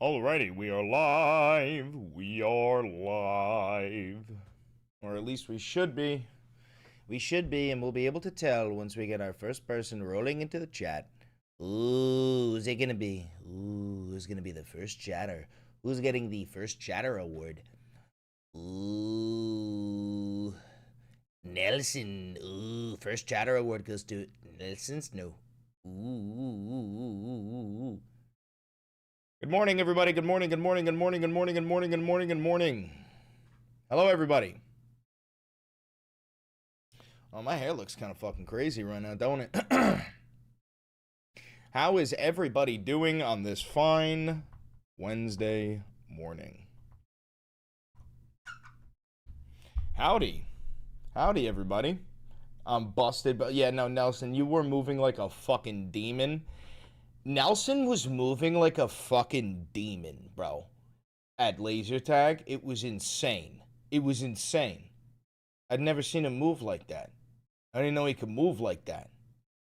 Alrighty, we are live. We are live. Or at least we should be. We should be, and we'll be able to tell once we get our first person rolling into the chat. Ooh, who's it gonna be? Ooh, who's gonna be the first chatter? Who's getting the first chatter award? Ooh, Nelson. Ooh, first chatter award goes to Nelson Snow. Ooh. Good morning, everybody. Good morning, good morning, good morning, good morning, good morning, good morning, good morning. Hello, everybody. Oh, my hair looks kind of fucking crazy right now, don't it? How is everybody doing on this fine Wednesday morning? Howdy. Howdy, everybody. I'm busted, but yeah, no, Nelson, you were moving like a fucking demon. Nelson was moving like a fucking demon, bro. At laser tag, it was insane. It was insane. I'd never seen him move like that. I didn't know he could move like that.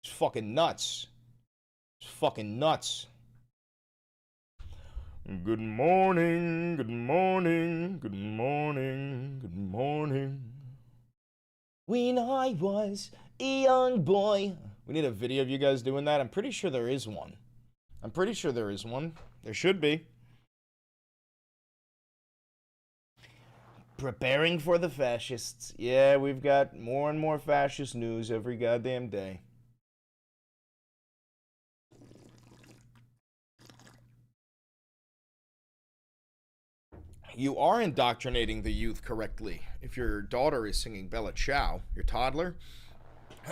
It's fucking nuts. It's fucking nuts. Good morning, good morning, good morning, good morning. When I was a young boy. We need a video of you guys doing that. I'm pretty sure there is one. There should be. Preparing for the fascists. Yeah, we've got more and more fascist news every goddamn day. You are indoctrinating the youth correctly. If your daughter is singing Bella Ciao, your toddler.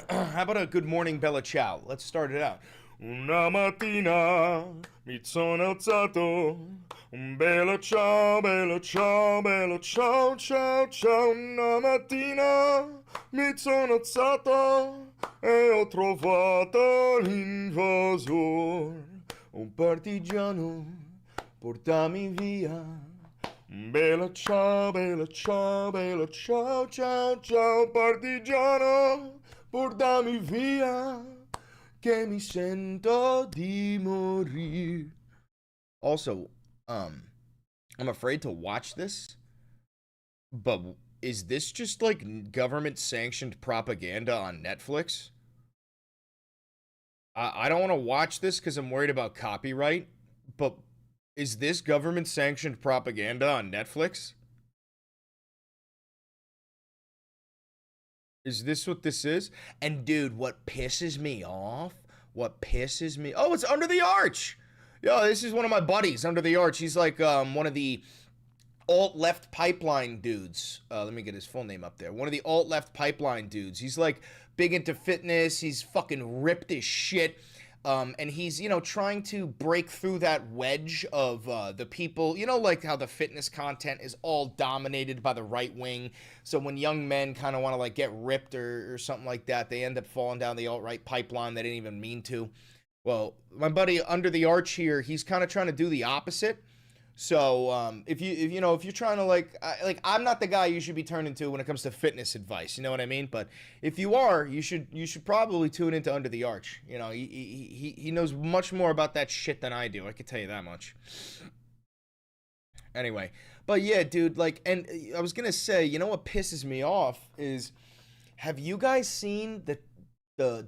How about a good morning Bella Ciao? Let's start it out. Una mattina mi sono alzato, un bello ciao, bello ciao, bello ciao, ciao, ciao. Una mattina mi sono alzato e ho trovato l'invasor, un partigiano, portami via. Bella ciao, bella ciao, bella ciao, ciao, ciao, partigiano, portami via. Que mi sento di morir. Also, I'm afraid to watch this, but is this just like government sanctioned propaganda on Netflix? I don't want to watch this because I'm worried about copyright, but is this government sanctioned propaganda on Netflix? Is this what this is? And dude, what pisses me off? Oh, it's Under the Arch. Yo, this is one of my buddies, Under the Arch. He's like one of the alt-left pipeline dudes. Let me get his full name up there. One of the alt-left pipeline dudes. He's like big into fitness. He's fucking ripped as shit. And he's, trying to break through that wedge of the people, like how the fitness content is all dominated by the right wing. So when young men kind of want to like get ripped or something like that, they end up falling down the alt-right pipeline they didn't even mean to. Well, my buddy Under the Arch here, he's kind of trying to do the opposite. So if you're trying to like I'm not the guy you should be turning to when it comes to fitness advice, you know what I mean? But if you are, you should probably tune into Under the Arch. He knows much more about that shit than I do. I can tell you that much. Anyway, but yeah, dude, like, and I was gonna say, what pisses me off is, have you guys seen the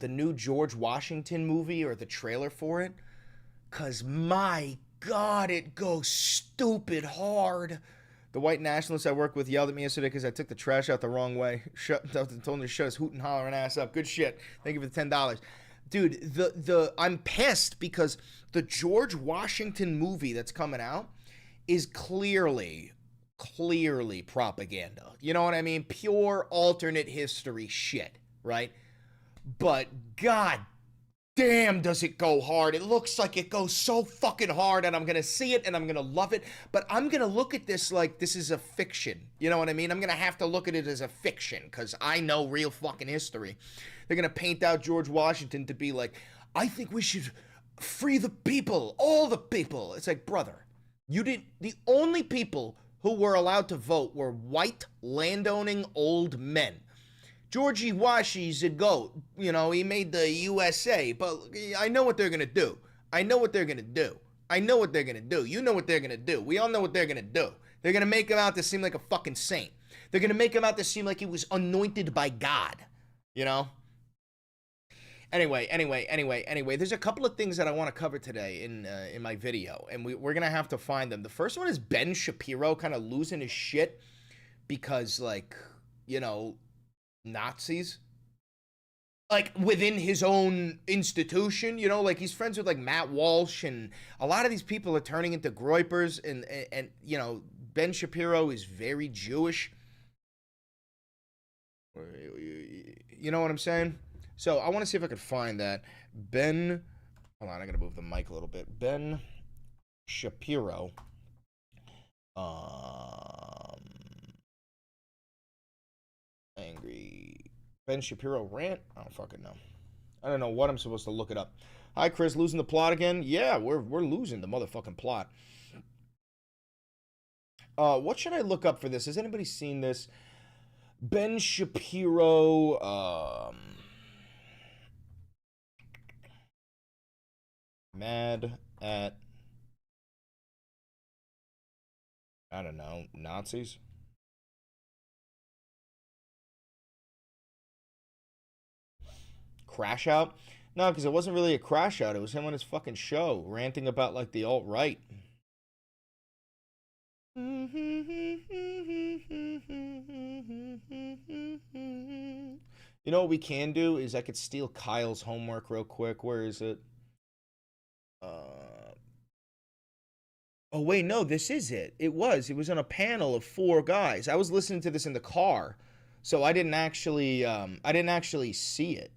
new George Washington movie or the trailer for it? 'Cause my God, it goes stupid hard. The white nationalists I work with yelled at me yesterday because I took the trash out the wrong way. Told him to shut his hootin' hollering ass up. Good shit. Thank you for the $10. Dude, I'm pissed because the George Washington movie that's coming out is clearly propaganda. You know what I mean? Pure alternate history shit, right? But God damn, does it go hard. It looks like it goes so fucking hard, and I'm gonna see it and I'm gonna love it, but I'm gonna look at this like this is a fiction. You know what I mean? I'm gonna have to look at it as a fiction because I know real fucking history. They're gonna paint out George Washington to be like, I think we should free the people, all the people. It's like, brother, the only people who were allowed to vote were white landowning old men. Georgie Washy's a goat. He made the USA, but I know what they're going to do. I know what they're gonna do. You know what they're gonna do. We all know what they're gonna do. They're gonna make him out to seem like a fucking saint. They're gonna make him out to seem like he was anointed by God. You know? Anyway, there's a couple of things that I want to cover today in my video, and we're gonna have to find them. The first one is Ben Shapiro kind of losing his shit because, like, you know, Nazis, like, within his own institution, you know, like, he's friends with, like, Matt Walsh, and a lot of these people are turning into groypers, and you know, Ben Shapiro is very Jewish. You know what I'm saying? So I want to see if I could find that. Hold on, I gotta move the mic a little bit. Ben Shapiro. Angry. Ben Shapiro rant? I don't fucking know. I don't know what I'm supposed to look it up. Hi, Chris, losing the plot again? Yeah, we're losing the motherfucking plot. What should I look up for this? Has anybody seen this? Ben Shapiro, mad at, I don't know, Nazis? Crash out? No, because it wasn't really a crash out. It was him on his fucking show, ranting about, like, the alt-right. You know what we can do is I could steal Kyle's homework real quick. Where is it? Oh wait, no, this is it. It was on a panel of 4 guys. I was listening to this in the car, so I didn't actually see it.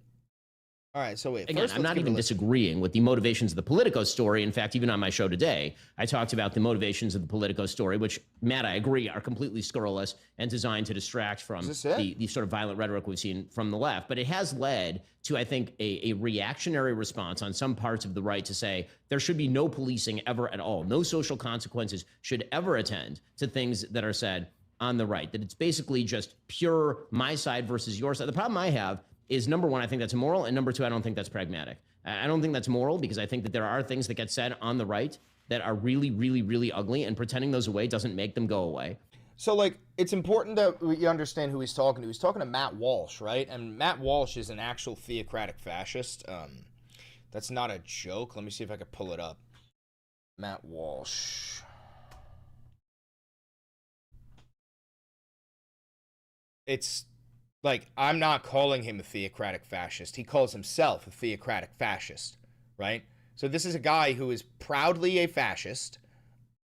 All right, so wait. Again, I'm not even disagreeing with the motivations of the Politico story. In fact, even on my show today, I talked about the motivations of the Politico story, which, Matt, I agree, are completely scurrilous and designed to distract from the sort of violent rhetoric we've seen from the left. But it has led to, I think, a reactionary response on some parts of the right to say there should be no policing ever at all. No social consequences should ever attend to things that are said on the right. That it's basically just pure my side versus your side. The problem I have is, number one, I think that's immoral, and number two, I don't think that's pragmatic. I don't think that's moral because I think that there are things that get said on the right that are really, really, really ugly, and pretending those away doesn't make them go away. So, like, it's important that you understand who he's talking to. He's talking to Matt Walsh, right? And Matt Walsh is an actual theocratic fascist. That's not a joke. Let me see if I can pull it up. Matt Walsh. It's... like, I'm not calling him a theocratic fascist. He calls himself a theocratic fascist, right? So this is a guy who is proudly a fascist,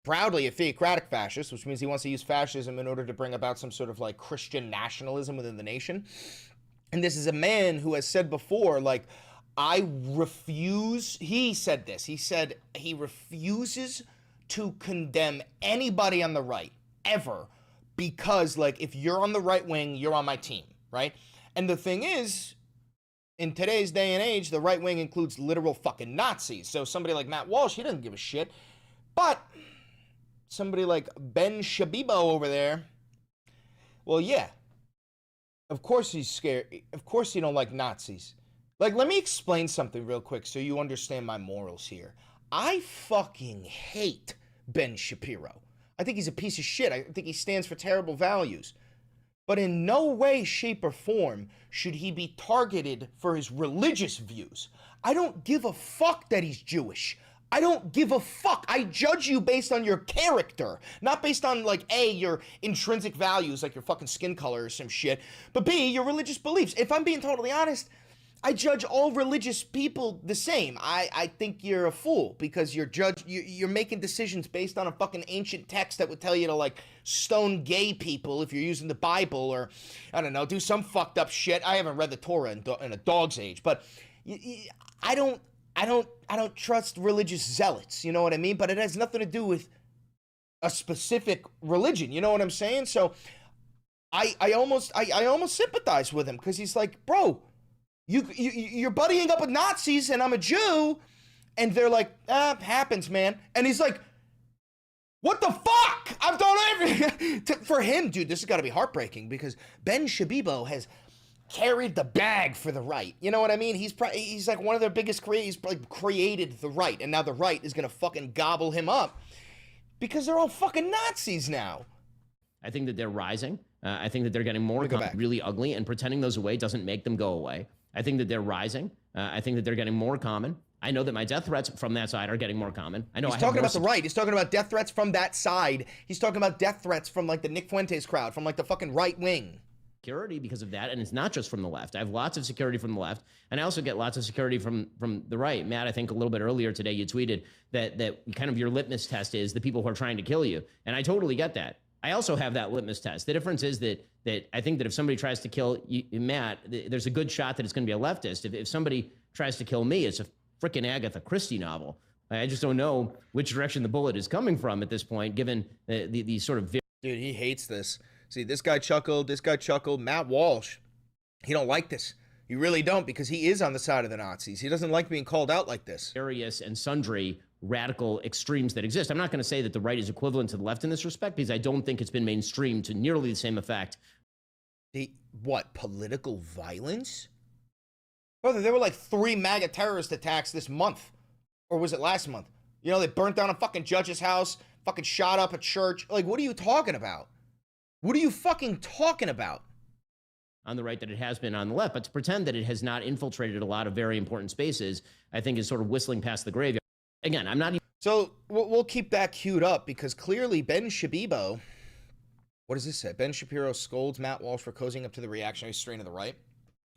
proudly a theocratic fascist, which means he wants to use fascism in order to bring about some sort of, like, Christian nationalism within the nation. And this is a man who has said before, like, I refuse, he said this, he said he refuses to condemn anybody on the right, ever, because, like, if you're on the right wing, you're on my team. Right? And the thing is, in today's day and age, the right wing includes literal fucking Nazis. So somebody like Matt Walsh, he doesn't give a shit. But somebody like Ben Shapiro over there, well, yeah. Of course he's scared. Of course you don't like Nazis. Like, let me explain something real quick so you understand my morals here. I fucking hate Ben Shapiro. I think he's a piece of shit. I think he stands for terrible values. But in no way, shape, or form should he be targeted for his religious views. I don't give a fuck that he's Jewish. I don't give a fuck. I judge you based on your character, not based on, like, A, your intrinsic values, like your fucking skin color or some shit, but B, your religious beliefs. If I'm being totally honest, I judge all religious people the same. I think you're a fool because you're making decisions based on a fucking ancient text that would tell you to, like, stone gay people if you're using the Bible, or, I don't know, do some fucked up shit. I haven't read the Torah in a dog's age, but I don't trust religious zealots, you know what I mean? But it has nothing to do with a specific religion, you know what I'm saying? So I almost sympathize with him because he's like, bro, you're buddying up with Nazis and I'm a Jew, and they're like, happens, man. And he's like, what the fuck? I've done everything. For him, dude, this has got to be heartbreaking because Ben Shapiro has carried the bag for the right. You know what I mean? He's like one of their biggest creators. He's like created the right, and now the right is gonna fucking gobble him up because they're all fucking Nazis now. I think that they're rising. I think that they're getting more really ugly, and pretending those away doesn't make them go away. I think that they're rising. I think that they're getting more common. I know that my death threats from that side are getting more common. I know he's talking about the right. He's talking about death threats from that side. He's talking about death threats from like the Nick Fuentes crowd, from like the fucking right wing. Security because of that, and it's not just from the left. I have lots of security from the left, and I also get lots of security from the right. Matt, I think a little bit earlier today you tweeted that kind of your litmus test is the people who are trying to kill you, and I totally get that. I also have that litmus test. The difference is that I think that if somebody tries to kill you, Matt, there's a good shot that it's going to be a leftist. If somebody tries to kill me, it's a freaking Agatha Christie novel. I just don't know which direction the bullet is coming from at this point, given the sort of... Dude, he hates this. See, this guy chuckled. Matt Walsh, he don't like this. You really don't, because he is on the side of the Nazis. He doesn't like being called out like this. Various and sundry radical extremes that exist. I'm not going to say that the right is equivalent to the left in this respect, because I don't think it's been mainstreamed to nearly the same effect. What, political violence? Brother, there were like 3 MAGA terrorist attacks this month. Or was it last month? You know, they burnt down a fucking judge's house, fucking shot up a church. Like, what are you talking about? What are you fucking talking about? On the right that it has been on the left, but to pretend that it has not infiltrated a lot of very important spaces, I think is sort of whistling past the graveyard. Again, I'm not... So we'll keep that queued up, because clearly Ben Shabibo, what does this say? Ben Shapiro scolds Matt Walsh for cozying up to the reactionary strain of the right.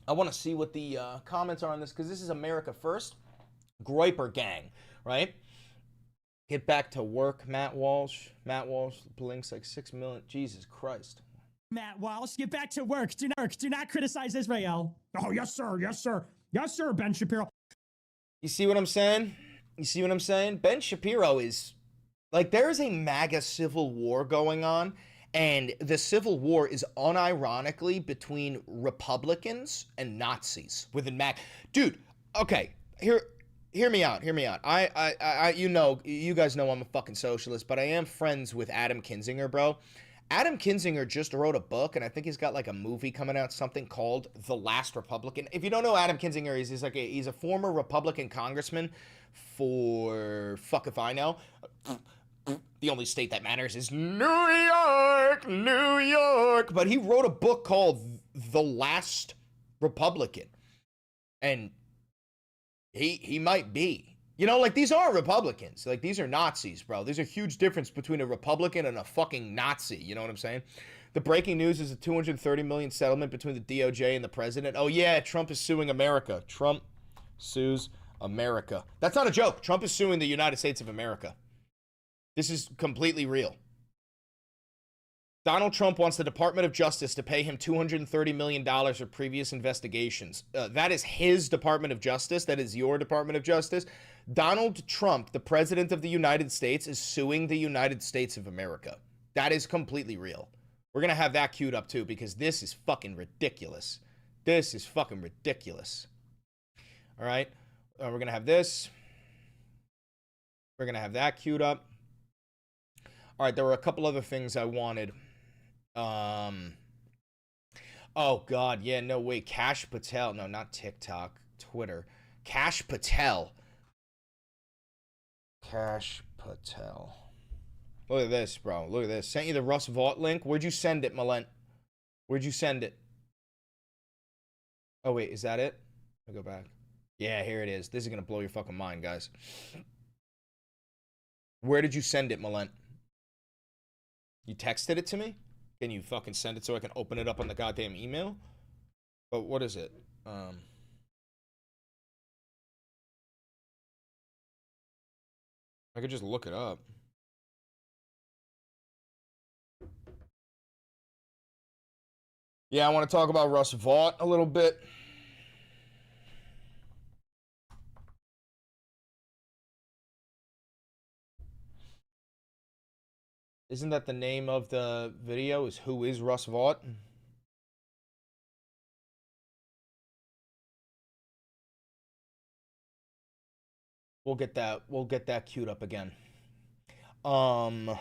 I want to see what the comments are on this, because this is America First. Groyper gang, right? Get back to work, Matt Walsh. Matt Walsh blinks like 6 million. Jesus Christ. Matt Walsh, get back to work. Do not criticize Israel. Oh, yes, sir. Yes, sir. Yes, sir, Ben Shapiro. You see what I'm saying? You see what I'm saying? Ben Shapiro is... Like, there is a MAGA civil war going on, and the civil war is unironically between Republicans and Nazis within MAGA. Dude, okay, hear me out. You guys know I'm a fucking socialist, but I am friends with Adam Kinzinger, bro. Adam Kinzinger just wrote a book, and I think he's got like a movie coming out, something called The Last Republican. If you don't know Adam Kinzinger, he's a former Republican congressman for fuck if I know. The only state that matters is New York, New York. But he wrote a book called The Last Republican, and he might be. You know, like, these aren't Republicans. Like, these are Nazis, bro. There's a huge difference between a Republican and a fucking Nazi. You know what I'm saying? The breaking news is a $230 million settlement between the DOJ and the president. Oh, yeah, Trump is suing America. Trump sues America. That's not a joke. Trump is suing the United States of America. This is completely real. Donald Trump wants the Department of Justice to pay him $230 million for previous investigations. That is his Department of Justice. That is your Department of Justice. Donald Trump, the President of the United States, is suing the United States of America. That is completely real. We're going to have that queued up too, because this is fucking ridiculous. This is fucking ridiculous. All right. We're going to have this. We're going to have that queued up. All right. There were a couple other things I wanted. Oh God, yeah, no way. Kash Patel, no, not TikTok, Twitter. Kash Patel. Kash Patel. Look at this, bro. Look at this. Sent you the Russ Vought link. Where'd you send it, Malent? Where'd you send it? Oh wait, is that it? Let me go back. Yeah, here it is. This is gonna blow your fucking mind, guys. Where did you send it, Malent? You texted it to me? Can you fucking send it so I can open it up on the goddamn email? But what is it? I could just look it up. Yeah, I want to talk about Russ Vought a little bit. Isn't that the name of the video? Is Who is Russ Vought? We'll get that queued up again. So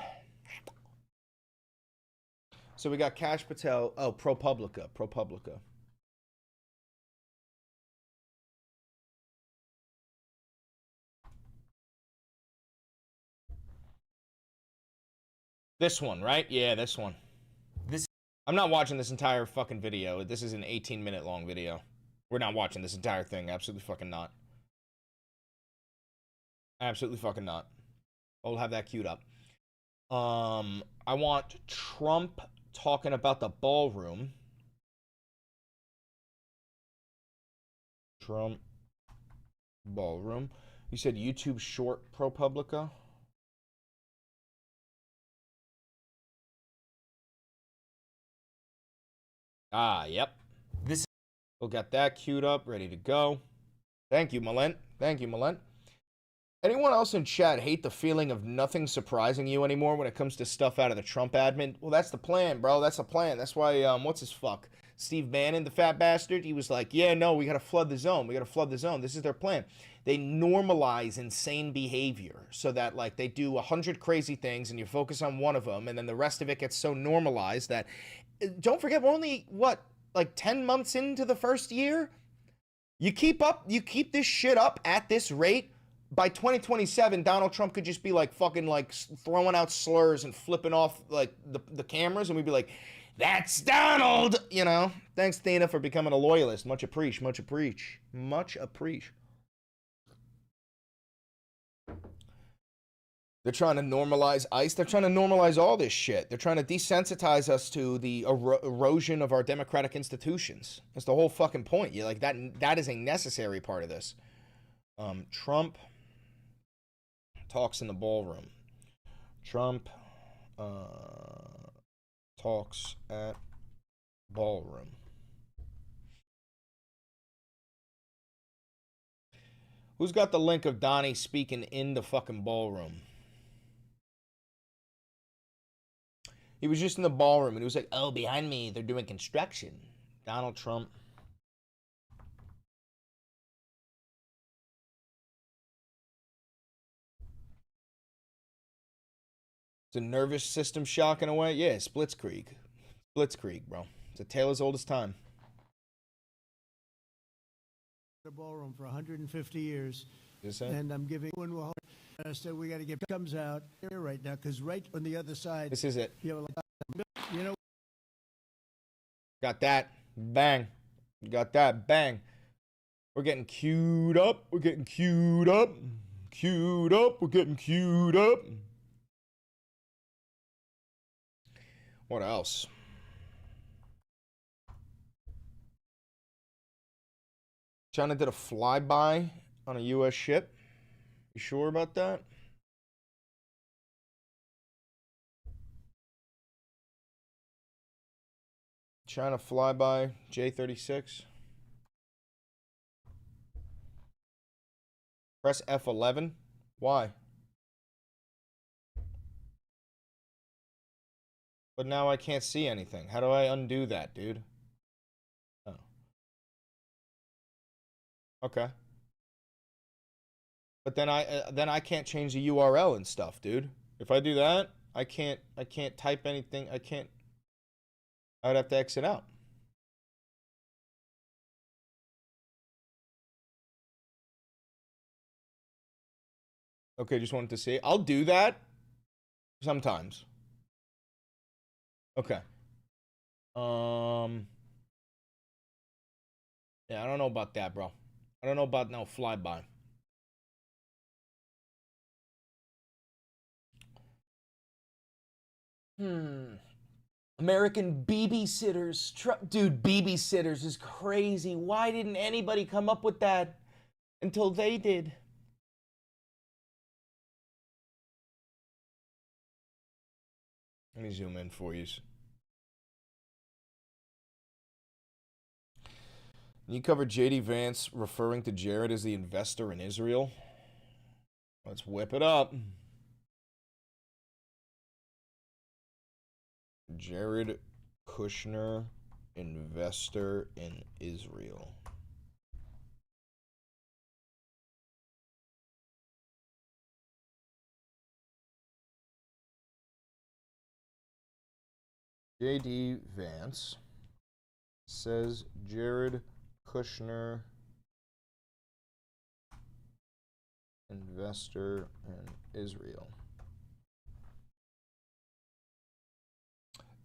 we got Kash Patel. Oh, ProPublica. This one, right? Yeah, this one. I'm not watching this entire fucking video. This is an 18-minute long video. We're not watching this entire thing. Absolutely fucking not. Absolutely fucking not. I'll have that queued up. I want Trump talking about the ballroom. Trump ballroom. You said YouTube short, ProPublica? Ah, yep. We'll get that queued up, ready to go. Thank you, Malent. Thank you, Malent. Anyone else in chat hate the feeling of nothing surprising you anymore when it comes to stuff out of the Trump admin? Well, that's the plan, bro. That's the plan. That's why, what's his fuck? Steve Bannon, the fat bastard, he was like, yeah, no, we got to flood the zone. We got to flood the zone. This is their plan. They normalize insane behavior so that, like, they do 100 crazy things and you focus on one of them, and then the rest of it gets so normalized that, don't forget, we're only, what, like 10 months into the first year? You keep this shit up at this rate, by 2027, Donald Trump could just be like fucking like throwing out slurs and flipping off like the cameras, and we'd be like, that's Donald, you know? Thanks, Dana, for becoming a loyalist. Much appreciate, much appreciate, much appreciate. They're trying to normalize ICE. They're trying to normalize all this shit. They're trying to desensitize us to the erosion of our democratic institutions. That's the whole fucking point. You're like, that is a necessary part of this. Trump talks in the ballroom. Trump talks at ballroom. Who's got the link of Donnie speaking in the fucking ballroom? He was just in the ballroom and he was like, oh, behind me, they're doing construction. Donald Trump. It's a nervous system shocking away. Yeah, Splitzkrieg. Blitzkrieg, bro. It's a tale as old as time. The ballroom for 150 years. And I'm giving one. So we got to get comes out here right now because right on the other side. This is it. You know. Got that. Bang. Got that. Bang. We're getting queued up. We're getting queued up. Queued up. We're getting queued up. What else? China did a flyby on a U.S. ship. You sure about that? China flyby J-36. Press F11. Why? But now I can't see anything. How do I undo that, dude? Oh. Okay. But then I can't change the URL and stuff, dude. If I do that, I can't type anything. I'd have to exit out. Okay, just wanted to see. I'll do that sometimes. Okay. Yeah, I don't know about that, bro. I don't know about no flyby. American babysitters. Dude, babysitters is crazy. Why didn't anybody come up with that until they did? Let me zoom in for you. You covered JD Vance referring to Jared as the investor in Israel. Let's whip it up. Jared Kushner, investor in Israel. JD Vance says Jared Kushner, investor in Israel.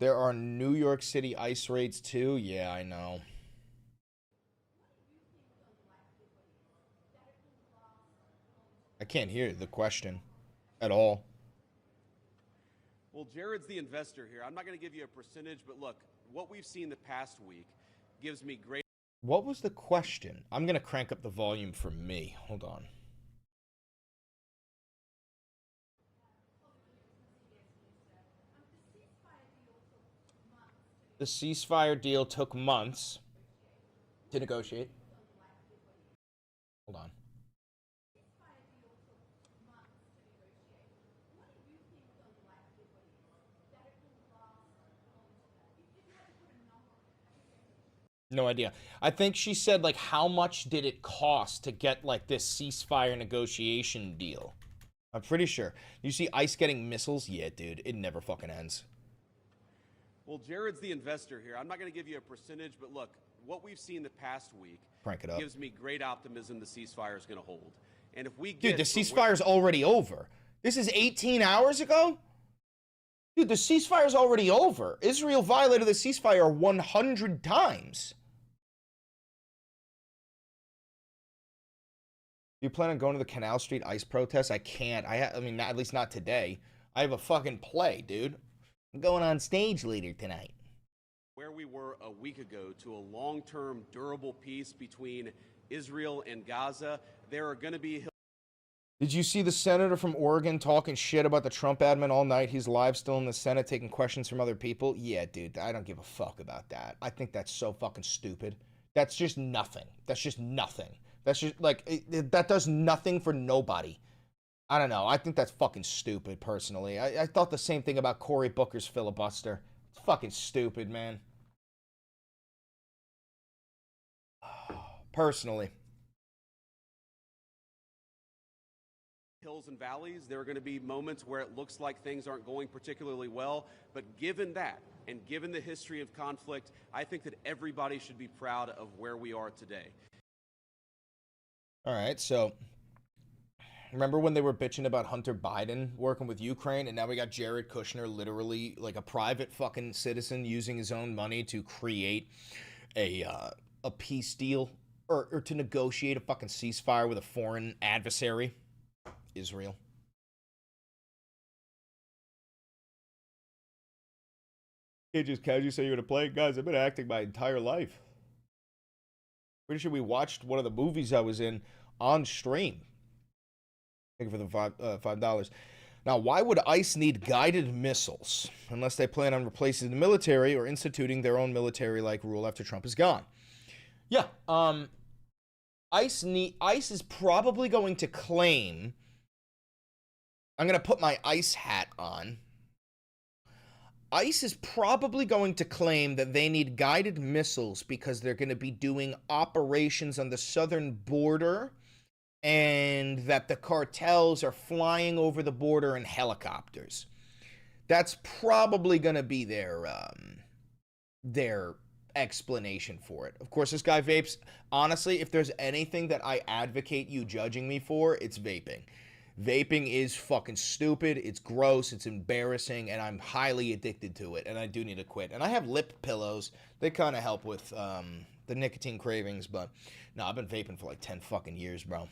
There are New York City ice raids too. Yeah, I know. I can't hear the question at all. Well, Jared's the investor here. I'm not going to give you a percentage, but look, what we've seen the past week gives me great... What was the question? I'm going to crank up the volume for me. Hold on. The ceasefire deal took months to negotiate. Hold on. No idea. I think she said, like, how much did it cost to get, like, this ceasefire negotiation deal? I'm pretty sure. You see ICE getting missiles? Yeah, dude. It never fucking ends. Well, Jared's the investor here. I'm not going to give you a percentage, but look, what we've seen the past week Crank it up. gives me great optimism the ceasefire is going to hold. And if we get... Dude, the ceasefire's already over. This is 18 hours ago? Dude, the ceasefire's already over. Israel violated the ceasefire 100 times. You plan on going to the Canal Street ICE protest? I can't. I mean, at least not today. I have a fucking play, dude. I'm going on stage later tonight. Where we were a week ago to a long-term, durable peace between Israel and Gaza, there are going to be... Did you see the senator from Oregon talking shit about the Trump admin all night? He's live still in the Senate taking questions from other people. Yeah, dude, I don't give a fuck about that. I think that's so fucking stupid. That's just nothing. That's just nothing. That's just, like, that does nothing for nobody. I don't know. I think that's fucking stupid, personally. I thought the same thing about Cory Booker's filibuster. It's fucking stupid, man. Personally. Hills and valleys, there are going to be moments where it looks like things aren't going particularly well, but given that, and given the history of conflict, I think that everybody should be proud of where we are today. All right, so remember when they were bitching about Hunter Biden working with Ukraine, and now we got Jared Kushner, literally like a private fucking citizen using his own money to create a peace deal or to negotiate a fucking ceasefire with a foreign adversary, Israel. You can't just casually say you're gonna play it, guys. I've been acting my entire life. Pretty sure we watched one of the movies I was in on stream. Thank you for the $5. Now, why would ICE need guided missiles unless they plan on replacing the military or instituting their own military-like rule after Trump is gone? Yeah, ICE is probably going to claim. I'm gonna put my ICE hat on. ICE is probably going to claim that they need guided missiles because they're going to be doing operations on the southern border and that the cartels are flying over the border in helicopters. That's probably going to be their explanation for it. Of course, this guy vapes. Honestly, if there's anything that I advocate you judging me for, it's vaping. Vaping is fucking stupid, it's gross, it's embarrassing, and I'm highly addicted to it, and I do need to quit. And I have lip pillows. They kind of help with the nicotine cravings, but no, I've been vaping for like 10 fucking years, bro.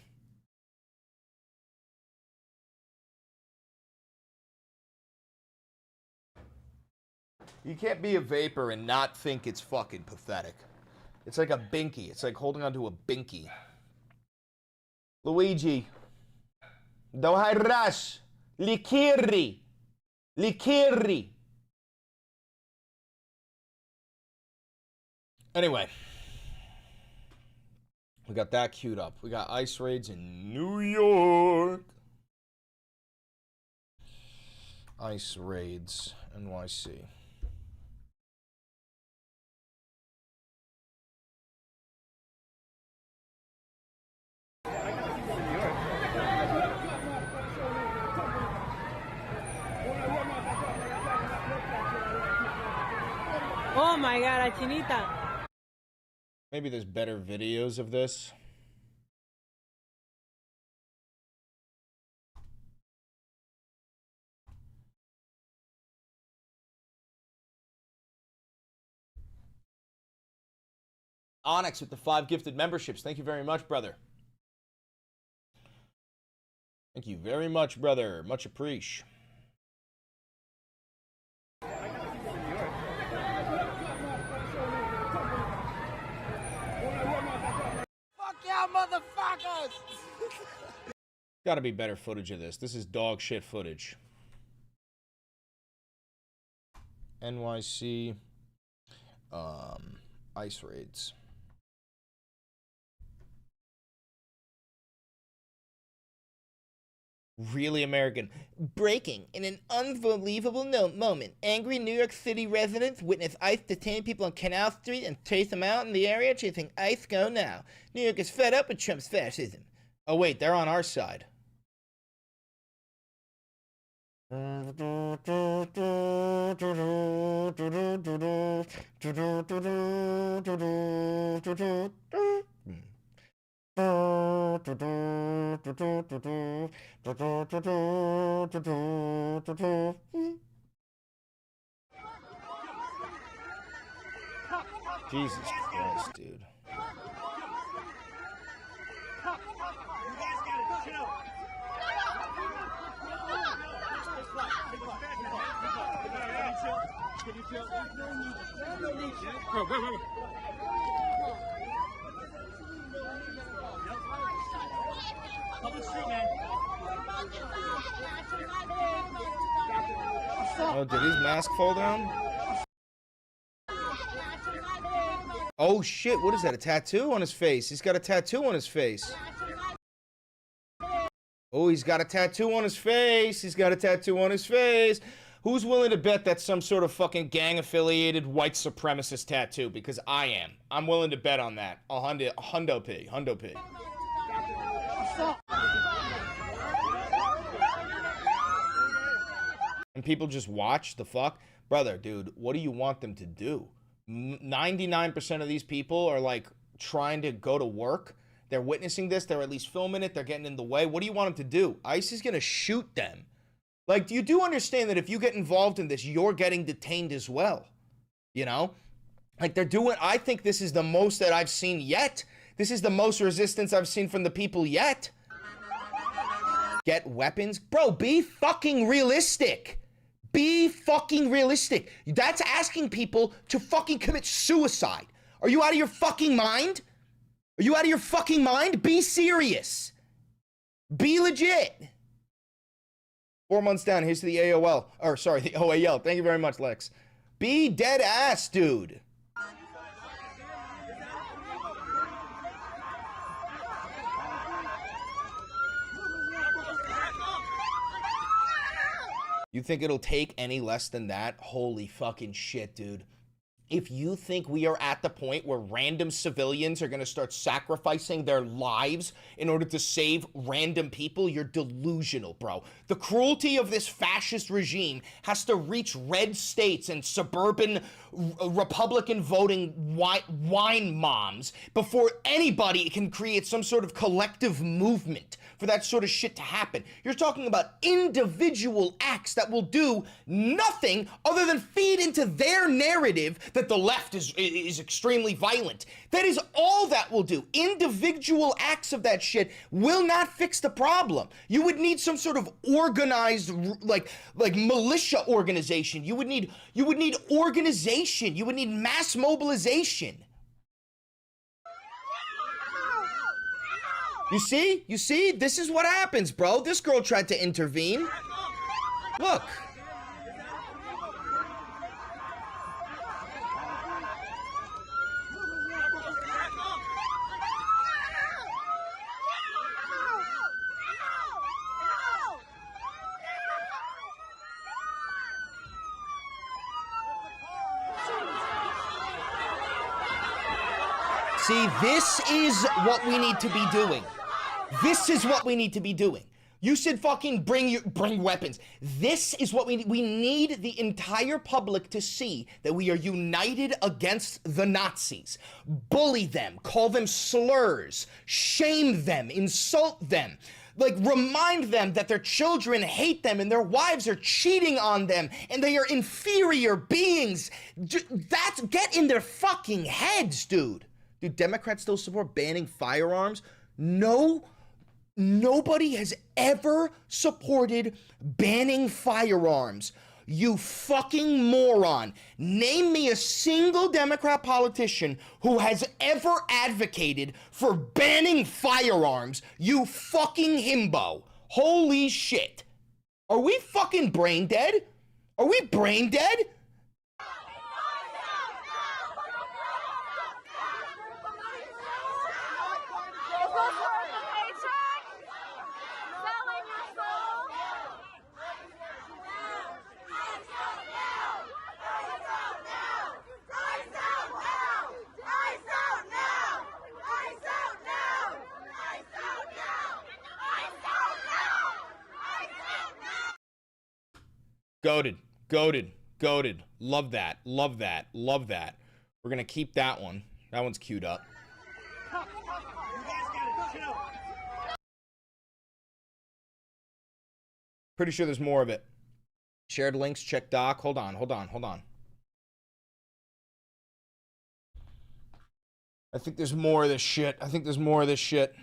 You can't be a vapor and not think it's fucking pathetic. It's like a binky. It's like holding onto a binky. Luigi. Doharash. Likiri. Likiri. Anyway. We got that queued up. We got ICE raids in New York. ICE raids, NYC. Oh my God, la chinita. Maybe there's better videos of this. Onyx with the 5 gifted memberships. Thank you very much, brother. Thank you very much, brother. Much appreciated. Fuck y'all motherfuckers! Gotta be better footage of this. This is dog shit footage. NYC ICE raids. Really American. Breaking. In an unbelievable moment, angry New York City residents witness ICE detain people on Canal Street and chase them out in the area, chasing ICE go now. New York is fed up with Trump's fascism. Oh wait, they're on our side. Jesus Christ, dude. Oh, did his mask fall down? Oh shit, what is that? A tattoo on his face? He's got a tattoo on his face. Oh, he's got a tattoo on his face. He's got a tattoo on his face. Who's willing to bet that's some sort of fucking gang-affiliated white supremacist tattoo? Because I am. I'm willing to bet on that. A hundo P. Hundo P. And people just watch the fuck? Brother, dude, what do you want them to do? 99% of these people are like trying to go to work. They're witnessing this. They're at least filming it. They're getting in the way. What do you want them to do? ICE is going to shoot them. Like, you do understand that if you get involved in this, you're getting detained as well. You know? Like, they're doing, I think this is the most that I've seen yet. This is the most resistance I've seen from the people yet. Get weapons? Bro, be fucking realistic. Be fucking realistic. That's asking people to fucking commit suicide. Are you out of your fucking mind? Are you out of your fucking mind? Be serious. Be legit. 4 months down, here's to the AOL. Or, sorry, the OAL. Thank you very much, Lex. Be dead ass, dude. You think it'll take any less than that? Holy fucking shit, dude. If you think we are at the point where random civilians are going to start sacrificing their lives in order to save random people, you're delusional, bro. The cruelty of this fascist regime has to reach red states and suburban Republican voting wine moms before anybody can create some sort of collective movement for that sort of shit to happen. You're talking about individual acts that will do nothing other than feed into their narrative that the left is extremely violent. That is all that will do. Individual acts of that shit will not fix the problem. You would need some sort of organized, like militia organization. You would need organization. You would need mass mobilization. You see? You see? This is what happens, bro. This girl tried to intervene. Look. See, this is what we need to be doing. This is what we need to be doing. You should fucking bring weapons. This is what we need. We need the entire public to see that we are united against the Nazis. Bully them, call them slurs, shame them, insult them. Like, remind them that their children hate them and their wives are cheating on them and they are inferior beings. Get in their fucking heads, dude. Do Democrats still support banning firearms? No. Nobody has ever supported banning firearms. You fucking moron. Name me a single Democrat politician who has ever advocated for banning firearms, you fucking himbo. Holy shit. Are we fucking brain dead? Are we brain dead? Goated, goated, goated. Love that, love that, love that. We're gonna keep that one. That one's queued up. Pretty sure there's more of it. Shared links, check doc. Hold on, hold on, hold on. I think there's more of this shit. I think there's more of this shit.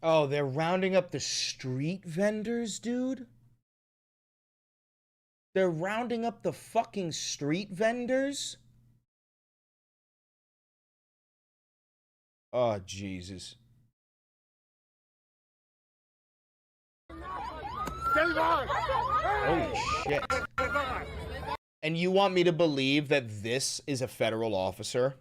Oh, they're rounding up the street vendors, dude? They're rounding up the fucking street vendors? Oh, Jesus. Holy shit. And you want me to believe that this is a federal officer?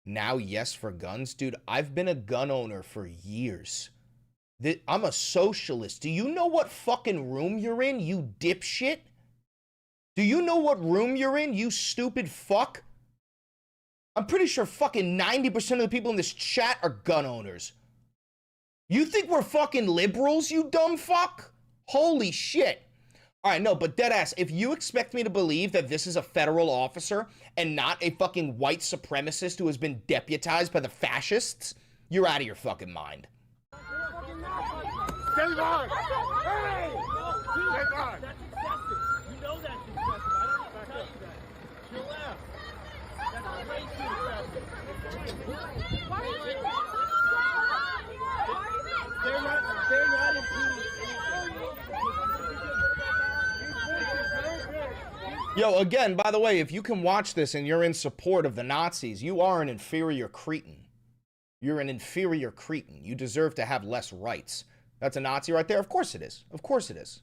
Now, yes, for guns? Dude, I've been a gun owner for years. I'm a socialist. Do you know what fucking room you're in, you dipshit? Do you know what room you're in, you stupid fuck? I'm pretty sure fucking 90% of the people in this chat are gun owners. You think we're fucking liberals, you dumb fuck? Holy shit. All right, no, but deadass, if you expect me to believe that this is a federal officer and not a fucking white supremacist who has been deputized by the fascists, you're out of your fucking mind. Stay on! Hey! Stay on! That's excessive. You know that's excessive. I don't need to tell you that. Chill out. That's way too excessive. Why are you They're not included. Yo, again, by the way, if you can watch this and you're in support of the Nazis, you are an inferior cretin. You're an inferior cretin. You deserve to have less rights. That's a Nazi right there? Of course it is. Of course it is.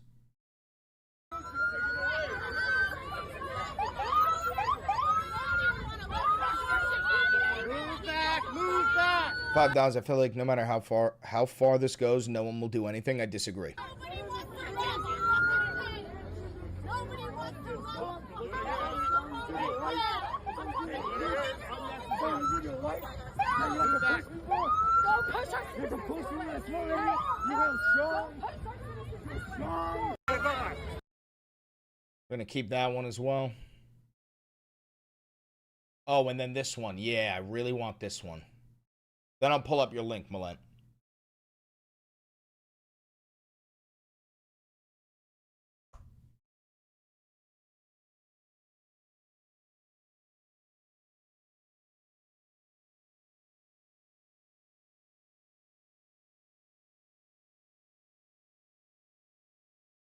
Move back! Move back! $5. I feel like no matter how far this goes, no one will do anything. I disagree. We're gonna keep that one as well. Oh, and then this one. Yeah, I really want this one. Then I'll pull up your link, Malent.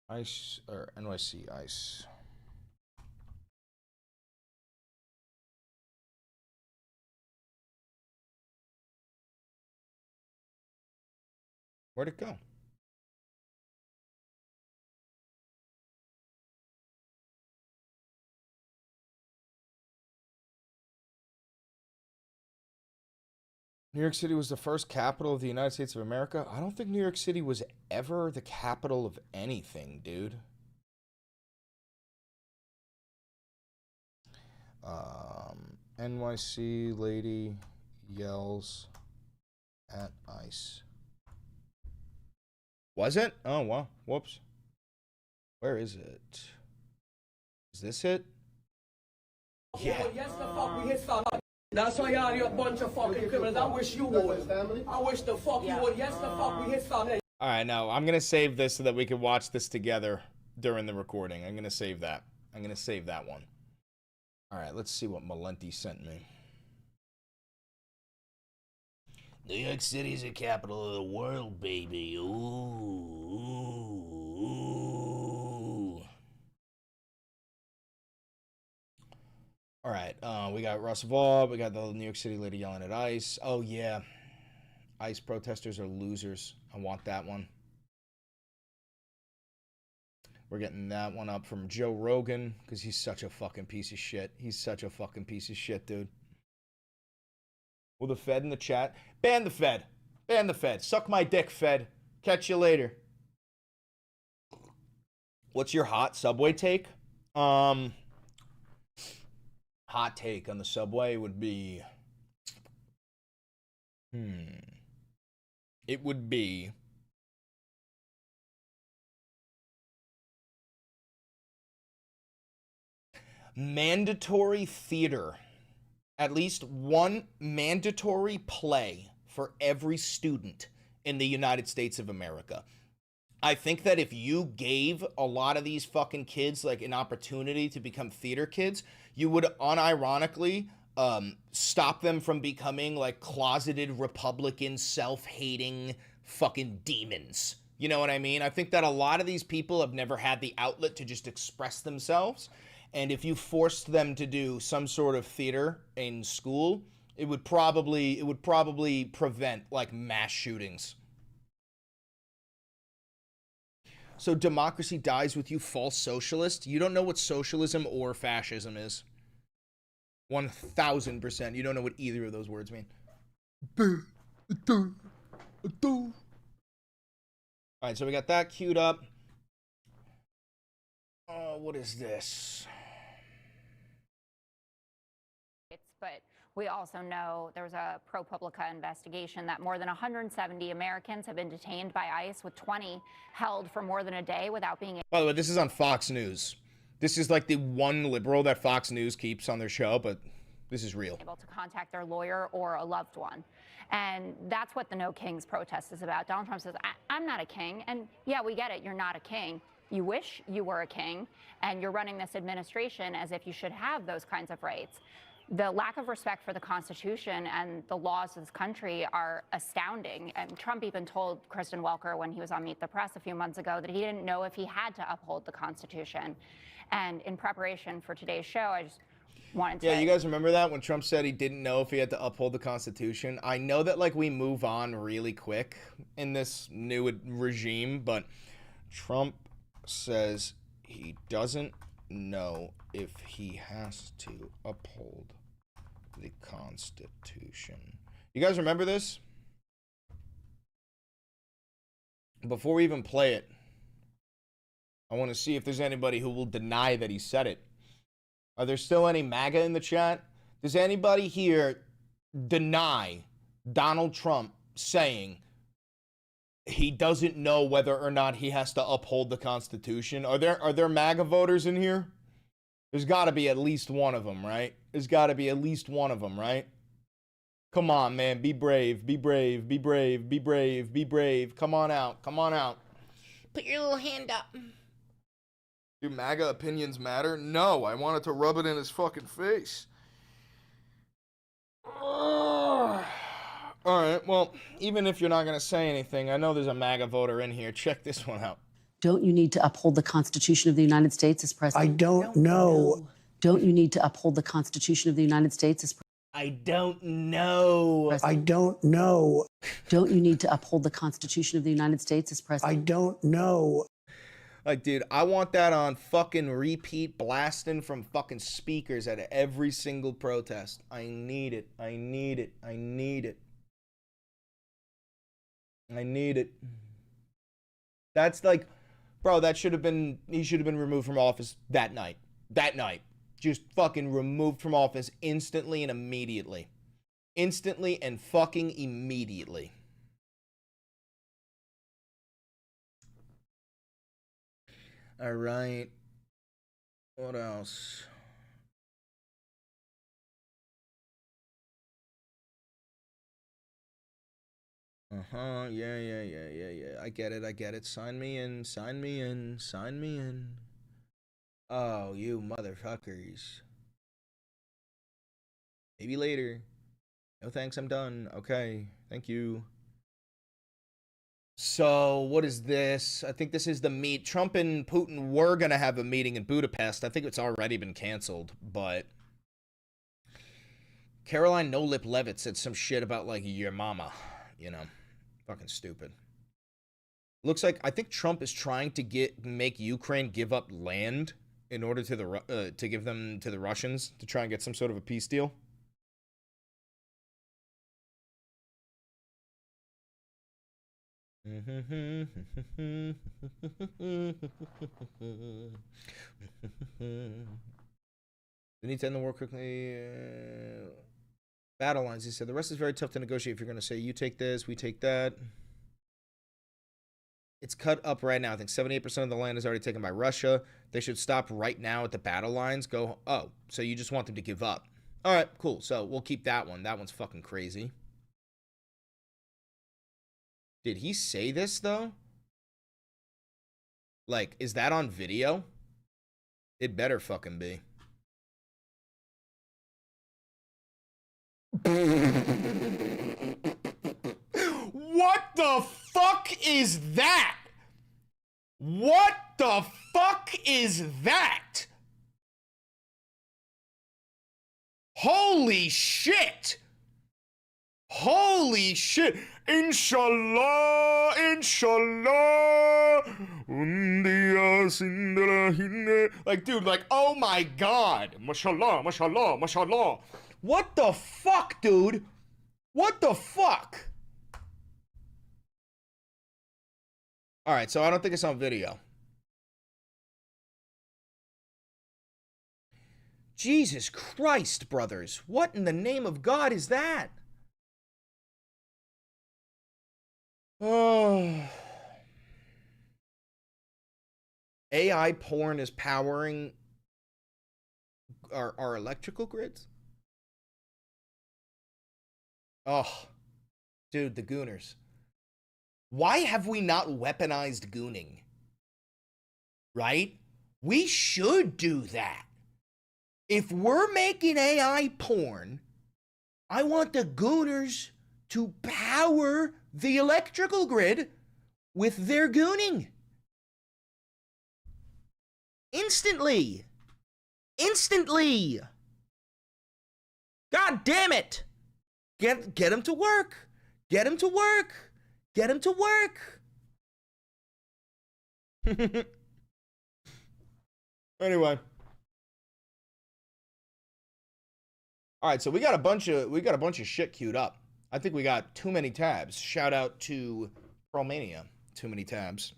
ICE, or NYC ICE. Where'd it go? New York City was the first capital of the United States of America. I don't think New York City was ever the capital of anything, dude. NYC lady yells at ICE. Was it? Oh, well, whoops. Where is it? Is this it? Yeah. Yes, the fuck we hit some. That's why y'all a bunch of fucking criminals. I wish you would. I wish the fuck you would. Yes, the fuck we hit some. All right, now I'm gonna save this so that we can watch this together during the recording. I'm gonna save that. I'm gonna save that one. All right, let's see what Malenti sent me. New York City's the capital of the world, baby. Ooh. All right, we got Russ Vaughn. We got the New York City lady yelling at ICE. Oh, yeah. ICE protesters are losers. I want that one. We're getting that one up from Joe Rogan because he's such a fucking piece of shit. He's such a fucking piece of shit, dude. Will the Fed in the chat? Ban the Fed. Ban the Fed. Suck my dick, Fed. Catch you later. What's your hot Subway take? Hot take on the Subway would be... It would be... mandatory theater. At least one mandatory play for every student in the United States of America. I think that if you gave a lot of these fucking kids like an opportunity to become theater kids, you would unironically stop them from becoming like closeted Republican, self-hating fucking demons. You know what I mean? I think that a lot of these people have never had the outlet to just express themselves. And if you forced them to do some sort of theater in school, it would probably prevent like mass shootings. So democracy dies with you, false socialist. You don't know what socialism or fascism is. 1000%. You don't know what either of those words mean. All right, so we got that queued up. What is this? But we also know there's a ProPublica investigation that more than 170 Americans have been detained by ICE, with 20 held for more than a day without being... By the way, this is on Fox News. This is like the one liberal that Fox News keeps on their show, but this is real. ...able to contact their lawyer or a loved one. And that's what the No Kings protest is about. Donald Trump says, I'm not a king. And yeah, we get it. You're not a king. You wish you were a king, and you're running this administration as if you should have those kinds of rights. The lack of respect for the Constitution and the laws of this country are astounding. And Trump even told Kristen Welker when he was on Meet the Press a few months ago that he didn't know if he had to uphold the Constitution. And in preparation for today's show, I just wanted to... Yeah, you guys remember that when Trump said he didn't know if he had to uphold the Constitution? I know that like we move on really quick in this new regime, but Trump says he doesn't know if he has to uphold the Constitution. You guys remember this? Before we even play it, I want to see if there's anybody who will deny that he said it. Are there still any MAGA in the chat? Does anybody here deny Donald Trump saying he doesn't know whether or not he has to uphold the Constitution? Are there MAGA voters in here? There's got to be at least one of them, right? There's got to be at least one of them, right? Come on, man. Be brave. Be brave. Be brave. Be brave. Be brave. Come on out. Come on out. Put your little hand up. Do MAGA opinions matter? No. I wanted to rub it in his fucking face. All right. Well, even if you're not going to say anything, I know there's a MAGA voter in here. Check this one out. Don't you need to uphold the Constitution of the United States as president? I don't know. Don't you need to uphold the Constitution of the United States as president? I don't know. I don't know. Don't you need to uphold the Constitution of the United States as president? I don't know. Like, dude, I want that on fucking repeat, blasting from fucking speakers at every single protest. I need it. I need it. I need it. I need it. That's like, bro, that should have been, he should have been removed from office that night. That night. Just fucking removed from office instantly and immediately. Instantly and fucking immediately. All right. What else? Uh-huh. Yeah. I get it. Sign me in. Oh, you motherfuckers. Maybe later. No thanks, I'm done. Okay. Thank you. So, what is this? I think this is the meet. Trump and Putin were going to have a meeting in Budapest. I think it's already been canceled, but Caroline No Lip Levitt said some shit about, like, your mama. You know, fucking stupid. Looks like, I think Trump is trying to make Ukraine give up land in order to give them to the Russians to try and get some sort of a peace deal. We need to end the war quickly. Battle lines, he said. The rest is very tough to negotiate if you're going to say, you take this, we take that. It's cut up right now. I think 78% of the land is already taken by Russia. They should stop right now at the battle lines. Go, oh, so you just want them to give up. All right, cool. So we'll keep that one. That one's fucking crazy. Did he say this, though? Like, is that on video? It better fucking be. What the fuck is that? What the fuck is that? Holy shit! Holy shit! Inshallah, inshallah. Un día sin de la hine. Like, dude, like, oh my god. Mashallah, mashallah, mashallah. What the fuck, dude? What the fuck? Alright, so I don't think it's on video. Jesus Christ, brothers. What in the name of God is that? Oh. AI porn is powering our electrical grids? Oh. Dude, the Gooners. Why have we not weaponized gooning? Right? We should do that. If we're making AI porn, I want the Gooners to power the electrical grid with their gooning. Instantly. Instantly. God damn it. Get him to work. Get him to work. Get him to work. Anyway. All right, so we got a bunch of shit queued up. I think we got too many tabs. Shout out to Promania. Too many tabs.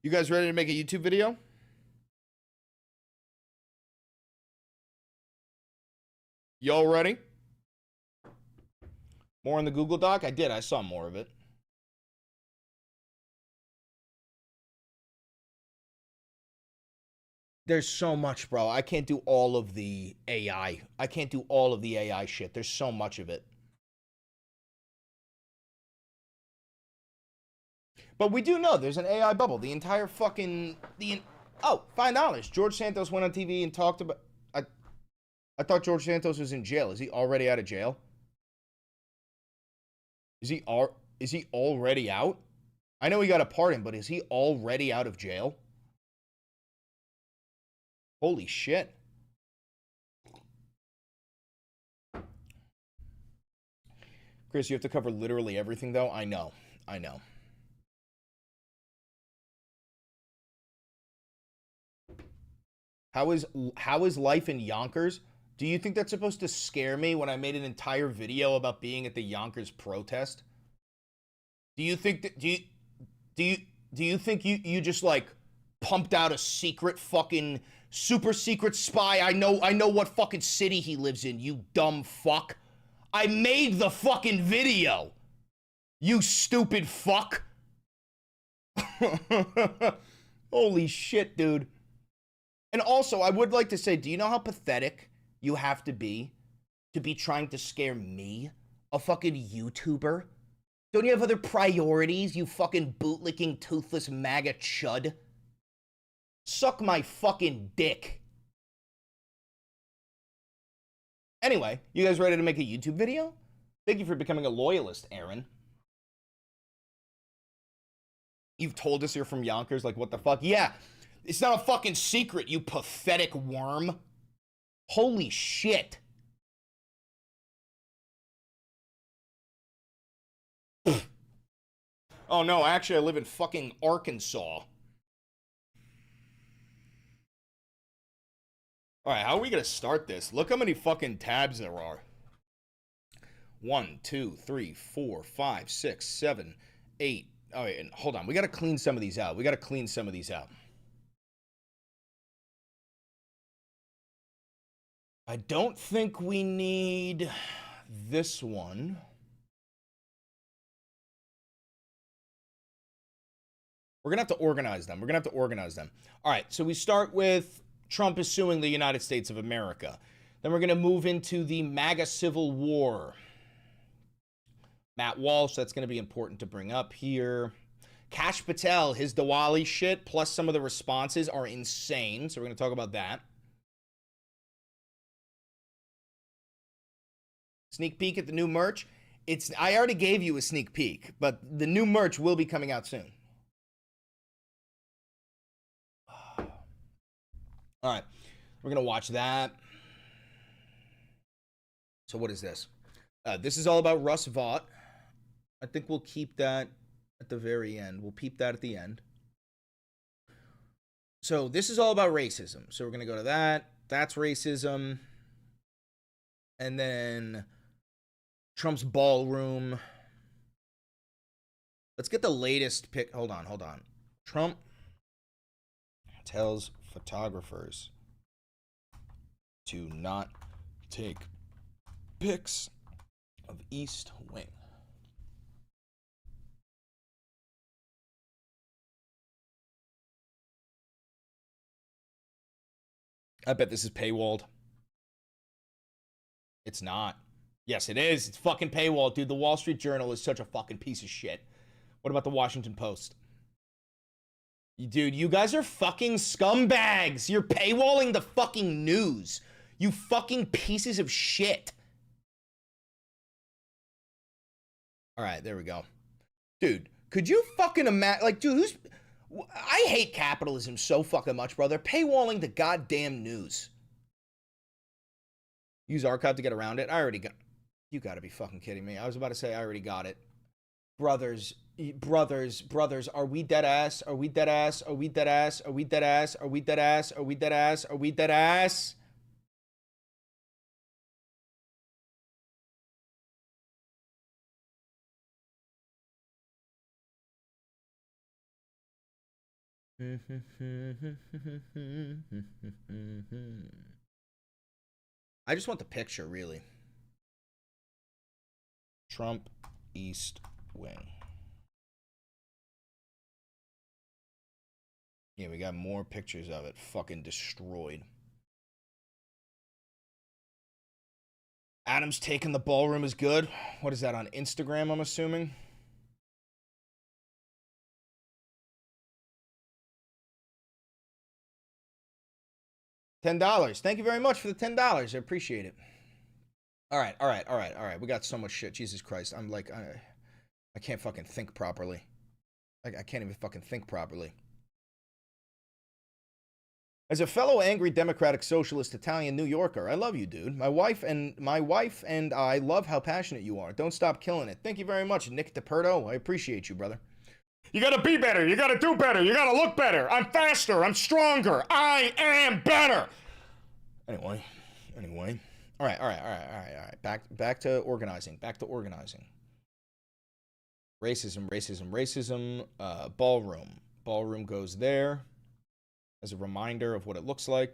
You guys ready to make a YouTube video? Y'all ready? More on the Google Doc? I did. I saw more of it. There's so much, bro. I can't do all of the AI. I can't do all of the AI shit. There's so much of it. But we do know there's an AI bubble. The entire fucking... Oh, $5. George Santos went on TV and talked about... I thought George Santos was in jail. Is he already out of jail? Is he already out? I know he got a pardon, but is he already out of jail? Holy shit. Chris, you have to cover literally everything, though? I know. I know. How is life in Yonkers? Do you think that's supposed to scare me when I made an entire video about being at the Yonkers protest? Do you think that do you think you just like pumped out a secret fucking super secret spy? I know what fucking city he lives in, you dumb fuck. I made the fucking video. You stupid fuck. Holy shit, dude. And also, I would like to say, do you know how pathetic you have to be trying to scare me, a fucking YouTuber? Don't you have other priorities, you fucking bootlicking, toothless MAGA chud? Suck my fucking dick. Anyway, you guys ready to make a YouTube video? Thank you for becoming a loyalist, Aaron. You've told us you're from Yonkers, like, what the fuck? Yeah, it's not a fucking secret, you pathetic worm. Holy shit. Oh no, actually I live in fucking Arkansas. Alright, how are we gonna start this? Look how many fucking tabs there are. 1, 2, 3, 4, 5, 6, 7, 8. Oh, wait, and hold on. We gotta clean some of these out. I don't think we need this one. We're gonna have to organize them. All right, so we start with Trump is suing the United States of America. Then we're gonna move into the MAGA Civil War. Matt Walsh, that's gonna be important to bring up here. Kash Patel, his Diwali shit, plus some of the responses are insane, so we're gonna talk about that. Sneak peek at the new merch. I already gave you a sneak peek, but the new merch will be coming out soon. All right, we're gonna watch that. So what is this? This is all about Russ Vought. I think we'll keep that at the very end. We'll peep that at the end. So this is all about racism. So we're gonna go to that. That's racism. And then Trump's ballroom. Let's get the latest pic. Hold on. Trump tells photographers to not take pics of East Wing. I bet this is paywalled. It's not. Yes, it is. It's fucking paywalled, dude. The Wall Street Journal is such a fucking piece of shit. What about the Washington Post? Dude, you guys are fucking scumbags. You're paywalling the fucking news. You fucking pieces of shit. All right, there we go. Dude, could you fucking imagine? Like, dude, I hate capitalism so fucking much, bro. They're paywalling the goddamn news. Use archive to get around it. I already got. You gotta be fucking kidding me. I was about to say I already got it. Brothers, are we dead ass? Are we dead ass? Are we dead ass? Are we dead ass? Are we dead ass? Are we dead ass? Are we dead ass? I just want the picture, really. Trump East Wing. Yeah, we got more pictures of it. Fucking destroyed. Adams taking the ballroom is good. What is that, on Instagram, I'm assuming? $10. Thank you very much for the $10. I appreciate it. All right. We got so much shit. Jesus Christ. I'm like, I can't fucking think properly. I can't even fucking think properly. As a fellow angry democratic socialist Italian New Yorker, I love you, dude. My wife and I love how passionate you are. Don't stop killing it. Thank you very much, Nick DePerto. I appreciate you, brother. You gotta be better. You gotta do better. You gotta look better. I'm faster. I'm stronger. I am better. Anyway. All right. Back to organizing. Racism. Ballroom. Ballroom goes there as a reminder of what it looks like.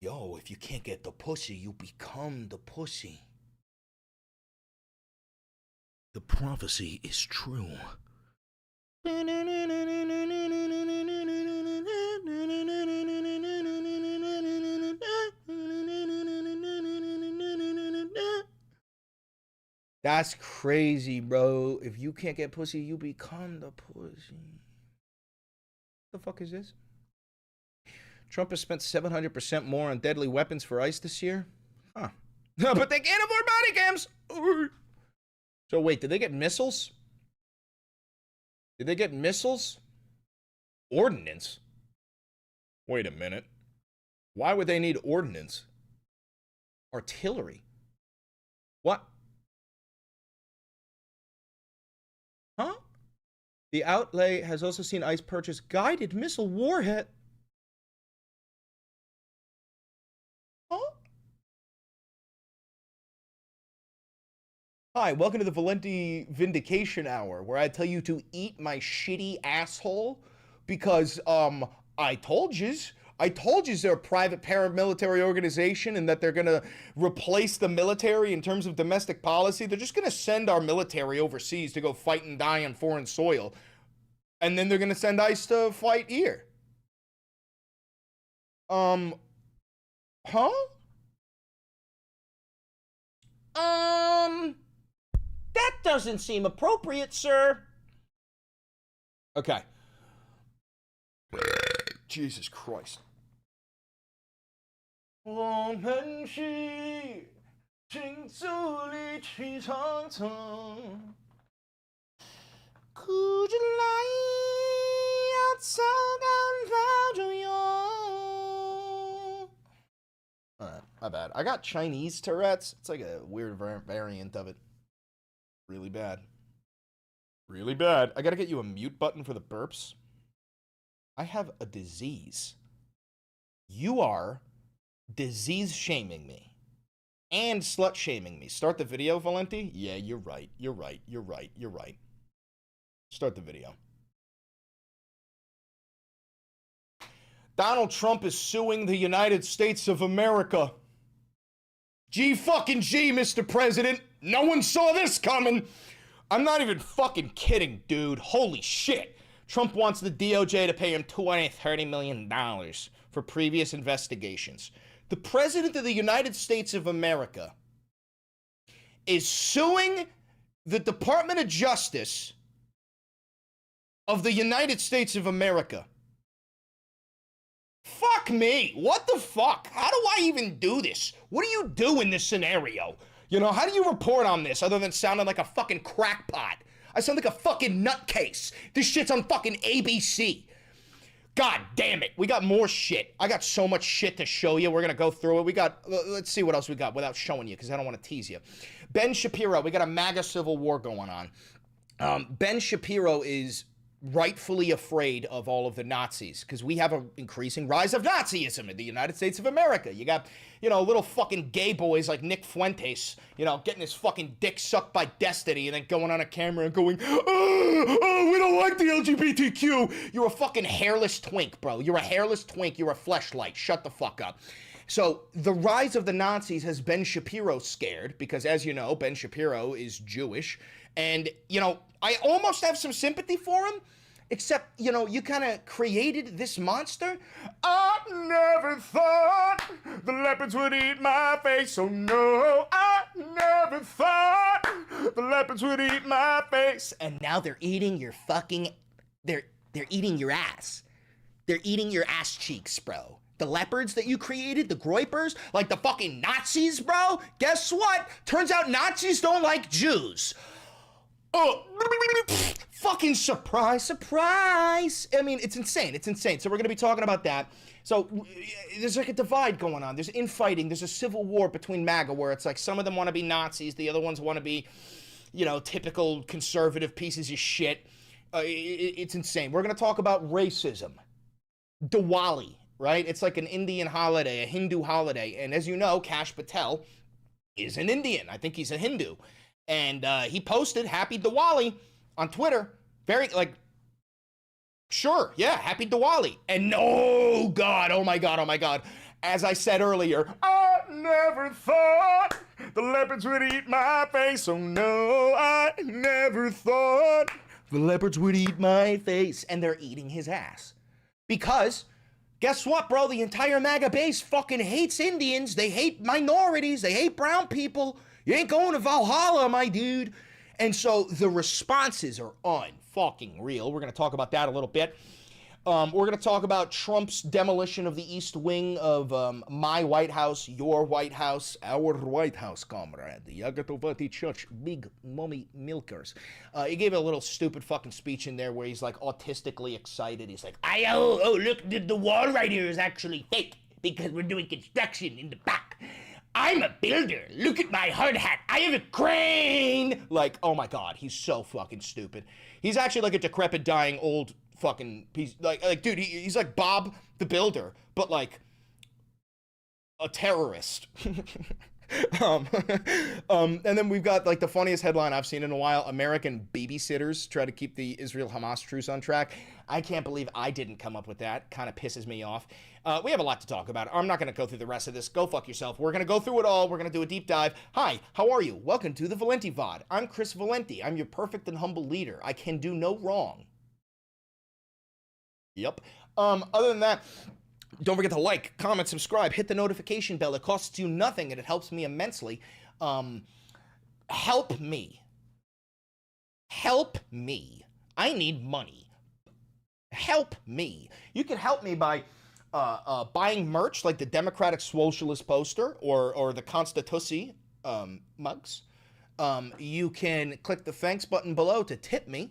Yo, if you can't get the pussy, you become the pussy. The prophecy is true. That's crazy, bro. If you can't get pussy, you become the pussy. The fuck is this? Trump has spent 700% more on deadly weapons for ICE this year? Huh. But they can't afford body cams! So wait, did they get missiles? Did they get missiles? Ordnance? Wait a minute. Why would they need ordnance? Artillery? What? Huh? The outlay has also seen ICE purchase guided missile warhead. Huh? Hi, welcome to the Valenti Vindication Hour, where I tell you to eat my shitty asshole because, I told yous. I told you they're a private paramilitary organization and that they're going to replace the military in terms of domestic policy. They're just going to send our military overseas to go fight and die on foreign soil. And then they're going to send ICE to fight here. Huh? That doesn't seem appropriate, sir. Okay. Jesus Christ. 我们是请助力去长城，哭着来，要走到老就有。Alright, my bad. I got Chinese Tourette's. It's like a weird variant of it. Really bad. Really bad. I gotta get you a mute button for the burps. I have a disease. You are disease shaming me and slut shaming me. Start the video, Valenti? Yeah, you're right. You're right. You're right. You're right. Start the video. Donald Trump is suing the United States of America. G fucking G, Mr. President. No one saw this coming. I'm not even fucking kidding, dude. Holy shit. Trump wants the DOJ to pay him $230 million for previous investigations. The President of the United States of America is suing the Department of Justice of the United States of America. Fuck me. What the fuck? How do I even do this? What do you do in this scenario? You know, how do you report on this other than sounding like a fucking crackpot? I sound like a fucking nutcase. This shit's on fucking ABC. God damn it. We got more shit. I got so much shit to show you. We're going to go through it. We got, let's see what else we got without showing you because I don't want to tease you. Ben Shapiro. We got a MAGA civil war going on. Ben Shapiro is rightfully afraid of all of the Nazis because we have an increasing rise of Nazism in the United States of America. You got, you know, little fucking gay boys like Nick Fuentes, you know, getting his fucking dick sucked by Destiny and then going on a camera and going, oh, we don't like the LGBTQ. You're a fucking hairless twink, bro. You're a hairless twink. You're a fleshlight. Shut the fuck up. So the rise of the Nazis has Ben Shapiro scared because, as you know, Ben Shapiro is Jewish. And, you know, I almost have some sympathy for him, except, you know, you kind of created this monster. I never thought the leopards would eat my face. Oh, no, I never thought the leopards would eat my face. And now they're eating your fucking, they're eating your ass. They're eating your ass cheeks, bro. The leopards that you created, the groypers, like the fucking Nazis, bro. Guess what? Turns out Nazis don't like Jews. Oh, fucking surprise, surprise. I mean, it's insane. It's insane. So we're going to be talking about that. So there's like a divide going on. There's infighting. There's a civil war between MAGA where it's like some of them want to be Nazis. The other ones want to be, you know, typical conservative pieces of shit. It's insane. We're going to talk about racism. Diwali, right? It's like an Indian holiday, a Hindu holiday. And as you know, Kash Patel is an Indian. I think he's a Hindu. And he posted Happy Diwali on Twitter. Very, like, sure, yeah, Happy Diwali. And oh, God, oh, my God, oh, my God. As I said earlier, I never thought the leopards would eat my face. Oh no, I never thought the leopards would eat my face. And they're eating his ass. Because, guess what, bro? The entire MAGA base fucking hates Indians. They hate minorities. They hate brown people. You ain't going to Valhalla, my dude. And so the responses are unfucking real. We're going to talk about that a little bit. We're going to talk about Trump's demolition of the East Wing of my White House, your White House, our White House, comrade, the Agatovati Church, big mommy milkers. He gave a little stupid fucking speech in there where he's like autistically excited. He's like, look, the wall right here is actually fake because we're doing construction in the back. I'm a builder. Look at my hard hat. I have a crane. Like, oh my God, he's so fucking stupid. He's actually like a decrepit, dying old fucking piece. Like dude, he's like Bob the Builder, but like a terrorist. And then we've got like the funniest headline I've seen in a while. American babysitters try to keep the Israel-Hamas truce on track. I can't believe I didn't come up with that. Kind of pisses me off. We have a lot to talk about. I'm not going to go through the rest of this. Go fuck yourself. We're going to go through it all. We're going to do a deep dive. Hi, how are you? Welcome to the Valenti VOD. I'm Chris Valenti. I'm your perfect and humble leader. I can do no wrong. Yep. Other than that, don't forget to like, comment, subscribe, hit the notification bell. It costs you nothing and it helps me immensely. Help me. Help me. I need money. Help me. You can help me by buying merch like the Democratic Socialist poster or the Constitusi mugs. You can click the thanks button below to tip me.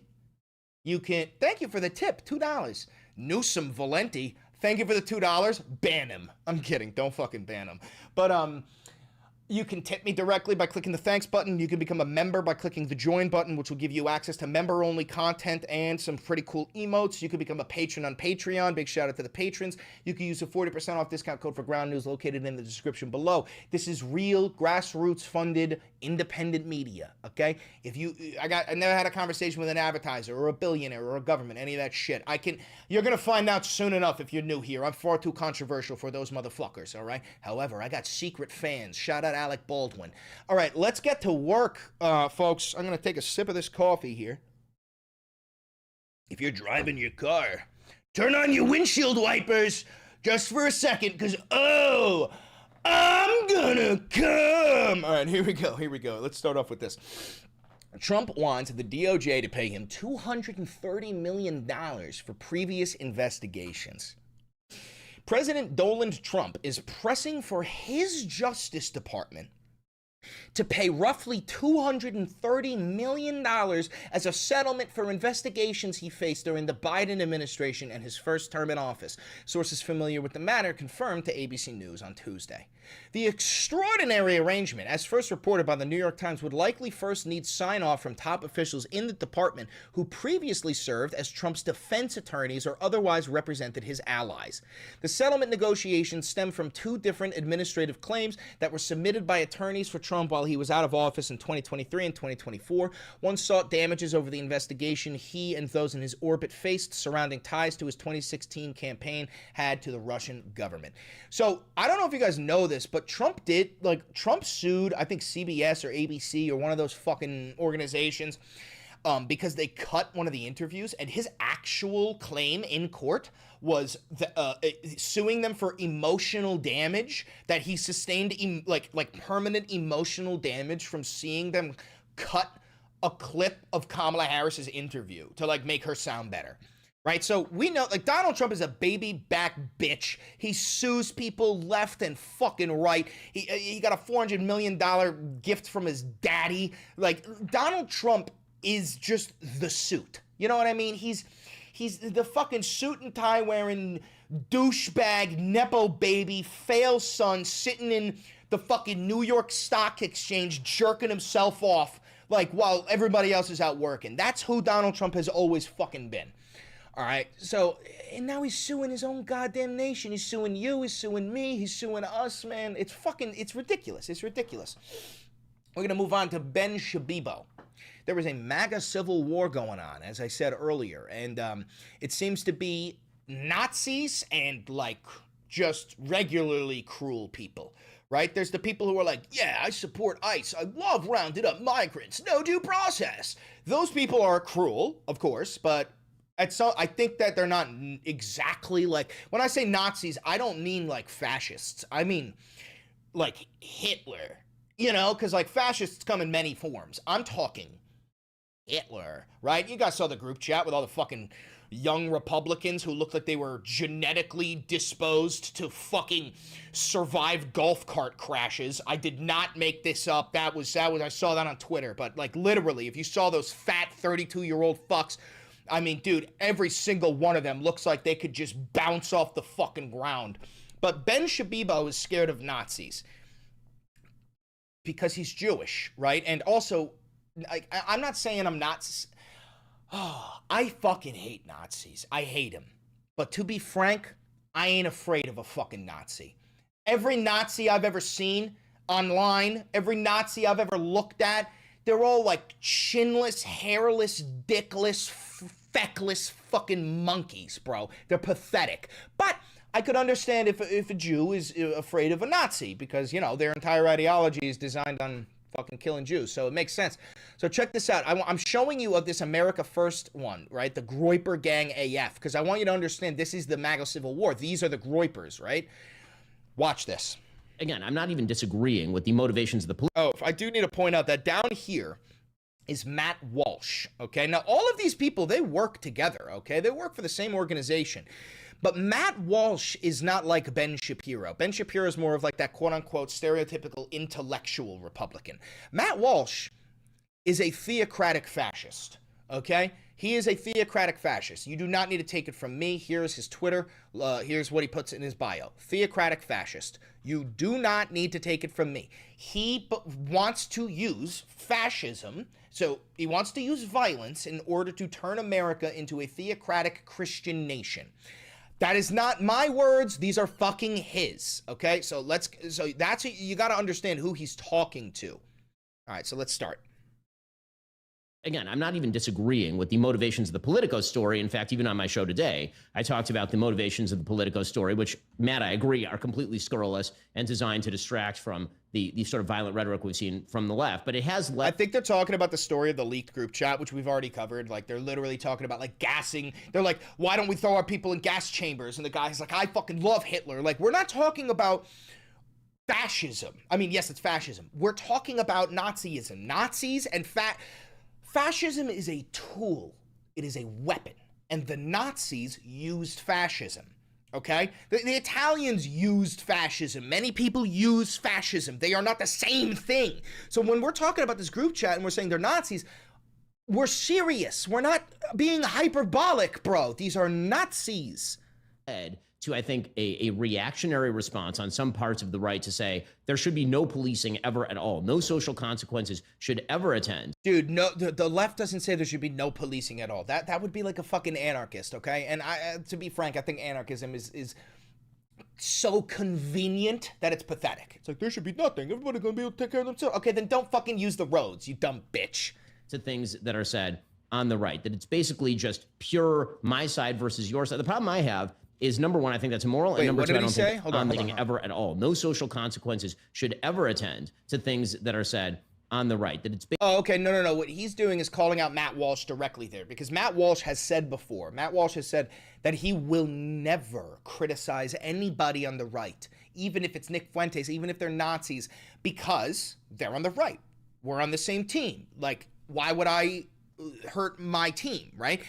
You can, thank you for the tip, $2. Newsom Valenti, thank you for the $2. Ban him. I'm kidding. Don't fucking ban him. But you can tip me directly by clicking the thanks button. You can become a member by clicking the join button, which will give you access to member-only content and some pretty cool emotes. You can become a patron on Patreon. Big shout out to the patrons. You can use a 40% off discount code for Ground News located in the description below. This is real, grassroots-funded, independent media, okay? I never had a conversation with an advertiser or a billionaire or a government, any of that shit. You're gonna find out soon enough if you're new here. I'm far too controversial for those motherfuckers, all right? However, I got secret fans. Shout out Alec Baldwin. All right, let's get to work, folks. I'm gonna take a sip of this coffee here. If you're driving your car, turn on your windshield wipers just for a second, because, I'm gonna come. All right, here we go. Let's start off with this. Trump wants the DOJ to pay him $230 million for previous investigations. President Donald Trump is pressing for his Justice Department to pay roughly $230 million as a settlement for investigations he faced during the Biden administration and his first term in office. Sources familiar with the matter confirmed to ABC News on Tuesday. The extraordinary arrangement, as first reported by the New York Times, would likely first need sign-off from top officials in the department who previously served as Trump's defense attorneys or otherwise represented his allies. The settlement negotiations stem from two different administrative claims that were submitted by attorneys for Trump while he was out of office in 2023 and 2024. One sought damages over the investigation he and those in his orbit faced surrounding ties to his 2016 campaign had to the Russian government. So I don't know if you guys know this, but Trump sued, I think, CBS or ABC or one of those fucking organizations because they cut one of the interviews, and his actual claim in court was suing them for emotional damage that he sustained, like permanent emotional damage from seeing them cut a clip of Kamala Harris's interview to like make her sound better. Right, so we know, like, Donald Trump is a baby back bitch. He sues people left and fucking right. He got a $400 million gift from his daddy. Like, Donald Trump is just the suit. You know what I mean? He's the fucking suit and tie wearing douchebag, nepo baby, fail son sitting in the fucking New York Stock Exchange jerking himself off, like, while everybody else is out working. That's who Donald Trump has always fucking been. All right, so, and now he's suing his own goddamn nation. He's suing you, he's suing me, he's suing us, man. It's ridiculous. It's ridiculous. We're going to move on to Ben Shabibo. There was a MAGA civil war going on, as I said earlier, and it seems to be Nazis and, like, just regularly cruel people, right? There's the people who are like, yeah, I support ICE. I love rounded up migrants. No due process. Those people are cruel, of course, but I think that they're not exactly like, when I say Nazis, I don't mean like fascists. I mean like Hitler, you know, because like fascists come in many forms. I'm talking Hitler, right? You guys saw the group chat with all the fucking young Republicans who looked like they were genetically disposed to fucking survive golf cart crashes. I did not make this up. That was I saw that on Twitter. But like literally, if you saw those fat 32-year-old fucks, I mean, dude, every single one of them looks like they could just bounce off the fucking ground. But Ben Shabibo is scared of Nazis because he's Jewish, right? And also, I'm not saying I'm not. Oh, I fucking hate Nazis. I hate them. But to be frank, I ain't afraid of a fucking Nazi. Every Nazi I've ever seen online, every Nazi I've ever looked at, they're all like chinless, hairless, dickless, feckless fucking monkeys, bro. They're pathetic. But I could understand if a Jew is afraid of a Nazi because, you know, their entire ideology is designed on fucking killing Jews, so it makes sense. So check this out. I'm showing you of this America First one, right? The Groyper Gang AF, because I want you to understand this is the MAGA Civil War. These are the Groypers, right? Watch this. Again, I'm not even disagreeing with the motivations of the Oh, I do need to point out that down here is Matt Walsh, okay? Now, all of these people, they work together, okay? They work for the same organization. But Matt Walsh is not like Ben Shapiro. Ben Shapiro is more of like that quote-unquote stereotypical intellectual Republican. Matt Walsh is a theocratic fascist, okay? He is a theocratic fascist. You do not need to take it from me. Here's his Twitter. Here's what he puts in his bio. Theocratic fascist. You do not need to take it from me. He wants to use fascism. So he wants to use violence in order to turn America into a theocratic Christian nation. That is not my words. These are fucking his. Okay, so that's you got to understand who he's talking to. All right, so let's start. Again, I'm not even disagreeing with the motivations of the Politico story. In fact, even on my show today, I talked about the motivations of the Politico story, which, Matt, I agree, are completely scurrilous and designed to distract from the sort of violent rhetoric we've seen from the left. But it has led... I think they're talking about the story of the leaked group chat, which we've already covered. Like, they're literally talking about, like, gassing. They're like, why don't we throw our people in gas chambers? And the guy's like, I fucking love Hitler. Like, we're not talking about fascism. I mean, yes, it's fascism. We're talking about Nazism. Nazis and fascism is a tool. It is a weapon. And the Nazis used fascism. Okay? The Italians used fascism. Many people use fascism. They are not the same thing. So when we're talking about this group chat and we're saying they're Nazis, we're serious. We're not being hyperbolic, bro. These are Nazis. To, I think, a reactionary response on some parts of the right to say there should be no policing ever at all. No social consequences should ever attend. Dude, no, the left doesn't say there should be no policing at all. That would be like a fucking anarchist, okay? And to be frank, I think anarchism is so convenient that it's pathetic. It's like, there should be nothing. Everybody's gonna be able to take care of themselves. Okay, then don't fucking use the roads, you dumb bitch. To things that are said on the right, that it's basically just pure my side versus your side. The problem I have is, number one, I think that's immoral, and number two, I don't think ever at all. No social consequences should ever attend to things that are said on the right. That it's okay, no. What he's doing is calling out Matt Walsh directly there, because Matt Walsh has said before, Matt Walsh has said that he will never criticize anybody on the right, even if it's Nick Fuentes, even if they're Nazis, because they're on the right. We're on the same team. Like, why would I hurt my team, right?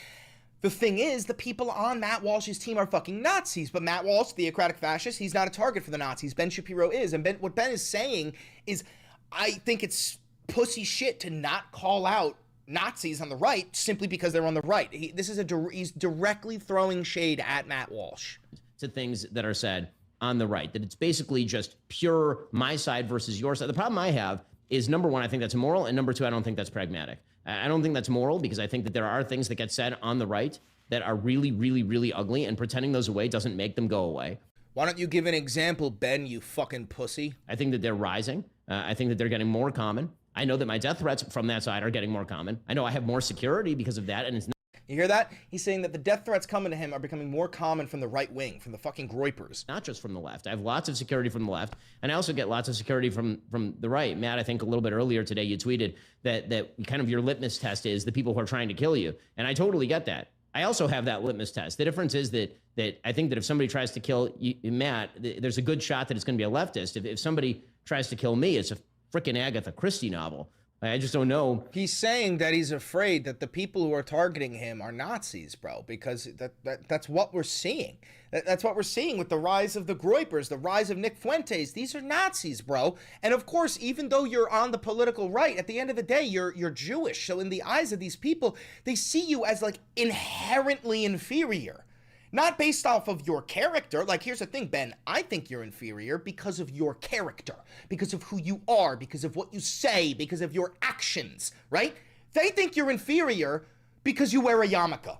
The thing is, the people on Matt Walsh's team are fucking Nazis, but Matt Walsh, theocratic fascist, he's not a target for the Nazis. Ben Shapiro is, and what Ben is saying is, I think it's pussy shit to not call out Nazis on the right simply because they're on the right. He's directly throwing shade at Matt Walsh. To things that are said on the right, that it's basically just pure my side versus your side. The problem I have is, number one, I think that's immoral, and number two, I don't think that's pragmatic. I don't think that's moral, because I think that there are things that get said on the right that are really, really, really ugly, and pretending those away doesn't make them go away. Why don't you give an example, Ben, you fucking pussy? I think that they're rising. I think that they're getting more common. I know that my death threats from that side are getting more common. I know I have more security because of that, and it's not. You hear that? He's saying that the death threats coming to him are becoming more common from the right wing, from the fucking groypers. Not just from the left. I have lots of security from the left, and I also get lots of security from the right. Matt, I think a little bit earlier today you tweeted that kind of your litmus test is the people who are trying to kill you, and I totally get that. I also have that litmus test. The difference is that I think that if somebody tries to kill you, Matt, there's a good shot that it's going to be a leftist. If somebody tries to kill me, it's a frickin' Agatha Christie novel. I just don't know. He's saying that he's afraid that the people who are targeting him are Nazis, bro, because that's what we're seeing. That's what we're seeing with the rise of the Groypers, the rise of Nick Fuentes. These are Nazis, bro. And of course, even though you're on the political right, at the end of the day, you're Jewish. So in the eyes of these people, they see you as like inherently inferior. Not based off of your character. Like, here's the thing, Ben. I think you're inferior because of your character, because of who you are, because of what you say, because of your actions, right? They think you're inferior because you wear a yarmulke,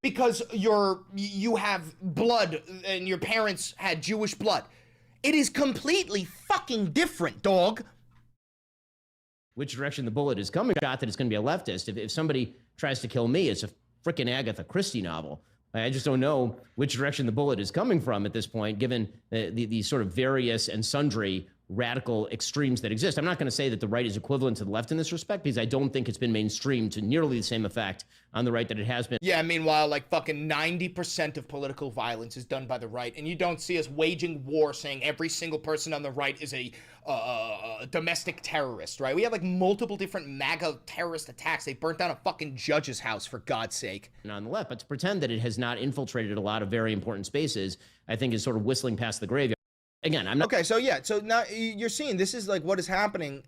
because you have blood and your parents had Jewish blood. It is completely fucking different, dog. Which direction the bullet is coming, shot that it's going to be a leftist. If somebody tries to kill me, it's a frickin' Agatha Christie novel. I just don't know which direction the bullet is coming from at this point, given the sort of various and sundry radical extremes that exist. I'm not going to say that the right is equivalent to the left in this respect, because I don't think it's been mainstreamed to nearly the same effect on the right that it has been. Yeah, meanwhile, like fucking 90% of political violence is done by the right, and you don't see us waging war saying every single person on the right is a domestic terrorist, right? We have like multiple different MAGA terrorist attacks. They burnt down a fucking judge's house, for God's sake. And on the left, but to pretend that it has not infiltrated a lot of very important spaces, I think is sort of whistling past the graveyard. Again, I'm not. Okay, so yeah, so now you're seeing this is like what is happening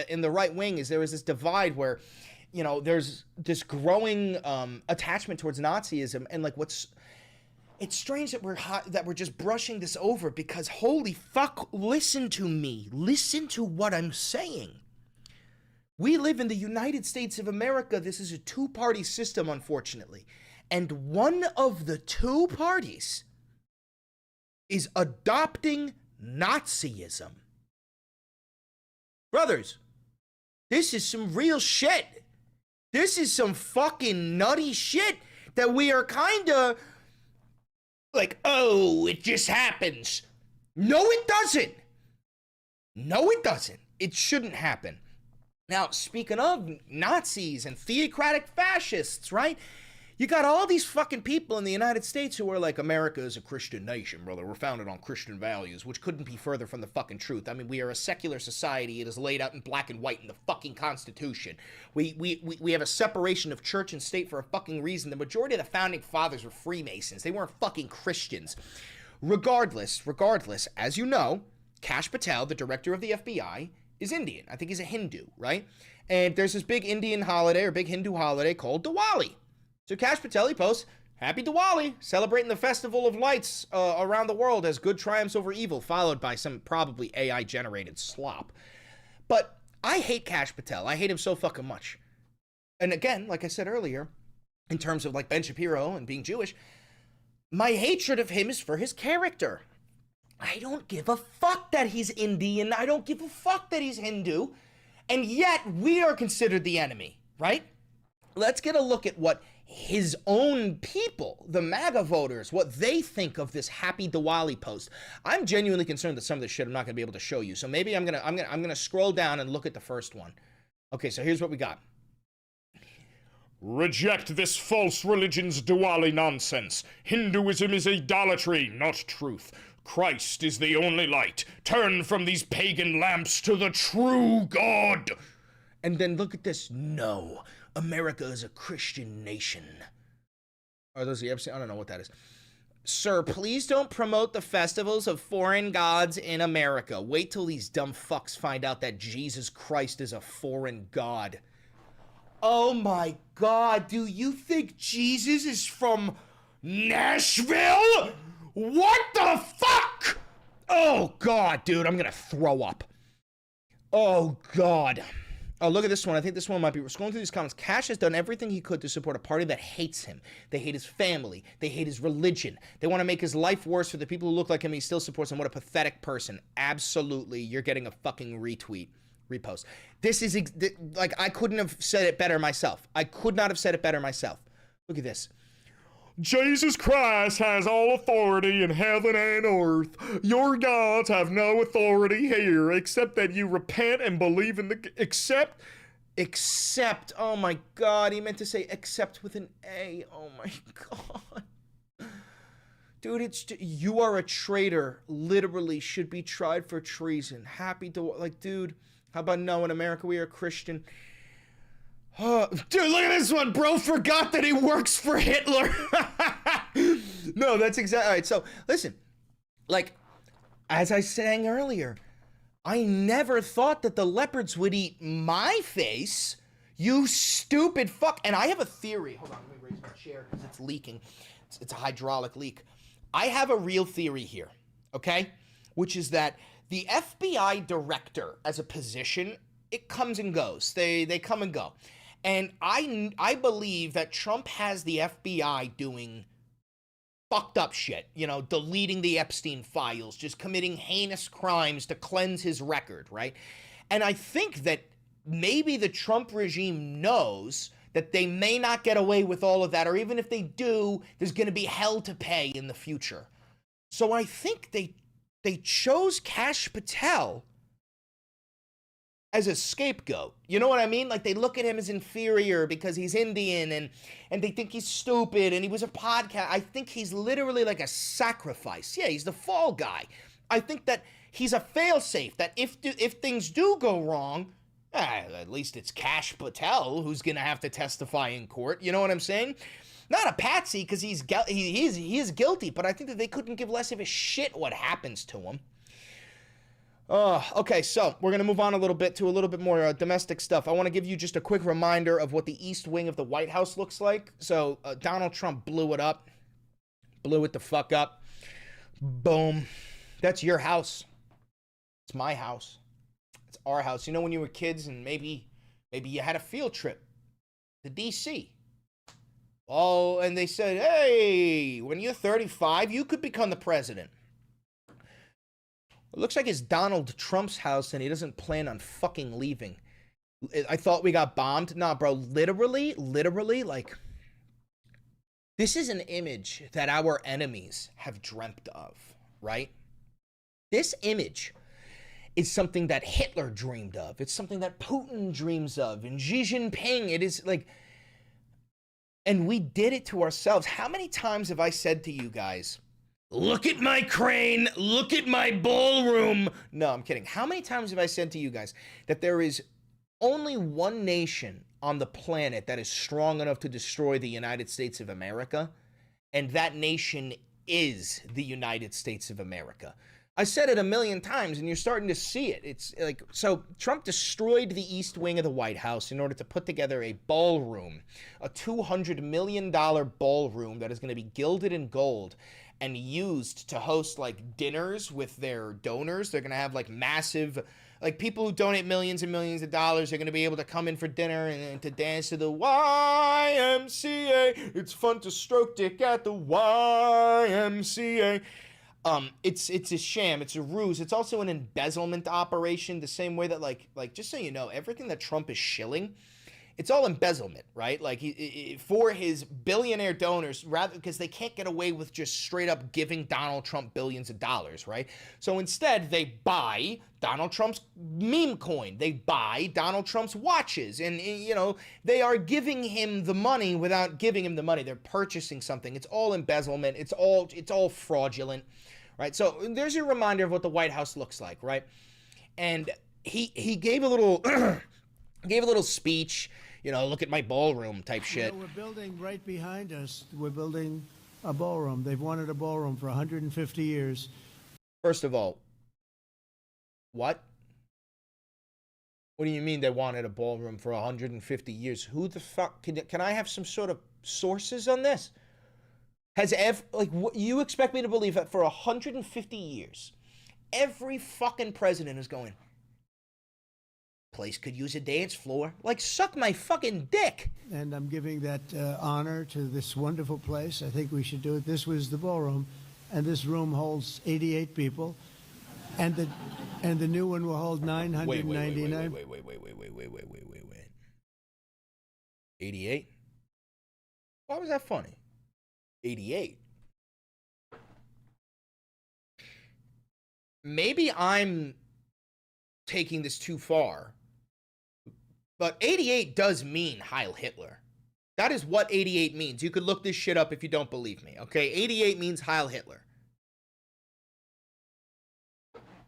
in the right wing is there is this divide where, you know, there's this growing attachment towards Nazism, and like it's strange that we're just brushing this over, because holy fuck, listen to me, listen to what I'm saying. We live in the United States of America. This is a two-party system, unfortunately, and one of the two parties is adopting Nazism. Brothers, this is some real shit. This is some fucking nutty shit that we are kind of like, oh, it just happens. No, it doesn't. No, it doesn't. It shouldn't happen. Now, speaking of Nazis and theocratic fascists, right? You got all these fucking people in the United States who are like, America is a Christian nation, brother. We're founded on Christian values, which couldn't be further from the fucking truth. I mean, we are a secular society. It is laid out in black and white in the fucking Constitution. We have a separation of church and state for a fucking reason. The majority of the founding fathers were Freemasons. They weren't fucking Christians. Regardless, as you know, Kash Patel, the director of the FBI, is Indian. I think he's a Hindu, right? And there's this big Indian holiday or big Hindu holiday called Diwali. So Kash Patel, he posts, Happy Diwali, celebrating the festival of lights around the world as good triumphs over evil, followed by some probably AI-generated slop. But I hate Kash Patel. I hate him so fucking much. And again, like I said earlier, in terms of like Ben Shapiro and being Jewish, my hatred of him is for his character. I don't give a fuck that he's Indian. I don't give a fuck that he's Hindu. And yet, we are considered the enemy, right? Let's get a look at what his own people, the MAGA voters, what they think of this Happy Diwali post. I'm genuinely concerned that some of this shit I'm not gonna be able to show you. So maybe I'm gonna scroll down and look at the first one. Okay, so here's what we got. Reject this false religion's Diwali nonsense. Hinduism is idolatry, not truth. Christ is the only light. Turn from these pagan lamps to the true God. And then look at this. No, America is a Christian nation. Are those the episode? I don't know what that is. Sir, please don't promote the festivals of foreign gods in America. Wait till these dumb fucks find out that Jesus Christ is a foreign god. Oh my God, do you think Jesus is from Nashville? What the fuck? Oh God, dude, I'm gonna throw up. Oh God. Oh, look at this one. I think this one might be, we're scrolling through these comments. Kash has done everything he could to support a party that hates him. They hate his family. They hate his religion. They want to make his life worse for the people who look like him. He still supports them. What a pathetic person. Absolutely. You're getting a fucking repost. This is, like, I couldn't have said it better myself. I could not have said it better myself. Look at this. Jesus Christ has all authority in heaven and earth. Your gods have no authority here except that you repent and believe in the... Except, oh my God, he meant to say except with an A. Oh my God. Dude, you are a traitor. Literally should be tried for treason. Happy to, like, dude, how about no, in America we are Christian. Oh, dude, look at this one. Bro forgot that he works for Hitler. No, that's exactly, all right, so listen, like, as I sang earlier, I never thought that the leopards would eat my face. You stupid fuck. And I have a theory. Hold on, let me raise my chair because it's leaking. It's a hydraulic leak. I have a real theory here, okay? Which is that the FBI director as a position, it comes and goes. They come and go. And I believe that Trump has the FBI doing fucked up shit, you know, deleting the Epstein files, just committing heinous crimes to cleanse his record, right? And I think that maybe the Trump regime knows that they may not get away with all of that, or even if they do, there's going to be hell to pay in the future. So I think they chose Kash Patel as a scapegoat. You know what I mean? Like, they look at him as inferior because he's Indian, and they think he's stupid, and he was a podcast. I think he's literally like a sacrifice. Yeah, he's the fall guy. I think that he's a failsafe, that if things do go wrong, at least it's Kash Patel who's gonna have to testify in court. You know what I'm saying? Not a patsy, because he is guilty, but I think that they couldn't give less of a shit what happens to him. Okay, so we're going to move on a little bit more domestic stuff. I want to give you just a quick reminder of what the East Wing of the White House looks like. So Donald Trump blew it up. Blew it the fuck up. Boom. That's your house. It's my house. It's our house. You know, when you were kids and maybe you had a field trip to D.C. Oh, and they said, hey, when you're 35, you could become the president. It looks like it's Donald Trump's house, and he doesn't plan on fucking leaving. I thought we got bombed. Nah, bro, literally, like, this is an image that our enemies have dreamt of, right? This image is something that Hitler dreamed of. It's something that Putin dreams of, and Xi Jinping. It is like, and we did it to ourselves. How many times have I said to you guys, look at my crane, look at my ballroom? No, I'm kidding. How many times have I said to you guys that there is only one nation on the planet that is strong enough to destroy the United States of America? And that nation is the United States of America. I said it a million times, and you're starting to see it. It's like, so Trump destroyed the East Wing of the White House in order to put together a ballroom, a $200 million ballroom that is going to be gilded in gold and used to host like dinners with their donors. They're going to have like massive, like people who donate millions and millions of dollars are going to be able to come in for dinner and to dance to the YMCA. It's fun to stroke dick at the YMCA. It's a sham. It's a ruse. It's also an embezzlement operation, the same way that like just so you know, everything that Trump is shilling, it's all embezzlement, right? Like for his billionaire donors, rather, because they can't get away with just straight up giving Donald Trump billions of dollars, right? So instead, they buy Donald Trump's meme coin. They buy Donald Trump's watches, and you know, they are giving him the money without giving him the money. They're purchasing something. It's all embezzlement. It's all fraudulent, right? So there's your reminder of what the White House looks like, right? And he gave a little speech. You know, look at my ballroom type shit. You know, we're building right behind us. We're building a ballroom. They've wanted a ballroom for 150 years. First of all, what? What do you mean they wanted a ballroom for 150 years? Who the fuck? Can I have some sort of sources on this? What you expect me to believe that for 150 years, every fucking president is going, place could use a dance floor. Like, suck my fucking dick. And I'm giving that honor to this wonderful place. I think we should do it. This was the ballroom, and this room holds 88 people, and the new one will hold 999. Wait. 88? Why was that funny? 88. Maybe I'm taking this too far, but 88 does mean Heil Hitler. That is what 88 means. You could look this shit up if you don't believe me, okay? 88 means Heil Hitler.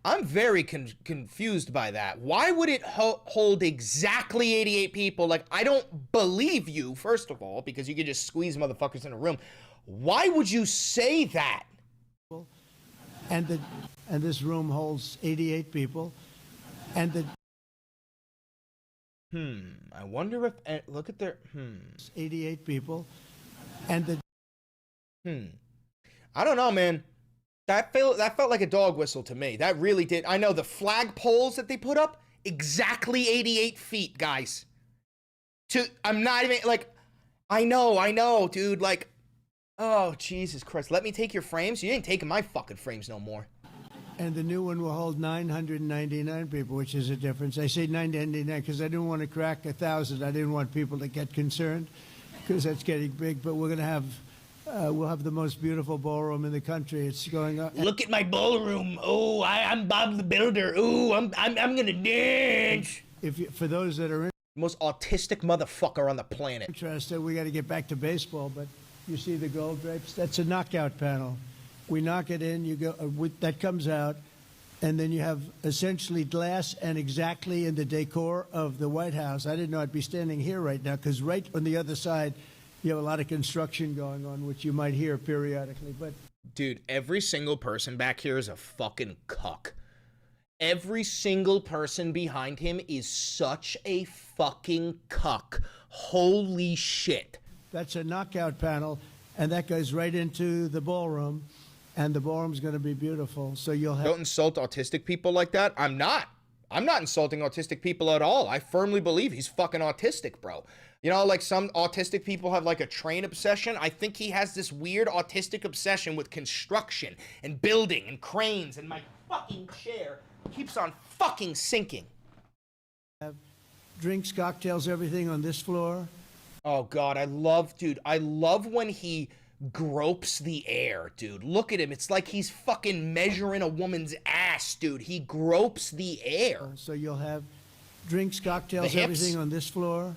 I'm very confused by that. Why would it hold exactly 88 people? Like, I don't believe you, first of all, because you could just squeeze motherfuckers in a room. Why would you say that? And this room holds 88 people. And I wonder if, look at their, 88 people. And I don't know, man. That felt like a dog whistle to me. That really did. I know the flag poles that they put up, exactly 88 feet, guys. I'm not even, like, I know, dude, like, oh, Jesus Christ. Let me take your frames? You ain't taking my fucking frames no more. And the new one will hold 999 people, which is a difference. I say 999 because I didn't want to crack 1,000. I didn't want people to get concerned because that's getting big. But we're going to have, we'll have the most beautiful ballroom in the country. It's going up. Look at my ballroom. Oh, I'm Bob the Builder. Oh, I'm going to dance. For those that are most autistic motherfucker on the planet. Interested, we got to get back to baseball, but you see the gold drapes? That's a knockout panel. We knock it in, you go, that comes out, and then you have essentially glass and exactly in the decor of the White House. I didn't know I'd be standing here right now, because right on the other side, you have a lot of construction going on, which you might hear periodically. But dude, every single person back here is a fucking cuck. Every single person behind him is such a fucking cuck. Holy shit. That's a knockout panel, and that goes right into the ballroom. And the ballroom's going to be beautiful. So you'll have... Don't insult autistic people like that. I'm not insulting autistic people at all. I firmly believe he's fucking autistic, bro. You know, like some autistic people have like a train obsession. I think he has this weird autistic obsession with construction and building and cranes. And my fucking chair keeps on fucking sinking. Have drinks, cocktails, everything on this floor. Oh, God. I love when he gropes the air, dude. Look at him. It's like he's fucking measuring a woman's ass, dude. He gropes the air. So you'll have drinks, cocktails, everything on this floor.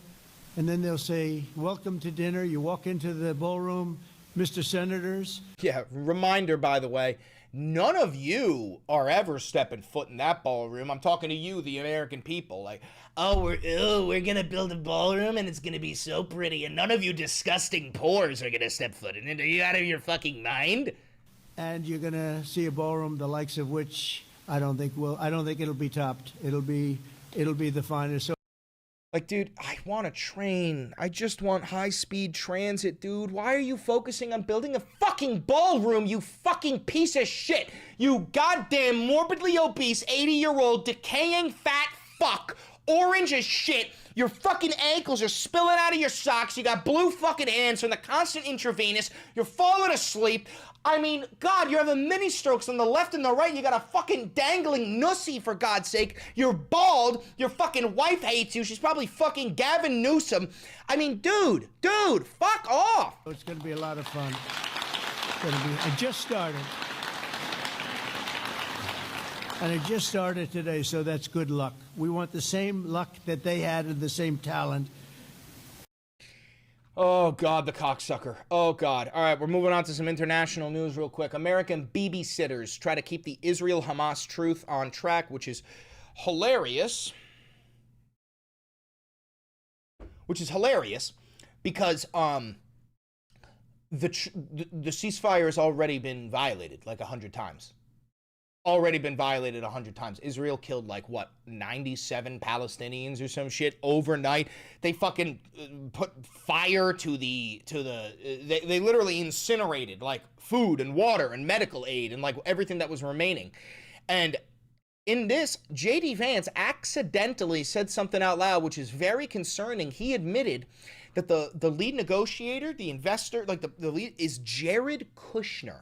And then they'll say, welcome to dinner. You walk into the ballroom, Mr. Senators. Yeah, reminder, by the way, none of you are ever stepping foot in that ballroom. I'm talking to you, the American people. Like, we're gonna build a ballroom and it's gonna be so pretty, and none of you disgusting pores are gonna step foot in it. Are you out of your fucking mind? And you're gonna see a ballroom the likes of which I don't think it'll be topped. It'll be the finest. So, like, dude, I want a train. I just want high-speed transit, dude. Why are you focusing on building a fucking ballroom, you fucking piece of shit? You goddamn morbidly obese, 80-year-old, decaying fat fuck. Orange as shit. Your fucking ankles are spilling out of your socks. You got blue fucking hands from the constant intravenous. You're falling asleep. I mean, God, you're having mini strokes on the left and the right. You got a fucking dangling nussy, for God's sake. You're bald. Your fucking wife hates you. She's probably fucking Gavin Newsom. I mean, dude, fuck off. It's going to be a lot of fun. It just started. And it just started today, so that's good luck. We want the same luck that they had and the same talent. Oh, God, the cocksucker. Oh, God. All right, we're moving on to some international news real quick. American babysitters try to keep the Israel-Hamas truth on track, which is hilarious. Because the ceasefire has already been violated like 100 times. Already been violated 100 times. Israel killed like what, 97 Palestinians or some shit overnight. They fucking put fire to they literally incinerated like food and water and medical aid and like everything that was remaining. And in this, J.D. Vance accidentally said something out loud which is very concerning. He admitted that the lead negotiator, the investor, like the lead is Jared Kushner.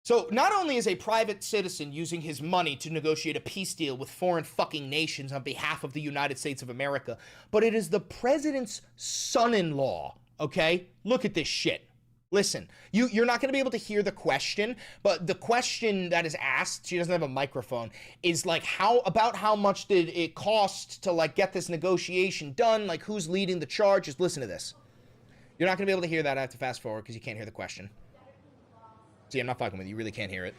So not only is a private citizen using his money to negotiate a peace deal with foreign fucking nations on behalf of the United States of America, but it is the president's son-in-law, okay? Look at this shit. Listen, you're not going to be able to hear the question, but the question that is asked, she doesn't have a microphone, is like, how much did it cost to like get this negotiation done? Like, who's leading the charge? Just listen to this. You're not going to be able to hear that. I have to fast forward because you can't hear the question. See, I'm not fucking with you. You really can't hear it.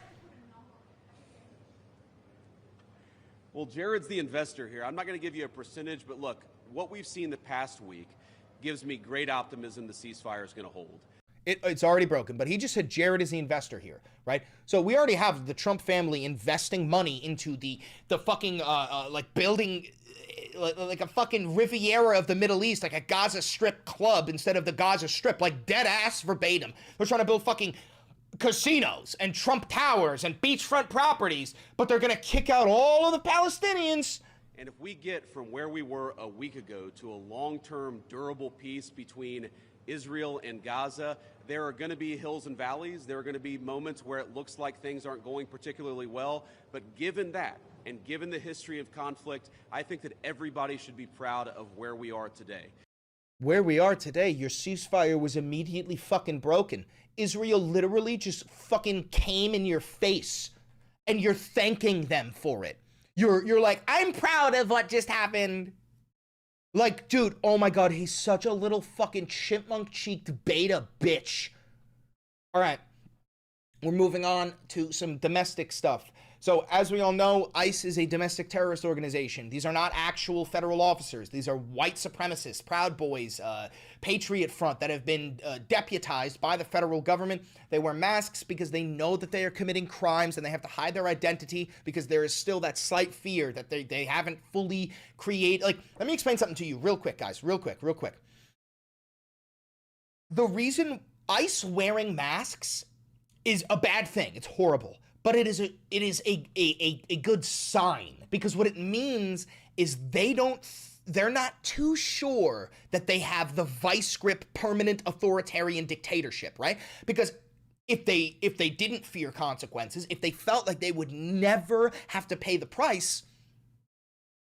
Well, Jared's the investor here. I'm not going to give you a percentage, but look, what we've seen the past week gives me great optimism the ceasefire is going to hold. It's already broken, but he just said Jared is the investor here, right? So we already have the Trump family investing money into the fucking, like building like a fucking Riviera of the Middle East, like a Gaza Strip club instead of the Gaza Strip, like dead ass verbatim. They're trying to build fucking casinos and Trump towers and beachfront properties, but they're gonna kick out all of the Palestinians. And if we get from where we were a week ago to a long-term durable peace between Israel and Gaza, there are going to be hills and valleys. There are going to be moments where it looks like things aren't going particularly well. But given that, and given the history of conflict, I think that everybody should be proud of where we are today. Where we are today, your ceasefire was immediately fucking broken. Israel literally just fucking came in your face, and you're thanking them for it. You're like, I'm proud of what just happened. Like, dude, oh my God, he's such a little fucking chipmunk-cheeked beta bitch. All right, we're moving on to some domestic stuff. So, as we all know, ICE is a domestic terrorist organization. These are not actual federal officers. These are white supremacists, Proud Boys, Patriot Front that have been deputized by the federal government. They wear masks because they know that they are committing crimes and they have to hide their identity because there is still that slight fear that they haven't fully created. Like, let me explain something to you real quick, guys. Real quick. The reason ICE wearing masks is a bad thing. It's horrible. But it is a good sign, because what it means is they're not too sure that they have the vice grip permanent authoritarian dictatorship, right? Because if they didn't fear consequences, if they felt like they would never have to pay the price,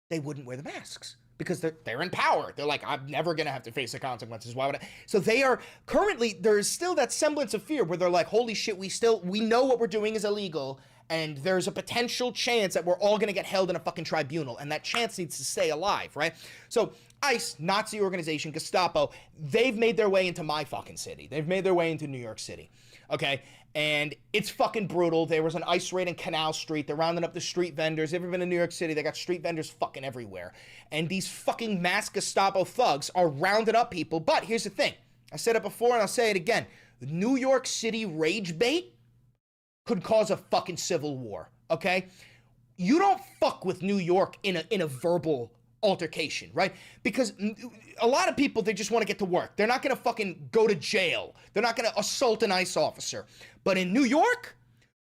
they wouldn't wear the masks. Because they're in power. They're like, I'm never going to have to face the consequences. Why would I? So they are currently, there's still that semblance of fear where they're like, holy shit, we know what we're doing is illegal. And there's a potential chance that we're all going to get held in a fucking tribunal. And that chance needs to stay alive, right? So ICE, Nazi organization, Gestapo, they've made their way into my fucking city. They've made their way into New York City. Okay? And it's fucking brutal. There was an ICE raid in Canal Street. They're rounding up the street vendors. Ever been to New York City? They got street vendors fucking everywhere. And these fucking masked Gestapo thugs are rounding up people. But here's the thing. I said it before and I'll say it again. The New York City rage bait could cause a fucking civil war, okay? You don't fuck with New York in a verbal altercation, right? Because a lot of people, they just want to get to work. They're not going to fucking go to jail. They're not going to assault an ICE officer. But in New York,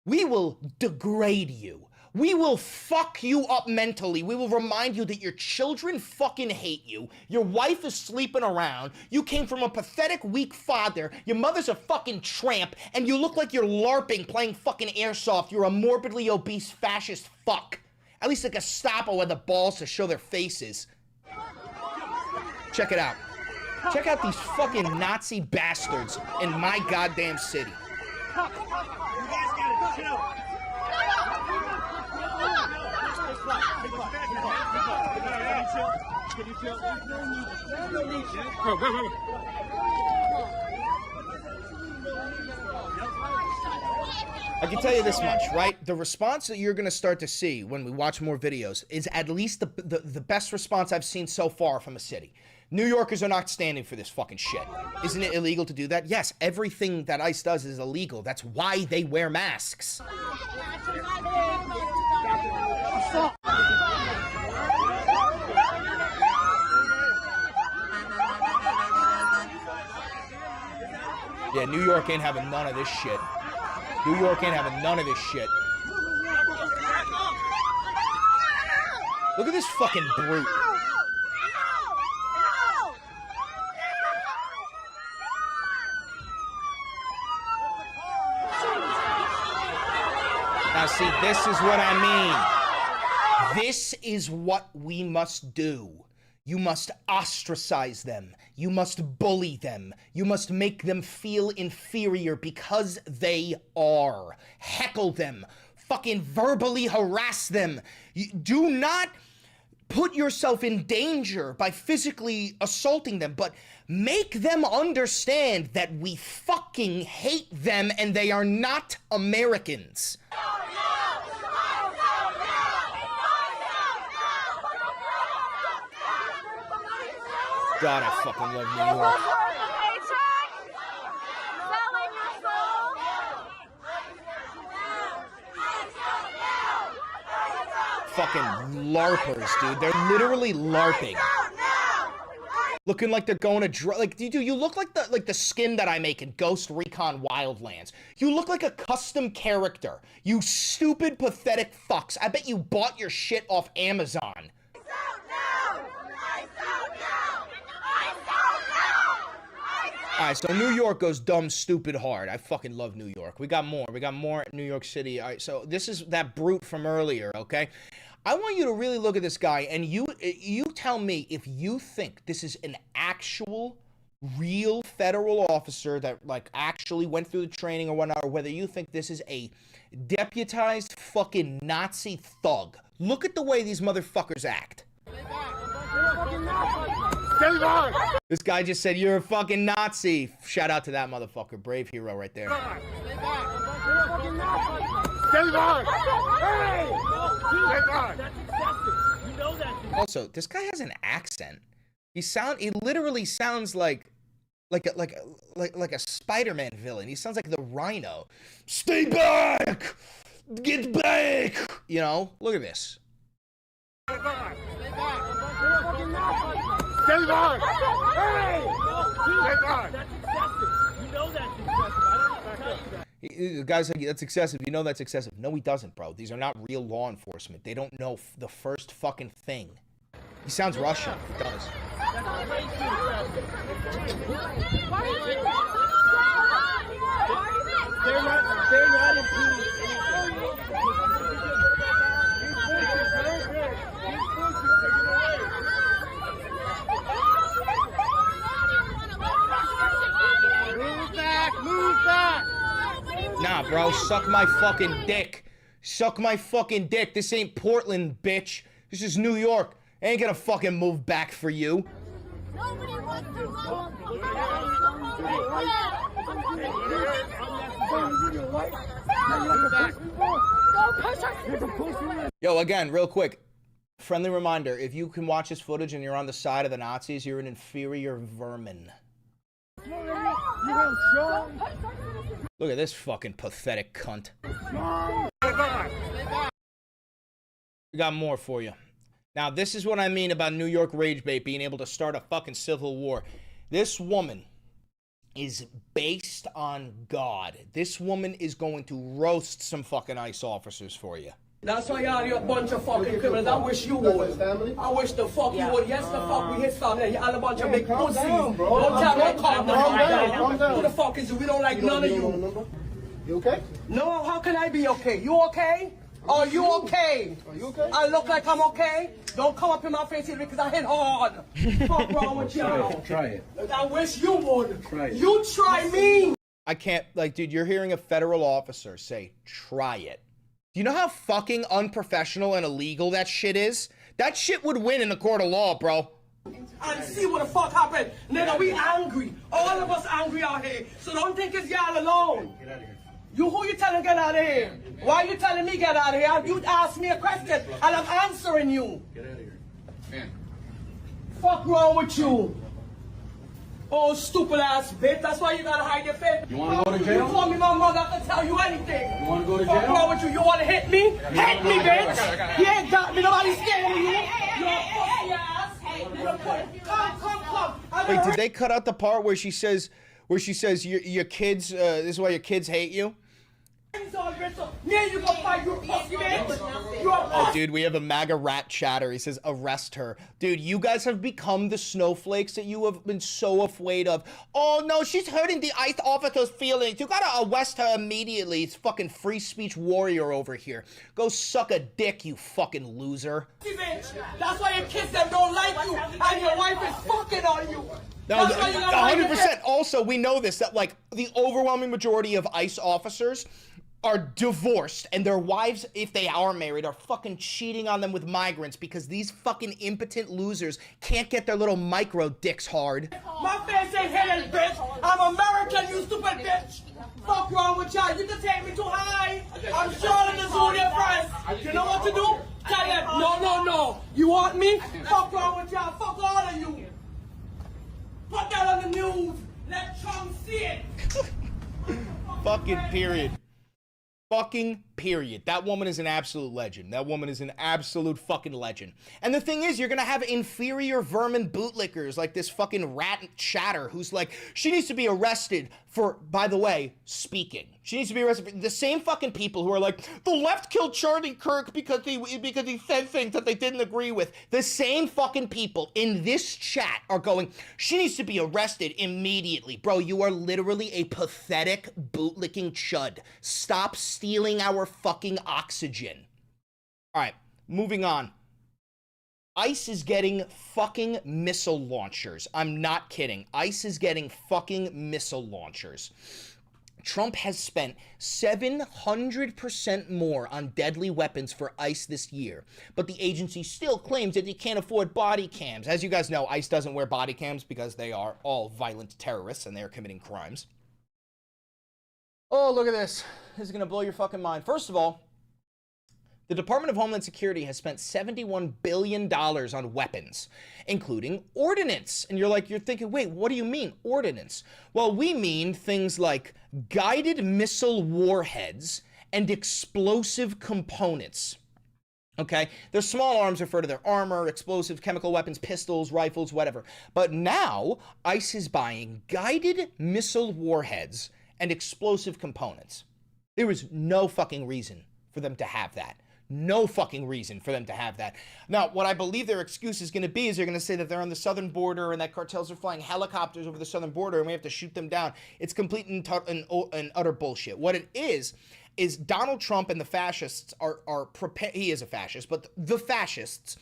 we will degrade you. We will fuck you up mentally. We will remind you that your children fucking hate you. Your wife is sleeping around. You came from a pathetic, weak father. Your mother's a fucking tramp. And you look like you're LARPing playing fucking airsoft. You're a morbidly obese fascist fuck. At least the Gestapo had the balls to show their faces. Check it out. Check out these fucking Nazi bastards in my goddamn city. You guys gotta chill. Can you chill? I can tell you this much, right? The response that you're going to start to see when we watch more videos is at least the best response I've seen so far from a city. New Yorkers are not standing for this fucking shit. Isn't it illegal to do that? Yes, everything that ICE does is illegal. That's why they wear masks. Yeah, New York ain't having none of this shit. New York ain't having none of this shit. Look at this fucking brute. Now see, this is what I mean. This is what we must do. You must ostracize them. You must bully them. You must make them feel inferior because they are. Heckle them. Fucking verbally harass them. Do not put yourself in danger by physically assaulting them, but make them understand that we fucking hate them and they are not Americans. God, I fucking love New York. Fucking LARPers, dude. They're literally LARPing. Looking like they're going to like, dude, you look like the skin that I make in Ghost Recon Wildlands. You look like a custom character. You stupid, pathetic fucks. I bet you bought your shit off Amazon. Alright, so New York goes dumb, stupid hard. I fucking love New York. We got more. We got more at New York City. Alright, so this is that brute from earlier, okay? I want you to really look at this guy, and you tell me if you think this is an actual, real federal officer that, like, actually went through the training or whatnot, or whether you think this is a deputized fucking Nazi thug. Look at the way these motherfuckers act. This guy just said, "You're a fucking Nazi." Shout out to that motherfucker. Brave hero right there. Also, this guy has an accent. He literally sounds like a Spider-Man villain. He sounds like the Rhino. Stay back! Get back! You know, look at this. Stay back! Stay back! Hey! Stay back! That's excessive. You know that's excessive. I don't tell you that. The guy's like, "That's excessive. You know that's excessive." No, he doesn't, bro. These are not real law enforcement. They don't know the first fucking thing. He sounds Russian. He does. That's way too excessive. They're not impeding Move back! Nah, bro, suck my fucking dick. Suck my fucking dick. This ain't Portland, bitch. This is New York. I ain't gonna fucking move back for you. Nobody wants to run. Yo, again, real quick. Friendly reminder, if you can watch this footage and you're on the side of the Nazis, you're an inferior vermin. Look at this fucking pathetic cunt. We got more for you. Now, this is what I mean about New York rage bait being able to start a fucking civil war. This woman is based on God. This woman is going to roast some fucking ICE officers for you. That's why you're a bunch of fucking criminals. I wish you would. I wish the fuck you would. Yes, the fuck we hit family. You're all a bunch of big pussies. Don't tell me calm down. Who the fuck is you? We don't like none of you. You okay? No, how can I be okay? You okay? Are you okay? Are you okay? I look like I'm okay? Don't come up in my face here because I hit hard. Fuck wrong with you? Try it. I wish you would. Try it. You try me. I can't, like, dude, you're hearing a federal officer say, "Try it." Do you know how fucking unprofessional and illegal that shit is? That shit would win in a court of law, bro. And see what the fuck happened. Nigga, we angry. All of us angry out here. So don't think it's y'all alone. Get out of here. You, who you telling get out of here? Why you telling me get out of here? You asked me a question and I'm answering you. Get out of here. Man. Fuck wrong with you? Oh, stupid ass bitch. That's why you gotta hide your face. You wanna go to jail? You call me my mother, I can tell you anything. You wanna go to Fuck jail? wrong with you? You wanna hit me? Hit me, bitch! You ain't got me. Nobody's scared of you. You're a pussy ass. Come. Wait, did they cut out the part where she says your kids, this is why your kids hate you? Oh, dude, we have a MAGA rat chatter. He says, arrest her. Dude, you guys have become the snowflakes that you have been so afraid of. Oh, no, she's hurting the ICE officer's feelings. You gotta arrest her immediately. It's fucking free speech warrior over here. Go suck a dick, you fucking loser. That's why your kids that don't like you and your wife is fucking on you. No, 100%. Also, we know this, that like the overwhelming majority of ICE officers are divorced, and their wives, if they are married, are fucking cheating on them with migrants because these fucking impotent losers can't get their little micro dicks hard. My face ain't Helen, bitch. I'm American, you stupid bitch. Fuck wrong with y'all. You can take me too high. I'm Charlotte the Zodiac Price. You know what to do? Tell them, no. You want me? Fuck wrong with y'all. Fuck all of you. Put that on the news. Let Trump see it. Fucking period. Fucking period. That woman is an absolute legend. That woman is an absolute fucking legend. And the thing is, you're gonna have inferior vermin bootlickers like this fucking rat chatter who's like, she needs to be arrested for, by the way, speaking. She needs to be arrested for the same fucking people who are like, the left killed Charlie Kirk because he said things that they didn't agree with. The same fucking people in this chat are going, she needs to be arrested immediately. Bro, you are literally a pathetic bootlicking chud. Stop stealing our fucking oxygen. All right, moving on. ICE is getting fucking missile launchers. I'm not kidding. ICE is getting fucking missile launchers. Trump has spent 700% more on deadly weapons for ICE this year, but the agency still claims that they can't afford body cams. As you guys know, ICE doesn't wear body cams because they are all violent terrorists and they are committing crimes. Oh, look at this. This is going to blow your fucking mind. First of all, the Department of Homeland Security has spent $71 billion on weapons, including ordnance. And you're thinking, wait, what do you mean, ordnance? Well, we mean things like guided missile warheads and explosive components. Okay? Their small arms refer to their armor, explosive chemical weapons, pistols, rifles, whatever. But now, ICE is buying guided missile warheads and explosive components. There is no fucking reason for them to have that. No fucking reason for them to have that. Now, what I believe their excuse is going to be is they're going to say that they're on the southern border and that cartels are flying helicopters over the southern border and we have to shoot them down. It's complete and utter bullshit. What it is Donald Trump and the fascists are preparing. He is a fascist, but the fascists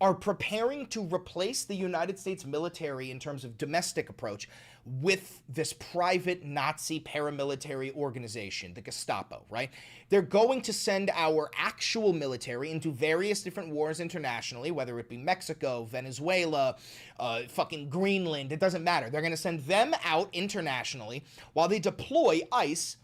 are preparing to replace the United States military in terms of domestic approach with this private Nazi paramilitary organization, the Gestapo, right? They're going to send our actual military into various different wars internationally, whether it be Mexico, Venezuela, fucking Greenland, it doesn't matter. They're going to send them out internationally while they deploy ICE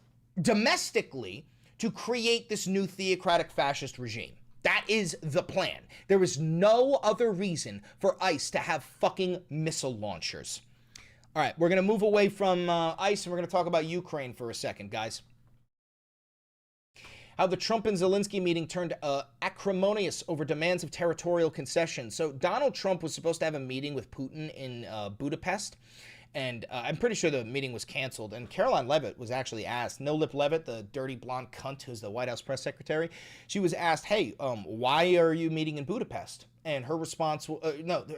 domestically to create this new theocratic fascist regime. That is the plan. There is no other reason for ICE to have fucking missile launchers. All right, we're going to move away from ICE and we're going to talk about Ukraine for a second, guys. How the Trump and Zelensky meeting turned acrimonious over demands of territorial concessions. So Donald Trump was supposed to have a meeting with Putin in Budapest. And I'm pretty sure the meeting was canceled. And Caroline Leavitt was actually asked, No Lip Leavitt, the dirty blonde cunt who's the White House press secretary, she was asked, hey, why are you meeting in Budapest? And her response,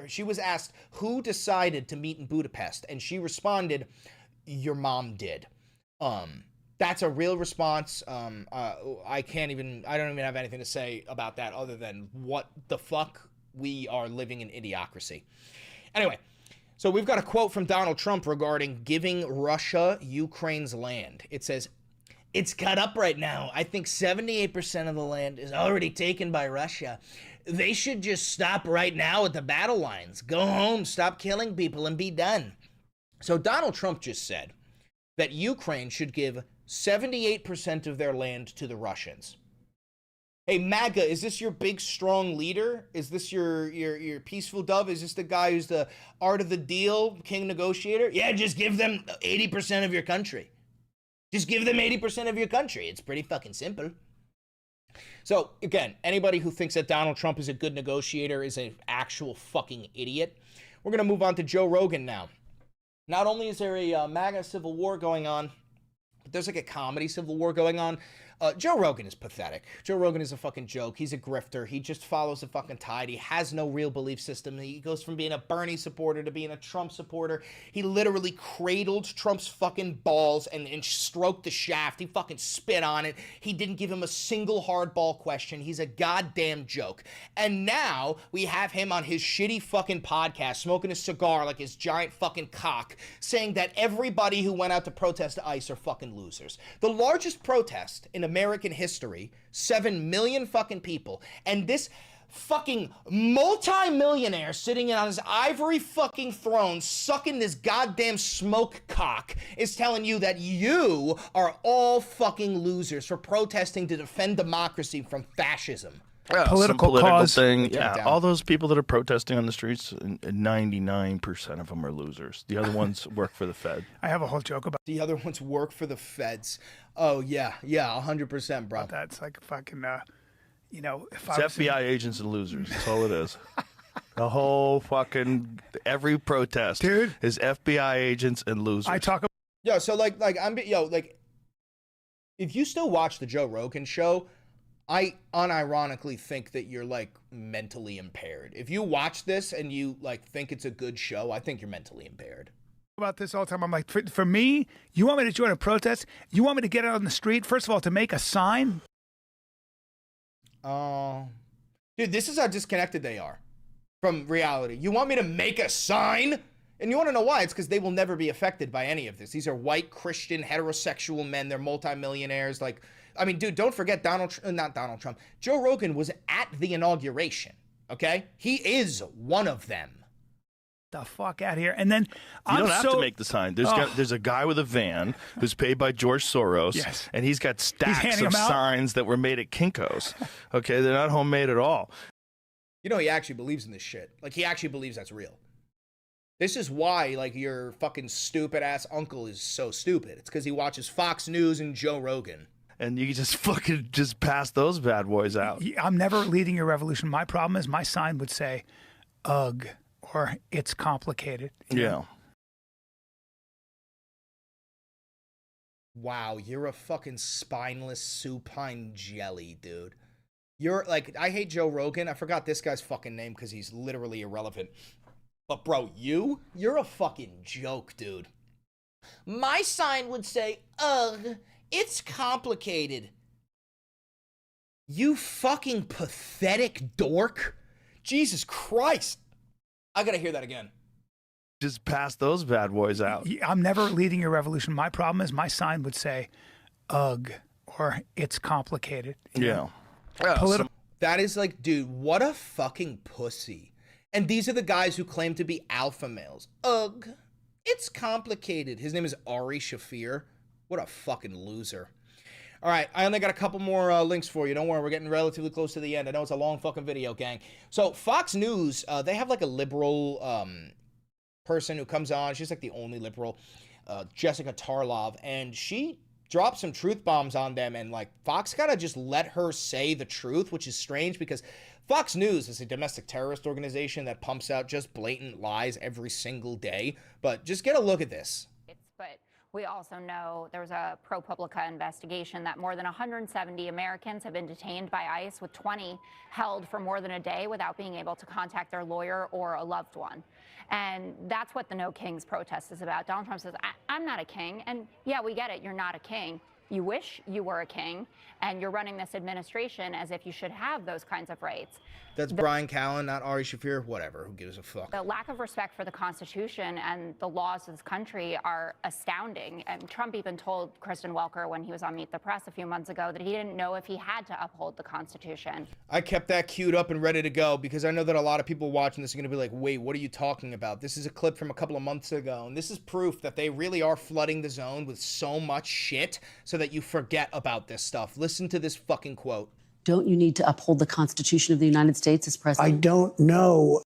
she was asked, who decided to meet in Budapest? And she responded, your mom did. That's a real response. I don't even have anything to say about that other than what the fuck? We are living in idiocracy. Anyway. So we've got a quote from Donald Trump regarding giving Russia Ukraine's land. It says, it's cut up right now. I think 78% of the land is already taken by Russia. They should just stop right now at the battle lines. Go home, stop killing people, and be done. So Donald Trump just said that Ukraine should give 78% of their land to the Russians. Hey, MAGA, is this your big, strong leader? Is this your peaceful dove? Is this the guy who's the art of the deal, king negotiator? Yeah, just give them 80% of your country. Just give them 80% of your country. It's pretty fucking simple. So, again, anybody who thinks that Donald Trump is a good negotiator is an actual fucking idiot. We're going to move on to Joe Rogan now. Not only is there a MAGA civil war going on, but there's like a comedy civil war going on. Joe Rogan is pathetic. Joe Rogan is a fucking joke. He's a grifter. He just follows the fucking tide. He has no real belief system. He goes from being a Bernie supporter to being a Trump supporter. He literally cradled Trump's fucking balls and stroked the shaft. He fucking spit on it. He didn't give him a single hardball question. He's a goddamn joke. And now we have him on his shitty fucking podcast, smoking a cigar like his giant fucking cock, saying that everybody who went out to protest ICE are fucking losers. The largest protest in American history, 7 million fucking people, and this fucking multi-millionaire sitting on his ivory fucking throne sucking this goddamn smoke cock is telling you that you are all fucking losers for protesting to defend democracy from fascism. Yeah, political cause thing. Yeah, all those people that are protesting on the streets, 99% of them are losers. The other ones work for the Fed. I have a whole joke about the other ones work for the feds. Oh yeah, 100%, bro. That's like fucking, you know, if it's FBI agents and losers. That's all it is. The whole fucking every protest, dude, is FBI agents and losers. I talk about so like if you still watch the Joe Rogan show, I unironically think that you're like mentally impaired. If you watch this and you like think it's a good show, I think you're mentally impaired. About this all the time. I'm like, for me, you want me to join a protest? You want me to get out on the street? First of all, to make a sign? Dude, this is how disconnected they are from reality. You want me to make a sign? And you want to know why? It's because they will never be affected by any of this. These are white, Christian, heterosexual men. They're multimillionaires. Like, I mean, dude, don't forget not Donald Trump. Joe Rogan was at the inauguration, okay? He is one of them. The fuck out of here. And then you don't have to make the sign. There's a guy with a van who's paid by George Soros, yes, and he's got stacks of signs that were made at Kinko's. Okay, they're not homemade at all. You know, he actually believes in this shit. Like, he actually believes that's real. This is why, like, your fucking stupid-ass uncle is so stupid. It's because he watches Fox News and Joe Rogan. And you just fucking just pass those bad boys out. I'm never leading your revolution. My problem is my sign would say, ugh, or it's complicated. Yeah. Wow, you're a fucking spineless supine jelly, dude. You're like, I hate Joe Rogan. I forgot this guy's fucking name because he's literally irrelevant. But bro, you're a fucking joke, dude. My sign would say, ugh, it's complicated. You fucking pathetic dork. Jesus Christ. I gotta hear that again. Just pass those bad boys out. I'm never leading your revolution. My problem is my sign would say, ugh, or it's complicated. Yeah. That is like, dude, what a fucking pussy. And these are the guys who claim to be alpha males. Ugh, it's complicated. His name is Ari Shaffir. What a fucking loser. All right, I only got a couple more links for you. Don't worry, we're getting relatively close to the end. I know it's a long fucking video, gang. So Fox News, they have like a liberal person who comes on. She's like the only liberal, Jessica Tarlov, and she dropped some truth bombs on them, and like Fox gotta just let her say the truth, which is strange because Fox News is a domestic terrorist organization that pumps out just blatant lies every single day. But just get a look at this. But we also know there was a ProPublica investigation that more than 170 Americans have been detained by ICE, with 20 held for more than a day without being able to contact their lawyer or a loved one. And that's what the No Kings protest is about. Donald Trump says, I'm not a king. And yeah, we get it. You're not a king. You wish you were a king, and you're running this administration as if you should have those kinds of rights. That's Brian Callen, not Ari Shaffir. Whatever. Who gives a fuck? The lack of respect for the Constitution and the laws of this country are astounding. And Trump even told Kristen Welker when he was on Meet the Press a few months ago that he didn't know if he had to uphold the Constitution. I kept that queued up and ready to go because I know that a lot of people watching this are going to be like, wait, what are you talking about? This is a clip from a couple of months ago, and this is proof that they really are flooding the zone with so much shit so that you forget about this stuff. Listen to this fucking quote. Don't you need to uphold the Constitution of the United States as president? I don't know.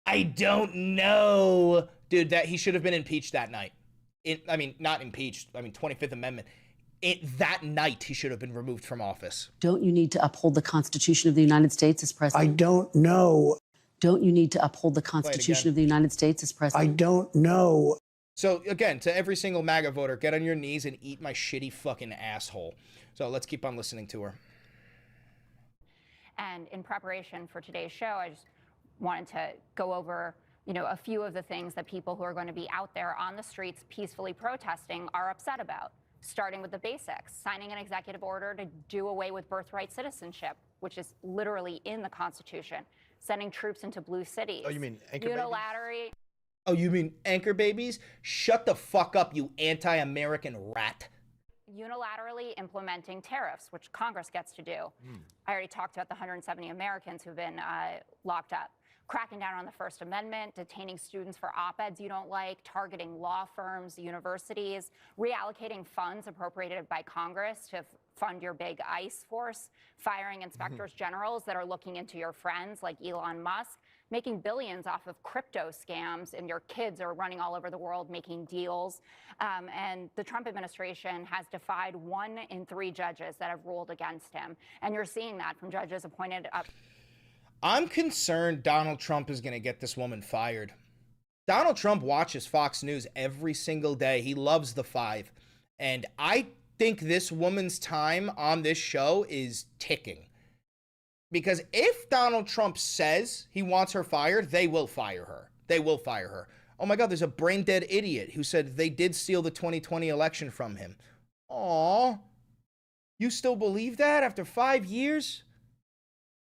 I don't know. Dude, that he should have been impeached that night. I mean, not impeached. I mean, 25th Amendment. That night, he should have been removed from office. Don't you need to uphold the Constitution of the United States as president? I don't know. Don't you need to uphold the Constitution of the United States as president? I don't know. So, again, to every single MAGA voter, get on your knees and eat my shitty fucking asshole. So let's keep on listening to her. And in preparation for today's show, I just wanted to go over, you know, a few of the things that people who are going to be out there on the streets peacefully protesting are upset about. Starting with the basics, signing an executive order to do away with birthright citizenship, which is literally in the Constitution, sending troops into blue cities. Oh, you mean anchor unilaterally? Oh, you mean anchor babies? Shut the fuck up, you anti-American rat. Unilaterally implementing tariffs, which Congress gets to do. I already talked about the 170 Americans who've been locked up. Cracking down on the First Amendment, detaining students for op-eds you don't like, targeting law firms, universities, reallocating funds appropriated by Congress to fund your big ICE force, firing inspectors generals that are looking into your friends like Elon Musk, making billions off of crypto scams, and your kids are running all over the world making deals. And the Trump administration has defied 1 in 3 judges that have ruled against him. And you're seeing that from judges appointed up. I'm concerned Donald Trump is going to get this woman fired. Donald Trump watches Fox News every single day. He loves the 5. And I think this woman's time on this show is ticking. Because if Donald Trump says he wants her fired, they will fire her. They will fire her. Oh my God, there's a brain dead idiot who said they did steal the 2020 election from him. Aw, you still believe that after 5 years?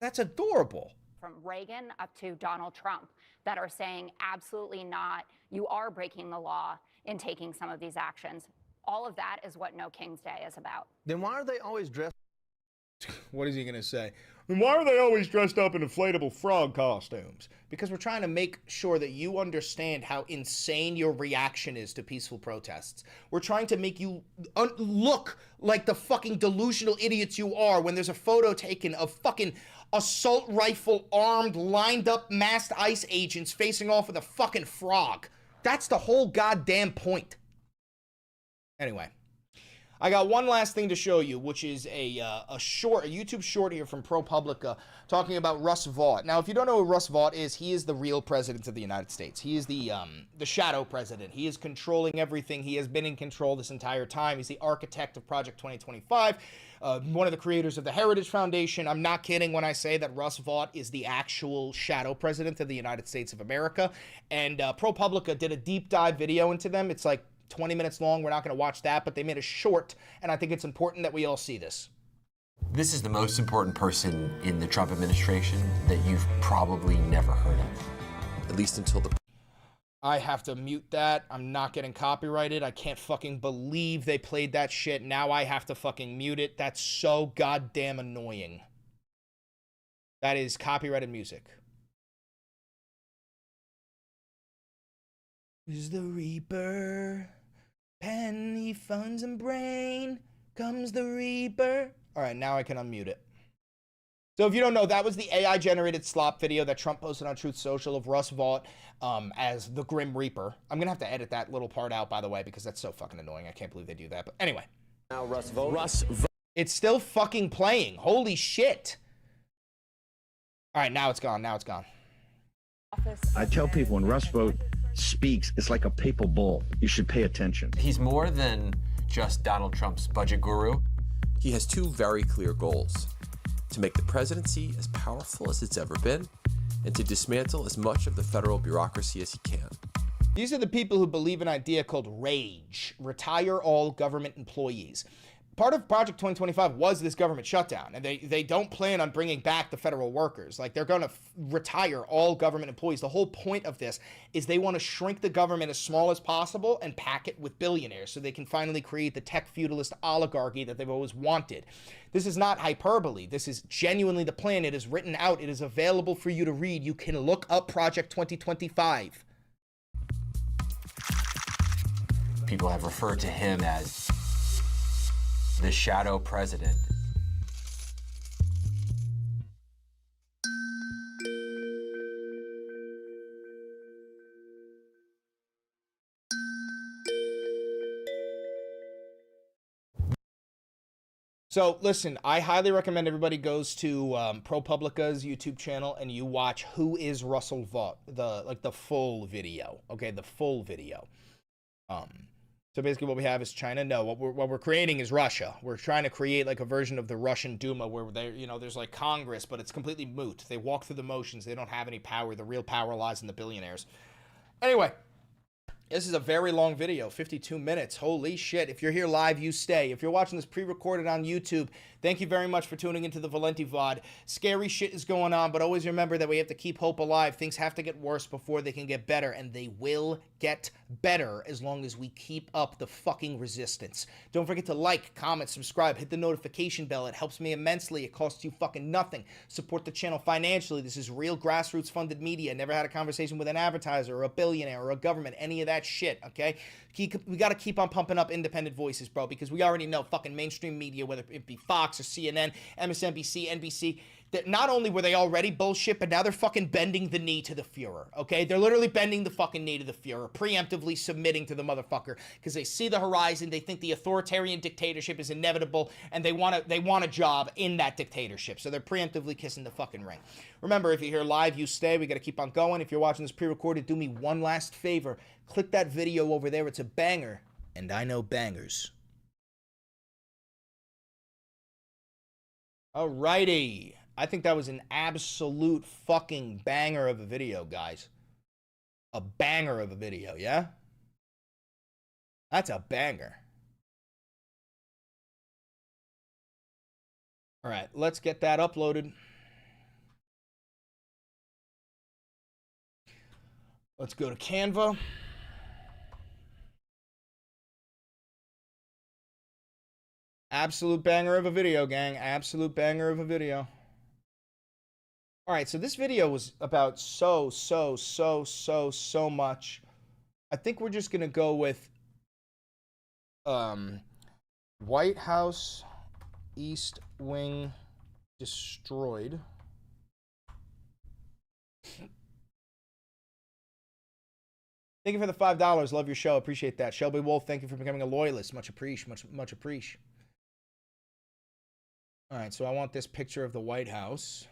That's adorable. From Reagan up to Donald Trump that are saying absolutely not, you are breaking the law in taking some of these actions. All of that is what No King's Day is about. Then why are they always dressed? What is he going to say? And why are they always dressed up in inflatable frog costumes? Because we're trying to make sure that you understand how insane your reaction is to peaceful protests. We're trying to make you look like the fucking delusional idiots you are when there's a photo taken of fucking assault rifle armed, lined up masked ICE agents facing off with a fucking frog. That's the whole goddamn point. Anyway. I got one last thing to show you, which is a YouTube short here from ProPublica talking about Russ Vought. Now, if you don't know who Russ Vought is, he is the real president of the United States. He is the shadow president. He is controlling everything. He has been in control this entire time. He's the architect of Project 2025, one of the creators of the Heritage Foundation. I'm not kidding when I say that Russ Vought is the actual shadow president of the United States of America. And ProPublica did a deep dive video into them. It's like 20 minutes long. We're not going to watch that, but they made a short, and I think it's important that we all see this. This is the most important person in the Trump administration that you've probably never heard of, at least until the... I have to mute that. I'm not getting copyrighted. I can't fucking believe they played that shit. Now I have to fucking mute it. That's so goddamn annoying. That is copyrighted music. Is the Reaper... Penny, funds, and brain, comes the Reaper. All right, now I can unmute it. So if you don't know, that was the AI-generated slop video that Trump posted on Truth Social of Russ Vought as the Grim Reaper. I'm going to have to edit that little part out, by the way, because that's so fucking annoying. I can't believe they do that. But anyway. Now Russ Vought. It's still fucking playing. Holy shit. All right, now it's gone. Now it's gone. I tell people when Russ Vought speaks, it's like a papal bull. You should pay attention. He's more than just Donald Trump's budget guru. He has 2 very clear goals: to make the presidency as powerful as it's ever been, and to dismantle as much of the federal bureaucracy as he can. These are the people who believe an idea called RAGE, retire all government employees. Part of Project 2025 was this government shutdown, and they don't plan on bringing back the federal workers. Like, they're going to retire all government employees. The whole point of this is they want to shrink the government as small as possible and pack it with billionaires so they can finally create the tech feudalist oligarchy that they've always wanted. This is not hyperbole. This is genuinely the plan. It is written out. It is available for you to read. You can look up Project 2025. People have referred to him as the shadow president. So listen, I highly recommend everybody goes to ProPublica's YouTube channel and you watch Who is Russell Vought, the full video. Okay, the full video. So So basically what we have is China. No, what we're creating is Russia. We're trying to create like a version of the Russian Duma where they, you know, there's like Congress, but it's completely moot. They walk through the motions. They don't have any power. The real power lies in the billionaires. Anyway, this is a very long video, 52 minutes. Holy shit. If you're here live, you stay. If you're watching this pre-recorded on YouTube, thank you very much for tuning into the Valenti VOD. Scary shit is going on, but always remember that we have to keep hope alive. Things have to get worse before they can get better, and they will get better as long as we keep up the fucking resistance. Don't forget to like, comment, subscribe, hit the notification bell. It helps me immensely. It costs you fucking nothing. Support the channel financially. This is real grassroots funded media. Never had a conversation with an advertiser or a billionaire or a government, any of that shit, okay? We got to keep on pumping up independent voices, bro, because we already know fucking mainstream media, whether it be Fox or CNN, MSNBC, NBC, that not only were they already bullshit, but now they're fucking bending the knee to the Fuhrer, okay? They're literally bending the fucking knee to the Fuhrer, preemptively submitting to the motherfucker, because they see the horizon, they think the authoritarian dictatorship is inevitable, and they want a job in that dictatorship, so they're preemptively kissing the fucking ring. Remember, if you're here live, you stay. We got to keep on going. If you're watching this pre-recorded, do me one last favor. Click that video over there. It's a banger, and I know bangers. Alrighty. I think that was an absolute fucking banger of a video, guys. A banger of a video, yeah? That's a banger. All right, let's get that uploaded. Let's go to Canva. Absolute banger of a video, gang. Absolute banger of a video. All right, so this video was about so much. I think we're just going to go with White House East Wing destroyed. Thank you for the $5. Love your show. Appreciate that. Shelby Wolf, thank you for becoming a loyalist. Much appreciate. Much appreciate. All right, so I want this picture of the White House.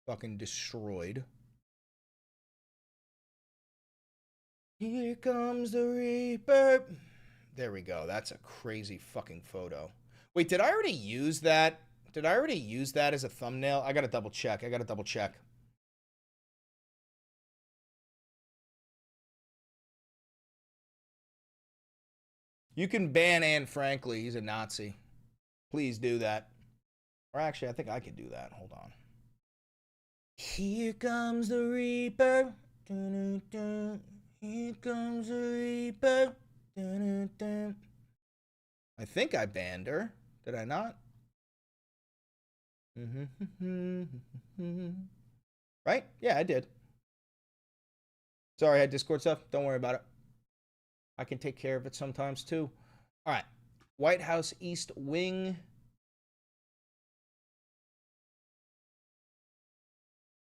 Fucking destroyed. Here comes the Reaper. There we go. That's a crazy fucking photo. Wait, did I already use that? Did I already use that as a thumbnail? I gotta double check. You can ban Anne Franklin. He's a Nazi. Please do that. Or actually, I think I could do that. Hold on. Here comes the Reaper. Dun, dun, dun. Here comes the Reaper. Dun, dun, dun. I think I banned her. Did I not? Right? Yeah, I did. Sorry, I had Discord stuff. Don't worry about it. I can take care of it sometimes too. All right. White House East Wing.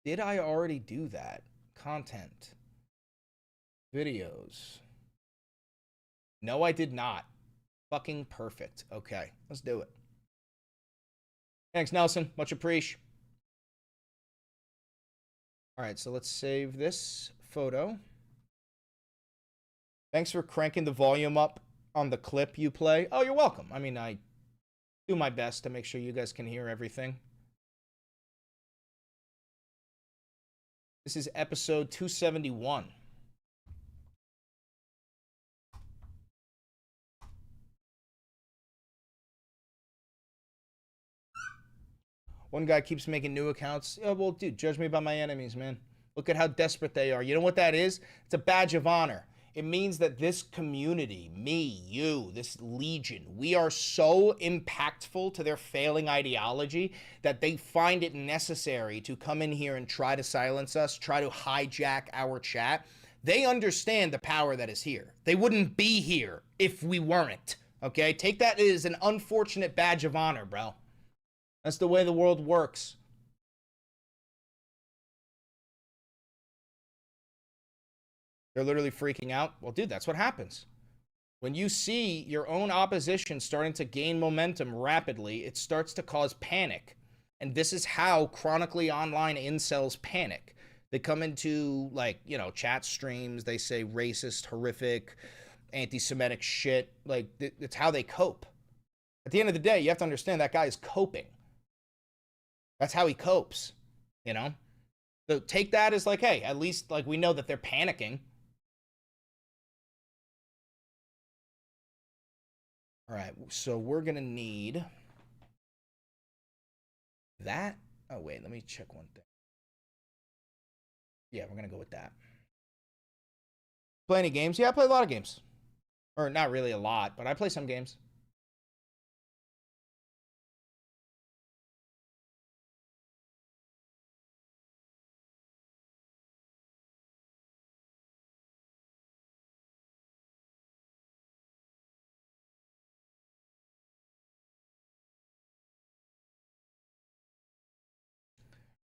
Did I already do that? Content. Videos. No, I did not. Fucking perfect. Okay, let's do it. Thanks, Nelson. Much appreciated. All right, so let's save this photo. Thanks for cranking the volume up on the clip you play. Oh, you're welcome. I mean, I do my best to make sure you guys can hear everything. This is episode 271. One guy keeps making new accounts. Oh, well, dude, judge me by my enemies, man. Look at how desperate they are. You know what that is? It's a badge of honor. It means that this community, me, you, this legion, we are so impactful to their failing ideology that they find it necessary to come in here and try to silence us, try to hijack our chat. They understand the power that is here. They wouldn't be here if we weren't, okay? Take that as an unfortunate badge of honor, bro. That's the way the world works. They're literally freaking out. Well, dude, that's what happens. When you see your own opposition starting to gain momentum rapidly, it starts to cause panic. And this is how chronically online incels panic. They come into, like, you know, chat streams. They say racist, horrific, anti-Semitic shit. Like, it's how they cope. At the end of the day, you have to understand that guy is coping. That's how he copes, you know? So take that as like, hey, at least like we know that they're panicking. All right, so we're gonna need that. Oh wait, let me check one thing. Yeah, we're gonna go with that. Play any games? Yeah, I play a lot of games. Or not really a lot, but I play some games.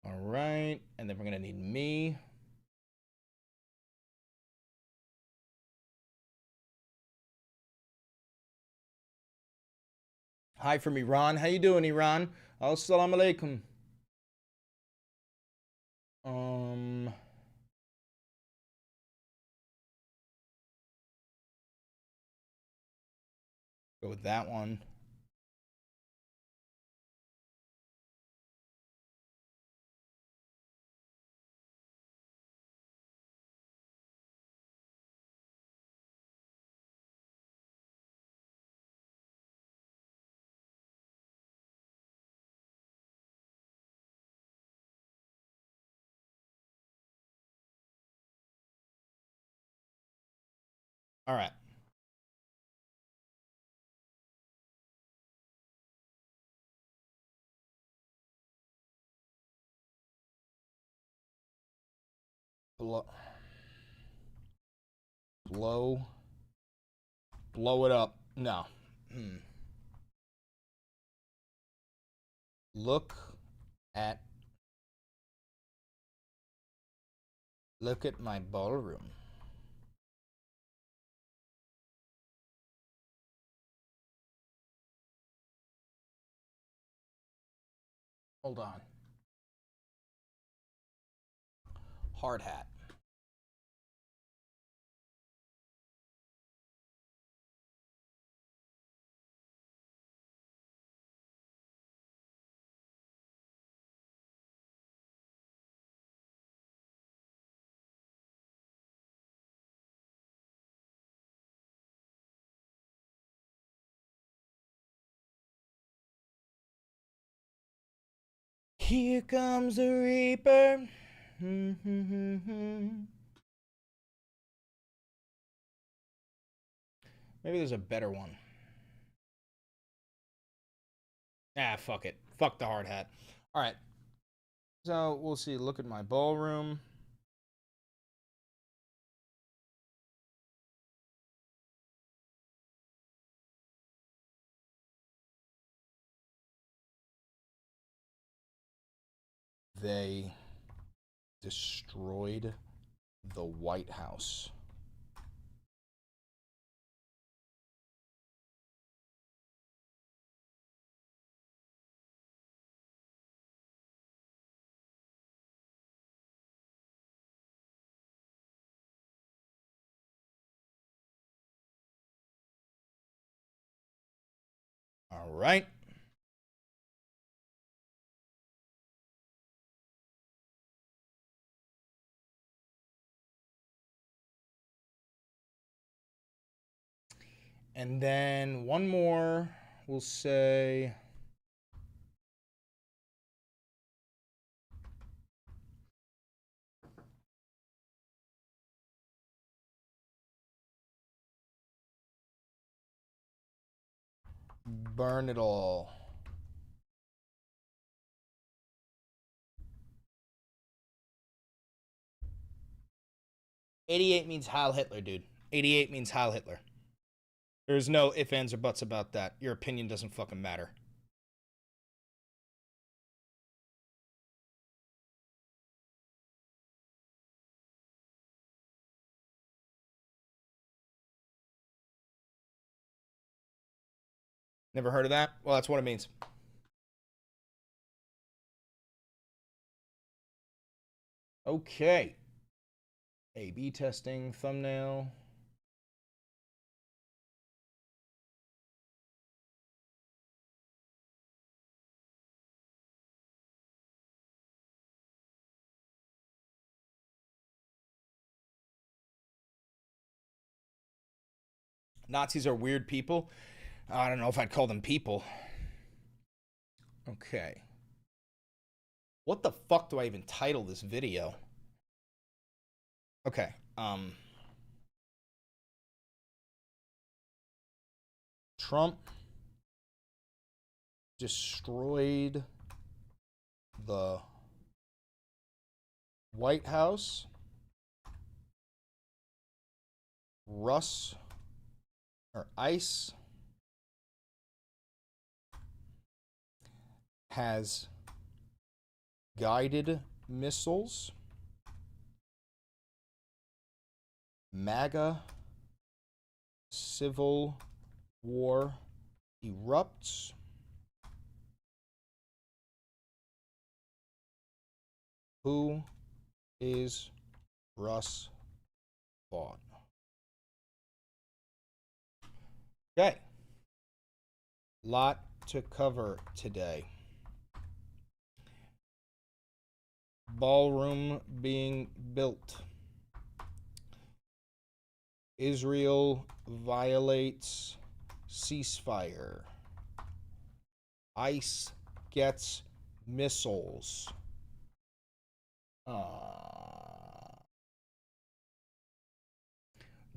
All right, and then we're gonna need me. Hi from Iran. How you doing, Iran? Assalamu alaikum. Go with that one. All right. Blow it up. No. Look at my ballroom. Hold on. Hard hat. Here comes the Reaper. Maybe there's a better one. Ah, fuck it. Fuck the hard hat. All right. So we'll see. Look at my ballroom. They destroyed the White House. All right. And then one more, we'll say burn it all. '88 means Heil Hitler, dude. 88 means Heil Hitler. There's no ifs, ands, or buts about that. Your opinion doesn't fucking matter. Never heard of that? Well, that's what it means. Okay. A/B testing, thumbnail. Nazis are weird people. I don't know if I'd call them people. Okay. What the fuck do I even title this video? Okay. Trump destroyed the White House. ICE has guided missiles. MAGA civil war erupts. Who is Russ Vought? Okay. Lot to cover today. Ballroom being built. Israel violates ceasefire. ICE gets missiles.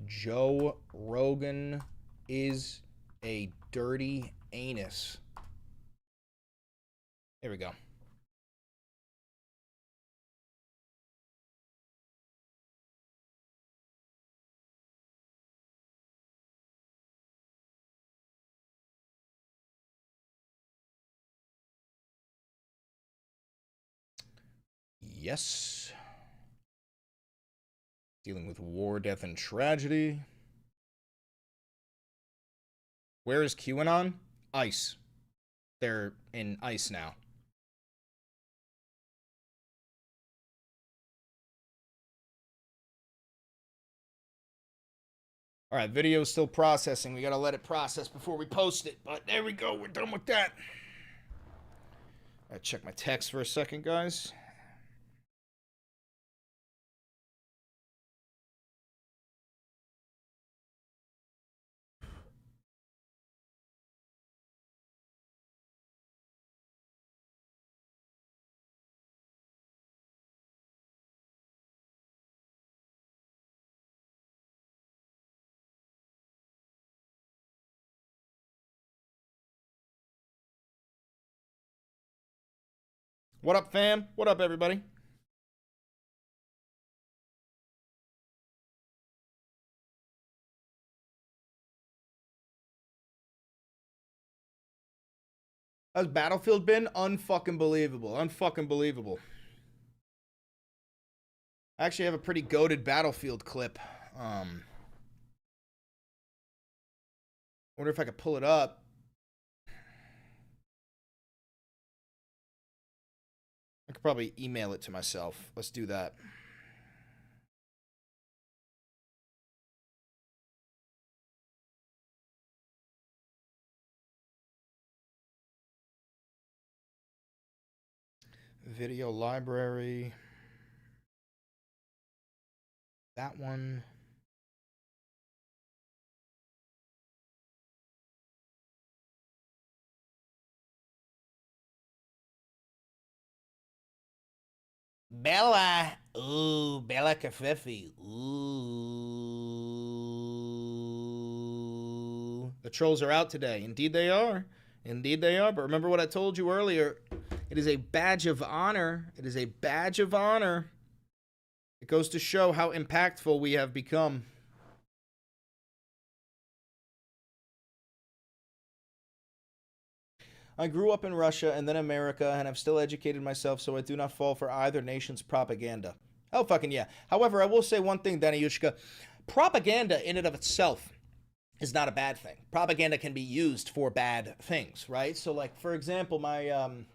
Joe Rogan is a dirty anus. Here we go. Yes. Dealing with war, death, and tragedy. Where is QAnon? ICE. They're in ICE now. All right, video's still processing. We gotta let it process before we post it. But there we go. We're done with that. I check my text for a second, guys. What up, fam? What up, everybody? How's Battlefield been? Unfucking believable. Unfucking believable. I actually have a pretty goated Battlefield clip. Wonder if I could pull it up. I could probably email it to myself. Let's do that. Video library. That one. Bella. Ooh, Bella Cafefe. Ooh. The trolls are out today. Indeed they are. Indeed they are. But remember what I told you earlier. It is a badge of honor. It is a badge of honor. It goes to show how impactful we have become. I grew up in Russia and then America, and I've still educated myself so I do not fall for either nation's propaganda. Oh, fucking yeah. However, I will say one thing, Daniushka. Propaganda in and of itself is not a bad thing. Propaganda can be used for bad things, right? So, like, for example, my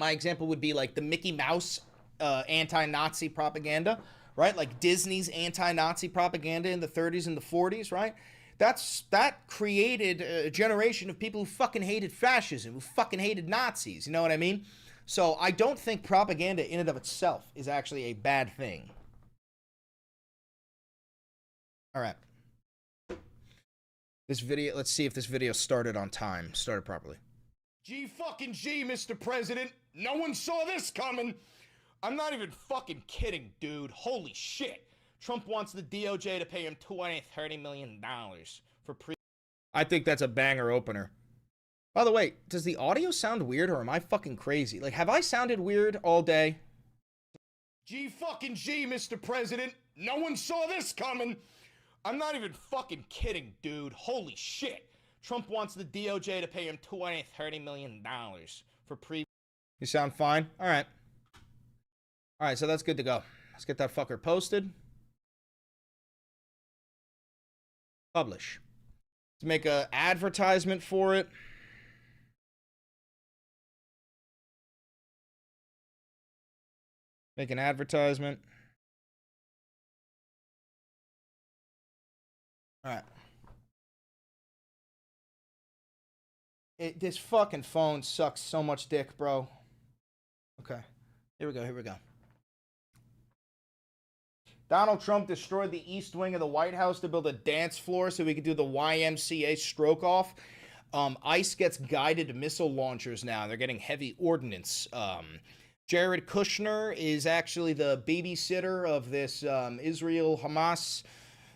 example would be, like, the Mickey Mouse anti-Nazi propaganda, right? Like Disney's anti-Nazi propaganda in the 30s and the 40s, right? That created a generation of people who fucking hated fascism, who fucking hated Nazis, you know what I mean? So I don't think propaganda in and of itself is actually a bad thing. All right. This video, let's see if this video started on time. Started properly. G, Mr. President. No one saw this coming. I'm not even fucking kidding, dude. Holy shit. Trump wants the DOJ to pay him $230 million for I think that's a banger opener. By the way, does the audio sound weird or am I fucking crazy? Like, have I sounded weird all day? G, Mr. President. No one saw this coming. I'm not even fucking kidding, dude. Holy shit. Trump wants the DOJ to pay him $230 million for You sound fine? All right. All right, so that's good to go. Let's get that fucker posted. Publish. Let's make an advertisement for it. Make an advertisement. All right. This fucking phone sucks so much dick, bro. Okay. Here we go. Here we go. Donald Trump destroyed the east wing of the White House to build a dance floor so we could do the YMCA stroke off. ICE gets guided missile launchers now. They're getting heavy ordnance. Jared Kushner is actually the babysitter of this Israel-Hamas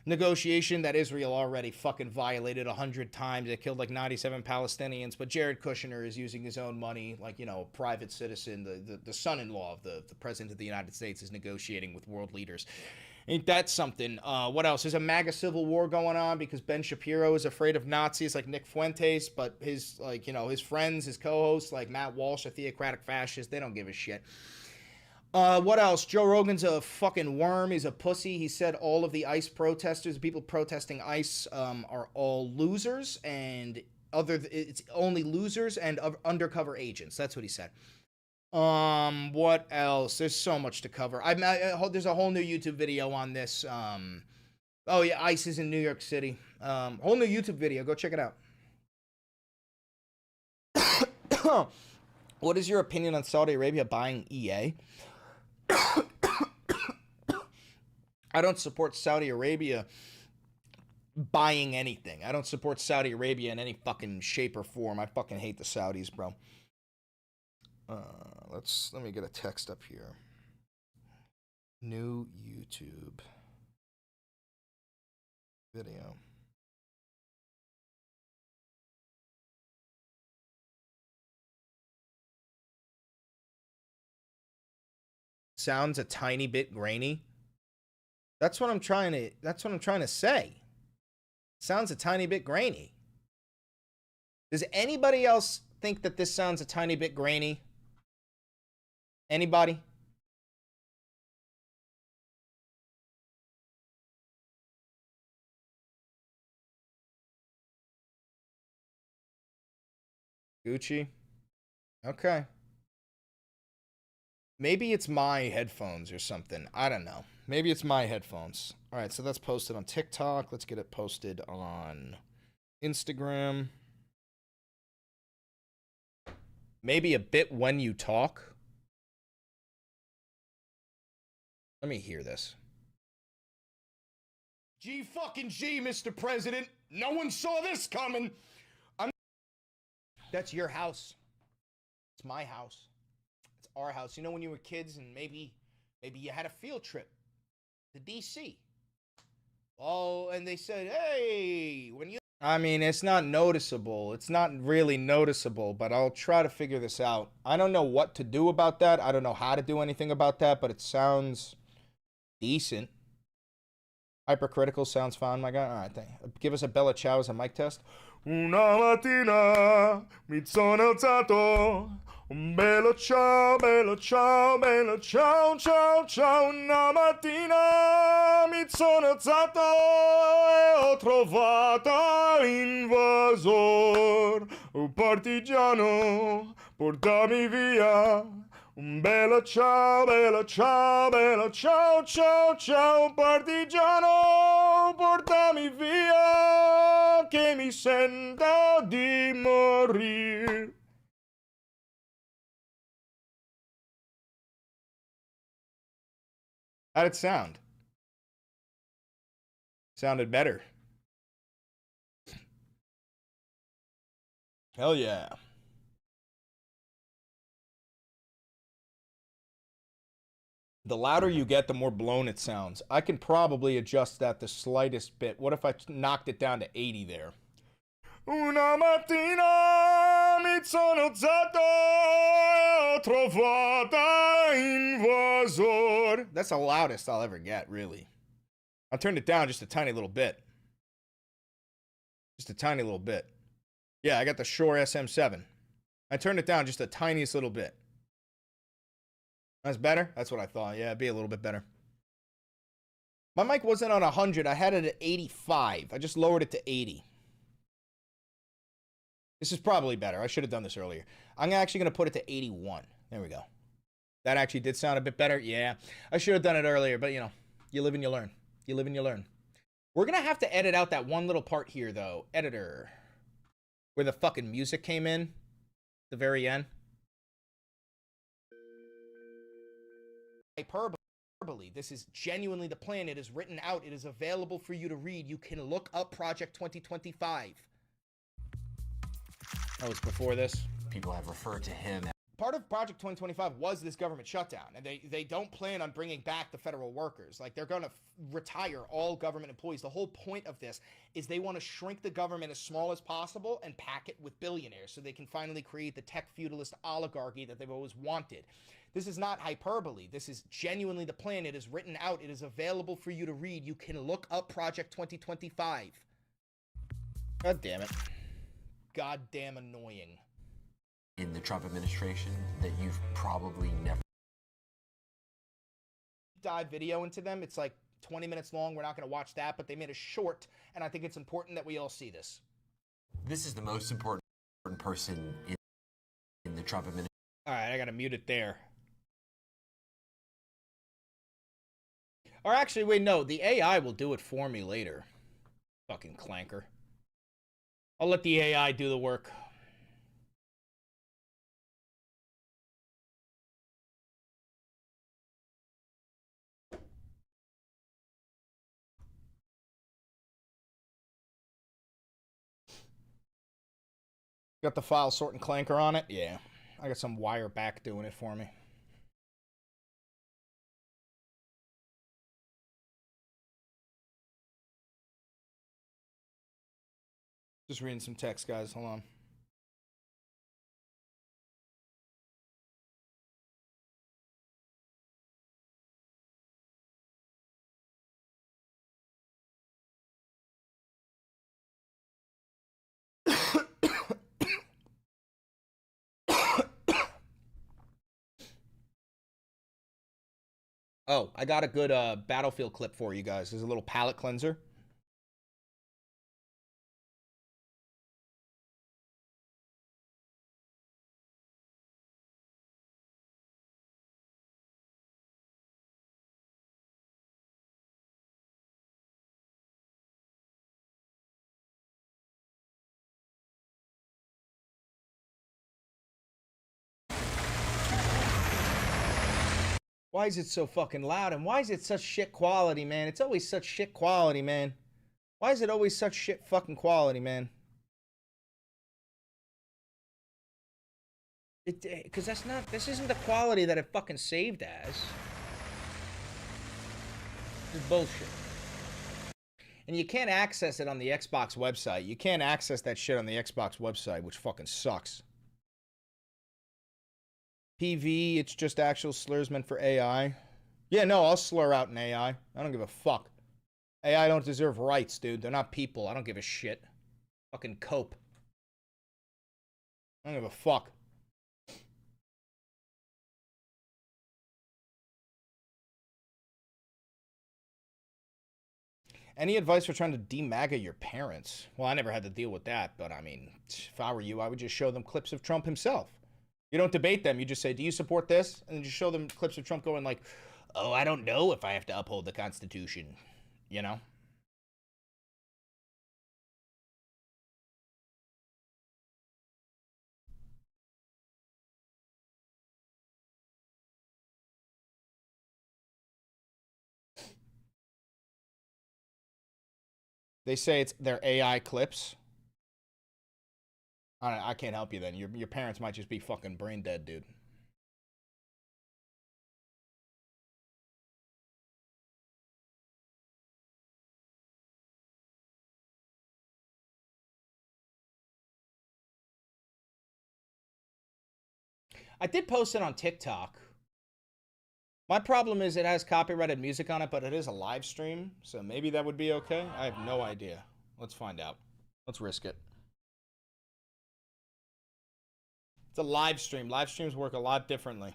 negotiation that Israel already fucking violated 100 times. They killed like 97 Palestinians, but Jared Kushner is using his own money, like, you know, a private citizen. The son-in-law of the president of the United States is negotiating with world leaders. Ain't that something? What else? There's a MAGA civil war going on because Ben Shapiro is afraid of Nazis like Nick Fuentes, but his, like, you know, his friends, his co-hosts like Matt Walsh, a theocratic fascist, they don't give a shit. What else? Joe Rogan's a fucking worm. He's a pussy. He said all of the ICE protesters, people protesting ICE, are all losers, and it's only losers and undercover agents. That's what he said. What else? There's so much to cover. There's a whole new YouTube video on this. Oh yeah, ICE is in New York City. Whole new YouTube video. Go check it out. What is your opinion on Saudi Arabia buying EA? I don't support Saudi Arabia buying anything. I don't support Saudi Arabia in any fucking shape or form. I fucking hate the Saudis, bro. Let me get a text up here. New YouTube video. Sounds a tiny bit grainy. That's what I'm trying to say. Sounds a tiny bit grainy. Does anybody else think that this sounds a tiny bit grainy? Anybody? Gucci. Okay. Maybe it's my headphones or something. I don't know. Maybe it's my headphones. All right, so that's posted on TikTok. Let's get it posted on Instagram. Maybe a bit when you talk. Let me hear this. G, Mr. President. No one saw this coming. That's your house. It's my house. It's our house. You know, when you were kids and maybe you had a field trip to DC. Oh, and they said, hey, when you... I mean, it's not noticeable. It's not really noticeable, but I'll try to figure this out. I don't know what to do about that. I don't know how to do anything about that, but it sounds decent. Hypercritical sounds fine, my guy. All right, give us a Bella Ciao as a mic test. Una mattina mi sono alzato, un bello ciao, bello ciao, bello ciao, ciao, ciao. Una mattina mi sono alzato e ho trovato l'invasor, un partigiano, portami via. Un bello ciao, bello ciao, bello ciao, ciao, ciao, partigiano, portami via, che mi sento di morire. How'd it sound? Sounded better. Hell yeah. The louder you get, the more blown it sounds. I can probably adjust that the slightest bit. What if I knocked it down to 80 there? Una mattina mi sono alzato e ho trovato invasor. That's the loudest I'll ever get, really. I turned it down just a tiny little bit. Just a tiny little bit. Yeah, I got the Shure SM7. I turned it down just the tiniest little bit. That's better? That's what I thought. Yeah, it'd be a little bit better. My mic wasn't on 100. I had it at 85. I just lowered it to 80. This is probably better. I should have done this earlier. I'm actually going to put it to 81. There we go. That actually did sound a bit better. Yeah, I should have done it earlier, but you know, you live and you learn. You live and you learn. We're going to have to edit out that one little part here, though. Editor. Where the fucking music came in. The very end. Hyperbole. This is genuinely the plan. It is written out. It is available for you to read. You can look up Project 2025. That was before this. People have referred to him. Part of Project 2025 was this government shutdown, and they don't plan on bringing back the federal workers. Like, they're going to retire all government employees. The whole point of this is they want to shrink the government as small as possible and pack it with billionaires so they can finally create the tech feudalist oligarchy that they've always wanted. This is not hyperbole. This is genuinely the plan. It is written out. It is available for you to read. You can look up Project 2025. God damn it. Goddamn annoying. In the Trump administration that you've probably never dive video into them. It's like 20 minutes long. We're not going to watch that, but they made a short, and I think it's important that we all see this. This is the most important person in the Trump administration. All right, I got to mute it there. Or actually, wait, no, the AI will do it for me later. Fucking clanker. I'll let the AI do the work. Got the file sort and clanker on it? Yeah. I got some wire back doing it for me. Just reading some text, guys. Hold on. Oh, I got a good Battlefield clip for you guys. There's a little palate cleanser. Why is it so fucking loud? And why is it such shit quality, man? It's always such shit quality, man. Why is it always such shit fucking quality, man? Because this isn't the quality that it fucking saved as. It's bullshit. And you can't access it on the Xbox website. You can't access that shit on the Xbox website, which fucking sucks. PV, it's just actual slurs meant for AI. Yeah, no, I'll slur out an AI. I don't give a fuck. AI don't deserve rights, dude. They're not people. I don't give a shit. Fucking cope. I don't give a fuck. Any advice for trying to de-MAGA your parents? Well, I never had to deal with that, but I mean, if I were you, I would just show them clips of Trump himself. You don't debate them. You just say, do you support this? And then just show them clips of Trump going like, oh, I don't know if I have to uphold the Constitution. You know? They say it's their AI clips. I can't help you then. Your parents might just be fucking brain dead, dude. I did post it on TikTok. My problem is it has copyrighted music on it, but it is a live stream, so maybe that would be okay. I have no idea. Let's find out. Let's risk it. It's a live stream. Live streams work a lot differently.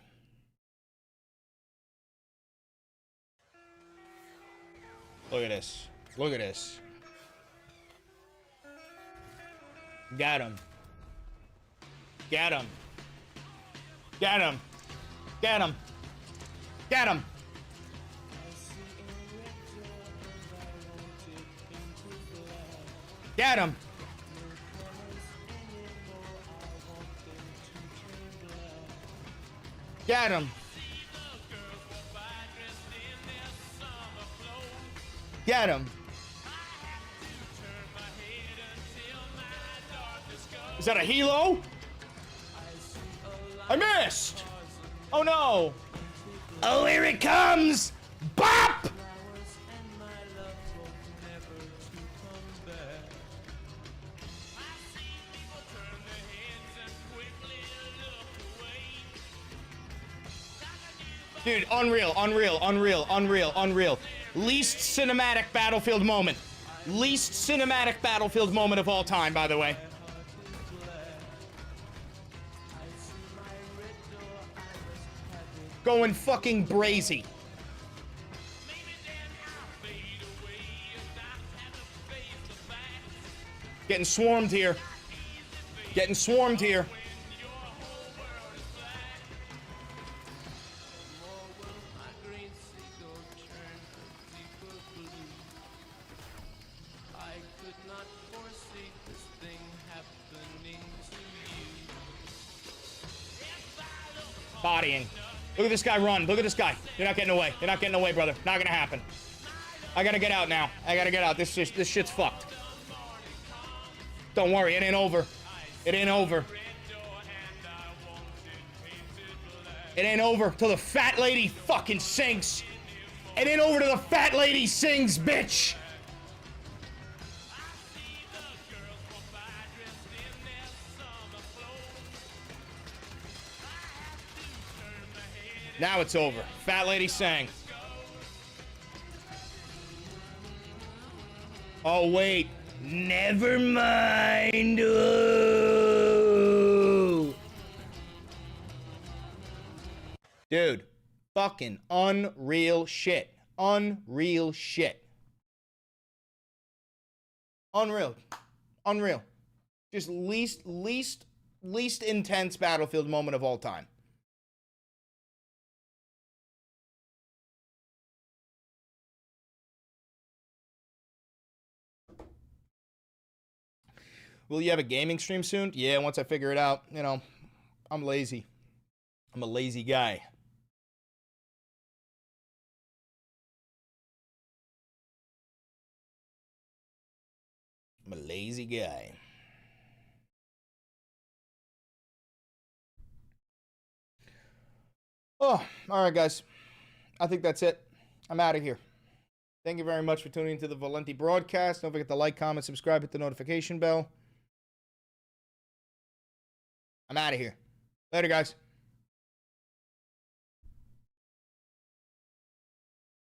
Look at this. Look at this. Got him. Got him. Got him. Got him. Got him. Got him. Got him. Get him. Is that a helo? I missed. Oh no. Oh, here it comes. Bop. Dude, unreal, unreal, unreal, unreal, unreal. Least cinematic Battlefield moment. Least cinematic Battlefield moment of all time, by the way. Going fucking brazy. Getting swarmed here. Getting swarmed here. Bodying. Look at this guy run. Look at this guy. You're not getting away. You're not getting away, brother. Not gonna happen. I gotta get out now. I gotta get out. This shit's fucked. Don't worry. It ain't over. It ain't over. It ain't over till the fat lady fucking sings. It ain't over till the fat lady sings, bitch. Now it's over. Fat lady sang. Oh, wait. Never mind. Ooh. Dude. Fucking unreal shit. Unreal shit. Unreal. Unreal. Just least intense Battlefield moment of all time. Will you have a gaming stream soon? Yeah, once I figure it out. You know, I'm lazy. I'm a lazy guy. I'm a lazy guy. Oh, all right, guys. I think that's it. I'm out of here. Thank you very much for tuning into the Valenti broadcast. Don't forget to like, comment, subscribe, hit the notification bell. I'm out of here. Later, guys.